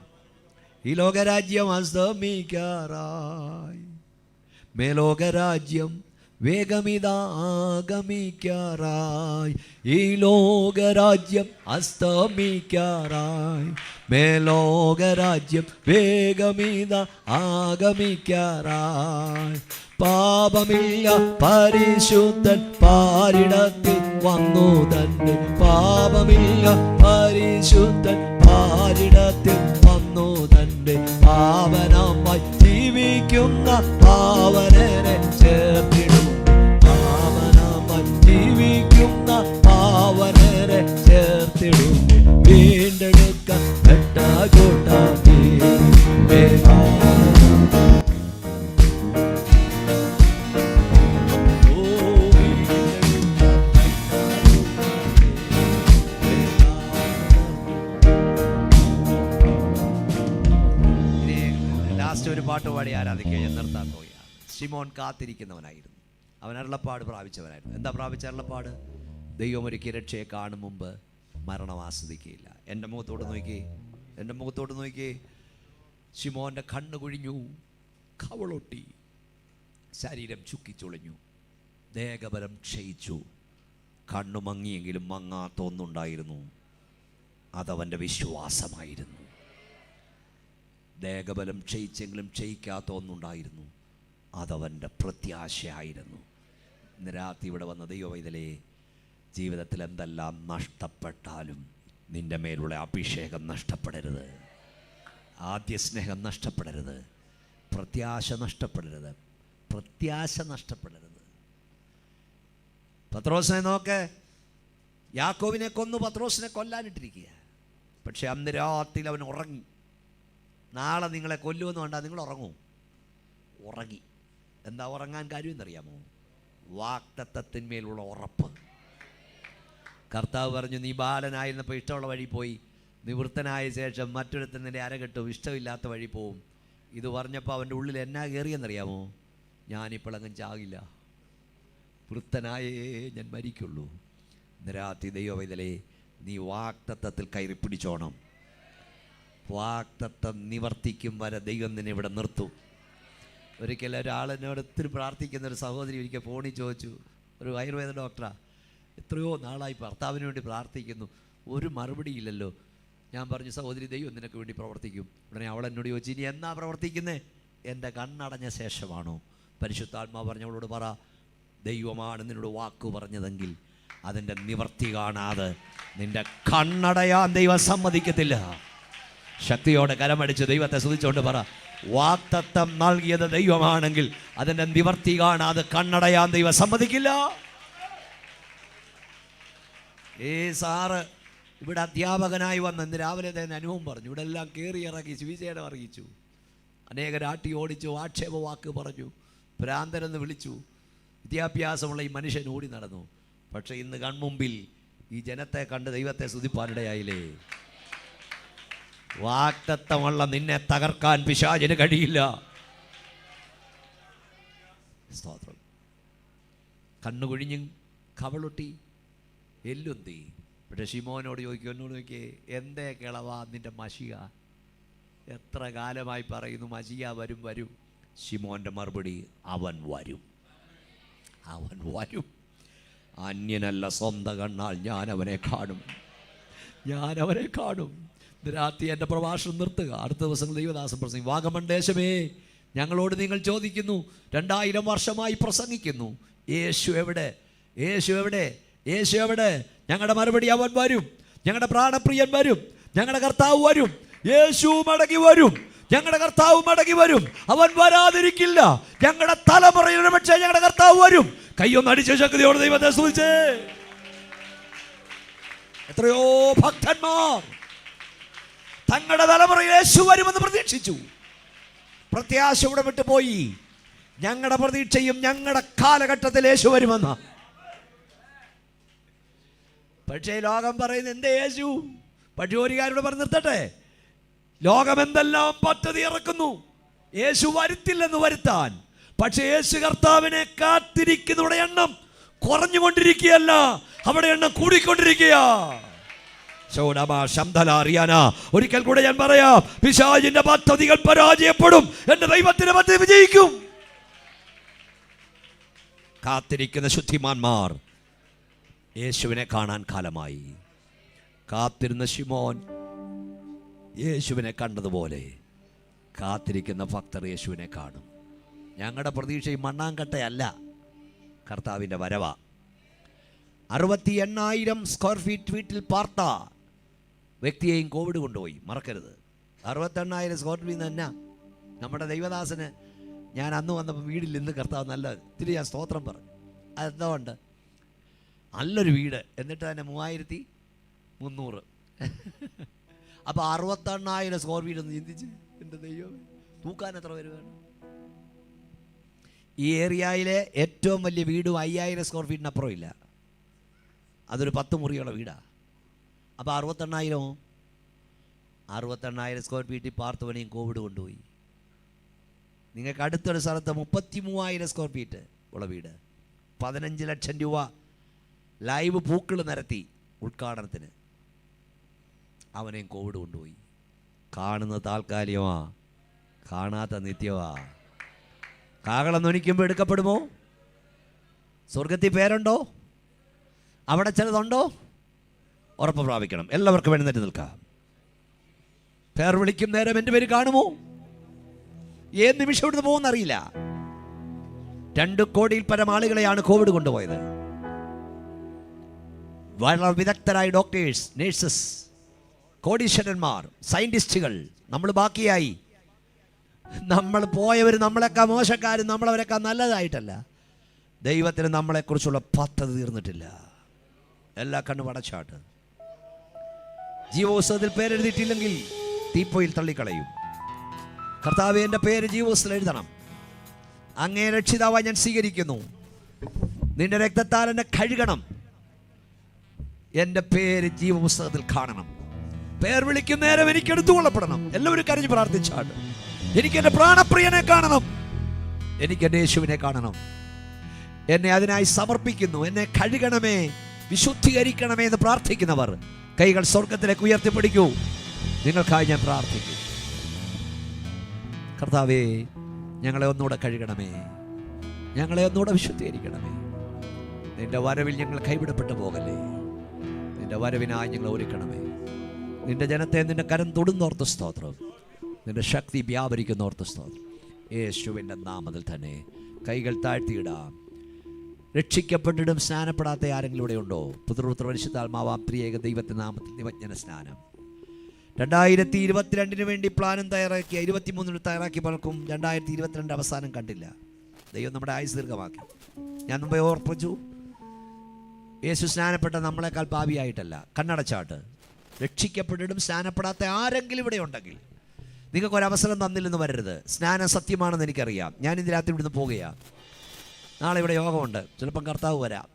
ഈ ലോകരാജ്യം അസ്തമിക്കാറായി, മേലോകരാജ്യം വേഗമിതാ ആഗമിക്കാറായി, ഈ ലോകരാജ്യം അസ്തമിക്കാറായി, മേലോകരാജ്യം വേഗമിതാ ആഗമിക്കാറായി. പാപമില്ല പരിശുദ്ധൻ പാരിടത്തിൽ വന്നു തന്നെ, പാപമില്ല പരിശുദ്ധൻ പാരിടത്തിൽ വന്നു തന്നെ, പാവനമായി ജീവിക്കുന്ന പാവനനെ ചേർത്തിടും, പാവനമായി ജീവിക്കുന്ന പാവനനെ ചേർത്തിടും, വീണ്ടെടുക്കാൻ പെട്ടകൂട്ടാക്കി ഒരു പാട്ട് പാടി ആരാധിക്കുക. ഞാൻ നിർത്താൻ പോവുകയാണ്. ശിമോൻ കാത്തിരിക്കുന്നവനായിരുന്നു, അവൻ അരുളപ്പാട് പ്രാപിച്ചവനായിരുന്നു. എന്താ പ്രാപിച്ച അരുളപ്പാട്? ദൈവം ഒരുക്കിയ രക്ഷയെ കാണും മുമ്പ് മരണം ആസ്വദിക്കുകയില്ല. എൻ്റെ മുഖത്തോട്ട് നോക്കി, എൻ്റെ മുഖത്തോട്ട് നോക്കി. ശിമോൻ്റെ കണ്ണ് കുഴിഞ്ഞു, കവളൊട്ടി, ശരീരം ചുക്കിച്ചുളിഞ്ഞു, ദേഹബലം ക്ഷയിച്ചു. കണ്ണു മങ്ങിയെങ്കിലും മങ്ങാത്ത ഒന്നുണ്ടായിരുന്നു, അതവൻ്റെ വിശ്വാസമായിരുന്നു. ദേഹബലം ക്ഷയിച്ചെങ്കിലും ക്ഷയിക്കാത്ത ഒന്നുണ്ടായിരുന്നു, അതവൻ്റെ പ്രത്യാശയായിരുന്നു. ഇന്ന് രാത്രി ഇവിടെ വന്ന ദൈവവൈതലേ, ജീവിതത്തിൽ എന്തെല്ലാം നഷ്ടപ്പെട്ടാലും നിൻ്റെ മേലുള്ള അഭിഷേകം നഷ്ടപ്പെടരുത്, ആദ്യ സ്നേഹം നഷ്ടപ്പെടരുത്, പ്രത്യാശ നഷ്ടപ്പെടരുത്, പ്രത്യാശ നഷ്ടപ്പെടരുത്. പത്രോസിനെ നോക്ക്, യാക്കോബിനെ കൊന്നു പത്രോസിനെ കൊല്ലാനിട്ടിരിക്കുക. പക്ഷെ അന്ന് രാത്രിയിൽ അവൻ ഉറങ്ങി. നാളെ നിങ്ങളെ കൊല്ലുമെന്ന് വേണ്ട, നിങ്ങൾ ഉറങ്ങി. എന്താ ഉറങ്ങാൻ കാര്യം എന്നറിയാമോ? വാഗ്ദത്തത്തിന്മേലുള്ള ഉറപ്പ്. കർത്താവ് പറഞ്ഞു, നീ ബാലനായിരുന്നപ്പോൾ ഇഷ്ടമുള്ള വഴി പോയി, നിവൃത്തനായ ശേഷം മറ്റൊരുത്തൻ നിൻ്റെ അരകെട്ടും ഇഷ്ടമില്ലാത്ത വഴി പോവും. ഇത് പറഞ്ഞപ്പോൾ അവൻ്റെ ഉള്ളിൽ എന്നാ കയറിയെന്നറിയാമോ? ഞാനിപ്പോഴങ്ങും ചാകില്ല, വൃത്തനായേ ഞാൻ മരിക്കുള്ളൂ. നിരാത്തി ദൈവവൈതലേ, നീ വാഗ്ദത്തത്തിൽ കയറി പിടിച്ചോണം. വാഗ്ദത്തം നിവർത്തിക്കും വരെ ദൈവം നിന്നെ ഇവിടെ നിർത്തും. ഒരിക്കൽ ഒരാളെന്നോട് ഒത്തിരി പ്രാർത്ഥിക്കുന്ന ഒരു സഹോദരി ഒരിക്കൽ ഫോണിൽ ചോദിച്ചു, ഒരു ആയുർവേദ ഡോക്ടറാ, എത്രയോ നാളായി ഭർത്താവിന് വേണ്ടി പ്രാർത്ഥിക്കുന്നു, ഒരു മറുപടി ഇല്ലല്ലോ. ഞാൻ പറഞ്ഞു, സഹോദരി, ദൈവം നിനക്ക് വേണ്ടി പ്രവർത്തിക്കും. ഉടനെ അവൾ എന്നോട് ചോദിച്ചു, ഇനി എന്നാ പ്രവർത്തിക്കുന്നേ? എൻ്റെ കണ്ണടഞ്ഞ ശേഷമാണോ? പരിശുദ്ധാത്മാവ് പറഞ്ഞവളോട് പറ, ദൈവമാണ് നിന്നോട് വാക്ക് പറഞ്ഞതെങ്കിൽ അതിൻ്റെ നിവർത്തി കാണാതെ നിൻ്റെ കണ്ണടയാൻ ദൈവം സമ്മതിക്കത്തില്ല. ശക്തിയോടെ കരമടിച്ച് ദൈവത്തെ സ്തുതിച്ചുകൊണ്ട് പറ, വാഗ്ദത്തം നൽകിയത് ദൈവമാണെങ്കിൽ അതിൻ്റെ നിവർത്തി കാണാതെ കണ്ണടയാൻ ദൈവം സമ്മതിക്കില്ല. സാറ് ഇവിടെ അധ്യാപകനായി വന്ന് ഇന്ന് രാവിലെ തന്നെ അനുഭവം പറഞ്ഞു. ഇവിടെ എല്ലാം കയറി ഇറങ്ങി സുവിശേഷം അറിയിച്ചു, അനേകരാട്ടി ഓടിച്ചു, ആക്ഷേപ വാക്ക് പറഞ്ഞു, ഭ്രാന്തരെന്ന് വിളിച്ചു. വിദ്യാഭ്യാസമുള്ള ഈ മനുഷ്യൻ ഓടി നടന്നു. പക്ഷെ ഇന്ന് കൺമുമ്പിൽ ഈ ജനത്തെ കണ്ട് ദൈവത്തെ സ്തുതിപ്പാനിടയായില്ലേ? വാഗ്ദത്തമുള്ള നിന്നെ തകർക്കാൻ പിശാചിന് കഴിയില്ല. സ്തോത്രം. കണ്ണുകുഴിഞ്ഞും കവളൊട്ടി എല്ലുന്തി. പക്ഷെ ശിമോനോട് ചോദിക്കും, എന്നോട് ചോദിക്കേ, എന്തേ കിളവാ നിന്റെ മഷിക? എത്ര കാലമായി പറയുന്നു മഷിക വരും വരും. ശിമോൻ്റെ മറുപടി, അവൻ വരും, അവൻ വരും. അന്യനല്ല, സ്വന്തം കണ്ണാൽ ഞാൻ അവനെ കാണും, ഞാൻ അവനെ കാണും. രാത്രി എൻ്റെ പ്രഭാഷണം നിർത്തുക. അടുത്ത ദിവസം ദൈവദാസൻ പ്രസംഗിക്കും. വാഗമൺ ദേശമേ, ഞങ്ങളോട് നിങ്ങൾ ചോദിക്കുന്നു, 2000 വർഷമായി പ്രസംഗിക്കുന്നു, യേശു എവിടെ? യേശു എവിടെ? യേശു എവിടെ? ഞങ്ങളുടെ മറുപടി, അവൻ വരും, ഞങ്ങളുടെ പ്രാണപ്രിയൻ വരും, ഞങ്ങളുടെ കർത്താവ് വരും, യേശു മടങ്ങി വരും, ഞങ്ങളുടെ കർത്താവ് മടങ്ങി വരും, അവൻ വരാതിരിക്കില്ല. ഞങ്ങളുടെ തലമുറയിൽ പക്ഷേ ഞങ്ങളുടെ കർത്താവ് വരും. കയ്യൊന്ന് അടിച്ച ശക്തിയോട് ദൈവത്തെ സ്തുതിച്ചേ. എത്രയോ ഭക്തന്മാർ തങ്ങളുടെ തലമുറയിൽ യേശു വരുമെന്ന് പ്രതീക്ഷിച്ചു, പ്രത്യാശ ഇവിടെ വിട്ടുപോയി. ഞങ്ങളുടെ പ്രതീക്ഷയും ഞങ്ങളുടെ കാലഘട്ടത്തിൽ യേശു വരുമെന്ന. പക്ഷേ ലോകം പറയുന്നത് എന്തേ യേശു? പക്ഷേ ഒരു കാര്യം പറഞ്ഞ് നിർത്തട്ടെ, ലോകം എന്തെല്ലാം പദ്ധതി ഇറക്കുന്നു യേശു വരുത്തില്ലെന്ന് വരുത്താൻ. പക്ഷേ യേശു കർത്താവിനെ കാത്തിരിക്കുന്നവരുടെ എണ്ണം കുറഞ്ഞുകൊണ്ടിരിക്കുകയല്ല, അവിടെ എണ്ണം കൂടിക്കൊണ്ടിരിക്കുക. ഒരിക്കൽ കൂടെ ഞാൻ പറയാം, പിശാചിന്റെ പദ്ധതികൾ പരാജയപ്പെടും, എന്റെ ദൈവത്തിന്റെ പദ്ധതി വിജയിക്കും. കാത്തിരിക്കുന്ന ശുദ്ധിമാന്മാർ യേശുവിനെ കാണാൻ കാലമായി. കാത്തിരുന്ന ശിമോൻ യേശുവിനെ കണ്ടതുപോലെ കാത്തിരിക്കുന്ന ഭക്തർ യേശുവിനെ കാണും. ഞങ്ങളുടെ പ്രതീക്ഷ ഈ മണ്ണാങ്കട്ടയല്ല, കർത്താവിൻ്റെ വരവ. 68,000 സ്ക്വയർ ഫീറ്റ് വീട്ടിൽ പാർത്ത വ്യക്തിയെയും കോവിഡ് കൊണ്ടുപോയി. മറക്കരുത്, 68,000 സ്ക്വയർ ഫീറ്റ് തന്നെ. നമ്മുടെ ദൈവദാസന് ഞാൻ അന്ന് വന്നപ്പോൾ വീടിൽ നിന്ന് കർത്താവ് നല്ല ഇത്തിരി ഞാൻ സ്തോത്രം പറഞ്ഞു. അതെന്തുകൊണ്ട് നല്ലൊരു വീട്, എന്നിട്ട് തന്നെ 3,300. അപ്പോൾ 68,000 സ്ക്വയർ ഫീറ്റ് ഒന്ന് ചിന്തിച്ച്, എൻ്റെ ദൈവം തൂക്കാൻ എത്ര വരുവാണ്? ഈ ഏരിയയിലെ ഏറ്റവും വലിയ വീടും 5,000 സ്ക്വയർ ഫീറ്റിനപ്പുറം ഇല്ല. അതൊരു 10 മുറിയുള്ള വീടാണ്. അപ്പോൾ 68,000 സ്ക്വയർ ഫീറ്റിൽ പാർത്തവനെയും കോവിഡ് കൊണ്ടുപോയി. നിങ്ങൾക്ക് അടുത്തൊരു സ്ഥലത്ത് 33,000 സ്ക്വയർ ഫീറ്റ് ഉള്ള വീട്, 15 ലക്ഷം രൂപ ലൈവ് പൂക്കൾ നിരത്തി ഉദ്ഘാടനത്തിന്, അവനെയും കോവിഡ് കൊണ്ടുപോയി. കാണുന്ന താൽക്കാലികമാ, കാണാത്ത നിത്യമാ. കാഹളം ധ്വനിക്കുമ്പോൾ എടുക്കപ്പെടുമോ? സ്വർഗത്തിൽ പേരുണ്ടോ? അവിടെ ചിലതുണ്ടോ? ഉറപ്പ് പ്രാപിക്കണം. എല്ലാവർക്കും എഴുന്നേറ്റ് നിൽക്കാം. പേർ വിളിക്കും നേരം എൻ്റെ പേര് കാണുമോ? ഏത് നിമിഷം ഇവിടുന്ന് പോകുമെന്നറിയില്ല. 2 കോടിയിൽ പരം ആളുകളെയാണ് കോവിഡ് കൊണ്ടുപോയത്. വളരെ വിദഗ്ധരായ ഡോക്ടേഴ്സ്, നേഴ്സസ്, കോടീശ്വരന്മാർ, സയന്റിസ്റ്റുകൾ. നമ്മൾ ബാക്കിയായി. നമ്മൾ പോയവർ നമ്മളെക്കാൾ മോശക്കാരും നമ്മളവരെക്കാൾ നല്ലതായിട്ടല്ല. ദൈവത്തിന് നമ്മളെക്കുറിച്ചുള്ള പദ്ധതി തീർന്നിട്ടില്ല. എല്ലാ കണ്ണും അടച്ചാട്ട്. ജീവോത്സവത്തിൽ പേരെഴുതിയിട്ടില്ലെങ്കിൽ തീപ്പൊയിൽ തള്ളിക്കളയും. കർത്താവേ, എൻ്റെ പേര് ജീവോത്സവത്തിൽ എഴുതണം. അങ്ങേ രക്ഷിതാവായി ഞാൻ സ്വീകരിക്കുന്നു. നിന്റെ രക്തത്താൽ എന്നെ കഴുകണം. എൻ്റെ പേര് ജീവപുസ്തകത്തിൽ കാണണം. പേർ വിളിക്കുന്ന നേരം എനിക്ക് എടുത്തുകൊള്ളപ്പെടണം. എല്ലാവരും കരഞ്ഞ് പ്രാർത്ഥിച്ചാണ്. എനിക്ക് എൻ്റെ പ്രാണപ്രിയനെ കാണണം. എനിക്ക് എൻ്റെ യേശുവിനെ കാണണം. എന്നെ അതിനായി സമർപ്പിക്കുന്നു. എന്നെ കഴുകണമേ, വിശുദ്ധീകരിക്കണമേ എന്ന് പ്രാർത്ഥിക്കുന്നവർ കൈകൾ സ്വർഗത്തിലേക്ക് ഉയർത്തിപ്പിടിക്കൂ. നിങ്ങൾക്കായി ഞാൻ പ്രാർത്ഥിക്കും. കർത്താവേ, ഞങ്ങളെ ഒന്നുകൂടെ കഴുകണമേ, ഞങ്ങളെ ഒന്നുകൂടെ വിശുദ്ധീകരിക്കണമേ. നിന്റെ വരവിൽ ഞങ്ങൾ കൈവിടപ്പെട്ടു പോകല്ലേ. നിന്റെ വരവിനായി ഞങ്ങൾ ഒരുക്കണമേ. നിന്റെ ജനത്തെ നിന്റെ കരം തൊടുന്നോർത്ത് സ്തോത്രം. നിന്റെ ശക്തി വ്യാപരിക്കുന്നോർത്ത് സ്തോത്രം. യേശുവിൻ്റെ നാമത്തിൽ തന്നെ കൈകൾ താഴ്ത്തിയിടാം. രക്ഷിക്കപ്പെട്ടിടും സ്നാനപ്പെടാത്ത ആരെങ്കിലും ഇവിടെ ഉണ്ടോ? പുത്രപുത്ര പരിശുദ്ധാത്മാവാം ത്രിയേക ദൈവത്തിൻ്റെ നാമത്തിൽ നിമജ്ജന സ്നാനം. 2022 വേണ്ടി പ്ലാനും തയ്യാറാക്കിയ 23 തയ്യാറാക്കി പലർക്കും 2022 അവസാനം കണ്ടില്ല. ദൈവം നമ്മുടെ ആയുസ് ദീർഘമാക്കി. ഞാൻ മുമ്പേ ഓർപ്പിച്ചു, യേശു സ്നാനപ്പെട്ട നമ്മളെക്കാൾ പാപിയായിട്ടല്ല. കണ്ണടച്ചാട്ട്. രക്ഷിക്കപ്പെട്ടിടും സ്നാനപ്പെടാത്ത ആരെങ്കിലും ഇവിടെ ഉണ്ടെങ്കിൽ നിങ്ങൾക്കൊരവസരം തന്നില്ലെന്ന് വരരുത്. സ്നാനം സത്യമാണെന്ന് എനിക്കറിയാം. ഞാൻ ഇന്ന് രാത്രി ഇവിടുന്ന് പോകുകയാണ്. നാളെ ഇവിടെ യോഗമുണ്ട്. ചിലപ്പം കർത്താവ് വരാം.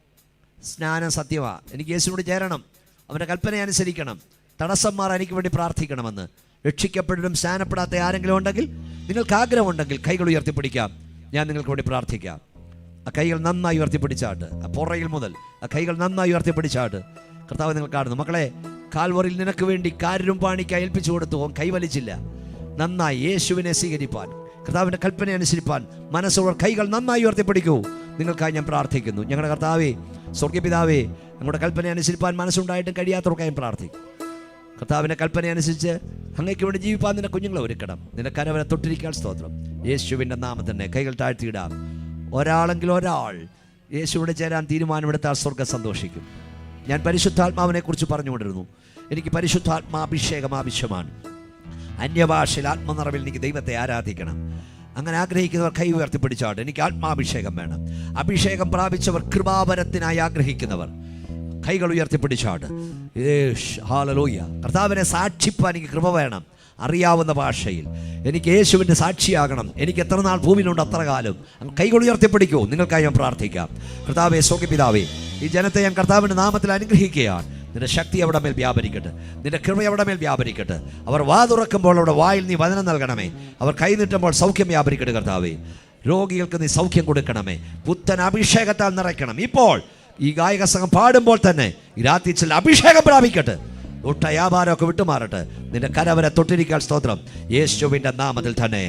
സ്നാനം സത്യമാണ്. എനിക്ക് യേശുവിനോട് ചേരണം. അവൻ്റെ കൽപ്പന അനുസരിക്കണം. തടസ്സം മാറാൻ എനിക്ക് വേണ്ടി പ്രാർത്ഥിക്കണമെന്ന്. രക്ഷിക്കപ്പെട്ടിട്ടും സ്നാനപ്പെടാത്ത ആരെങ്കിലും ഉണ്ടെങ്കിൽ, നിങ്ങൾക്ക് ആഗ്രഹമുണ്ടെങ്കിൽ കൈകൾ ഉയർത്തിപ്പിടിക്കാം. ഞാൻ നിങ്ങൾക്ക് വേണ്ടി പ്രാർത്ഥിക്കാം. ആ കൈകൾ നന്നായി ഉയർത്തിപ്പിടിച്ചാട്ട്. ആ പുറയിൽ മുതൽ ആ കൈകൾ നന്നായി ഉയർത്തിപ്പിടിച്ചാട്ട്. കർത്താവ് നിങ്ങൾ കാണുന്നു. മക്കളെ, കാൽവറിയിൽ നിനക്ക് വേണ്ടി കാര്യം പാണിക്കായി ഏൽപ്പിച്ചു കൊടുത്തു. അവൻ കൈവലിച്ചില്ല. നന്നായി യേശുവിനെ സ്വീകരിപ്പാൻ, കർത്താവിൻ്റെ കൽപ്പന അനുസരിപ്പാൻ മനസ്സുള്ള കൈകൾ നന്നായി ഉയർത്തിപ്പിടിക്കൂ. നിങ്ങൾക്കായി ഞാൻ പ്രാർത്ഥിക്കുന്നു. ഞങ്ങളുടെ കർത്താവേ, സ്വർഗ്ഗപിതാവേ, ഞങ്ങളുടെ കൽപ്പന അനുസരിപ്പാൻ മനസ്സുണ്ടായിട്ടും കഴിയാത്തവർക്കായും പ്രാർത്ഥിക്കും. കർത്താവിൻ്റെ കൽപ്പന അനുസരിച്ച് അങ്ങേക്ക് വേണ്ടി ജീവിപ്പാൻ നിന്റെ കുഞ്ഞുങ്ങളെ ഒരുക്കണം. നിന്റെ കരവരെ തൊട്ടിരിക്കാൻ സ്തോത്രം. യേശുവിൻ്റെ നാമത്തിൽ തന്നെ കൈകൾ താഴ്ത്തിയിടാം. ഒരാളെങ്കിലും ഒരാൾ യേശുവിനെ ചേരാൻ തീരുമാനമെടുത്താൽ സ്വർഗ്ഗം സന്തോഷിക്കും. ഞാൻ പരിശുദ്ധാത്മാവിനെ കുറിച്ച് പറഞ്ഞുകൊണ്ടിരുന്നു. എനിക്ക് പരിശുദ്ധാത്മാഭിഷേകം ആവശ്യമാണ്. അന്യഭാഷയിൽ ആത്മനിറവിൽ എനിക്ക് ദൈവത്തെ ആരാധിക്കണം. അങ്ങനെ ആഗ്രഹിക്കുന്നവർ കൈ ഉയർത്തിപ്പിടിച്ചാട്ട്. എനിക്ക് ആത്മാഭിഷേകം വേണം. അഭിഷേകം പ്രാപിച്ചവർ, കൃപാവരത്തിനായി ആഗ്രഹിക്കുന്നവർ കൈകൾ ഉയർത്തിപ്പിടിച്ചാട്ട്. ഹല്ലേലൂയ. കർത്താവിനെ സാക്ഷിപ്പാൻ എനിക്ക് കൃപ വേണം. അറിയാവുന്ന ഭാഷയിൽ എനിക്ക് യേശുവിൻ്റെ സാക്ഷിയാകണം. എനിക്ക് എത്ര നാൾ ഭൂമിയിലുണ്ട് അത്ര കാലം. കൈകൾ ഉയർത്തിപ്പിടിക്കൂ. നിങ്ങൾക്കായി ഞാൻ പ്രാർത്ഥിക്കാം. കർത്താവേ, സ്വർഗ്ഗപിതാവേ, ഈ ജനത്തെ ഞാൻ കർത്താവിൻ്റെ നാമത്തിൽ അനുഗ്രഹിക്കുകയാണ്. നിന്റെ ശക്തി അവിടെ മേൽ വ്യാപരിക്കട്ടെ. നിന്റെ കൃപ അവിടെ മേൽ വ്യാപരിക്കട്ടെ. അവർ വാ തുറക്കുമ്പോൾ അവിടെ വായിൽ നീ വചനം നൽകണമേ. അവർ കൈ നീട്ടുമ്പോൾ സൗഖ്യം വ്യാപരിക്കട്ടെ. കർത്താവേ, രോഗികൾക്ക് നീ സൗഖ്യം കൊടുക്കണമേ. പുത്തൻ അഭിഷേകത്താൽ നിറയ്ക്കണം. ഇപ്പോൾ ഈ ഗായക സംഘം പാടുമ്പോൾ തന്നെ ഈ രാത്രി ചില അഭിഷേകം പ്രാപിക്കട്ടെ. ഒട്ട വ്യാപാരമൊക്കെ വിട്ടുമാറട്ടെ. നിന്റെ കരവരെ തൊട്ടിരിക്കാൻ സ്തോത്രം. യേശുവിൻ്റെ നാമത്തിൽ തന്നെ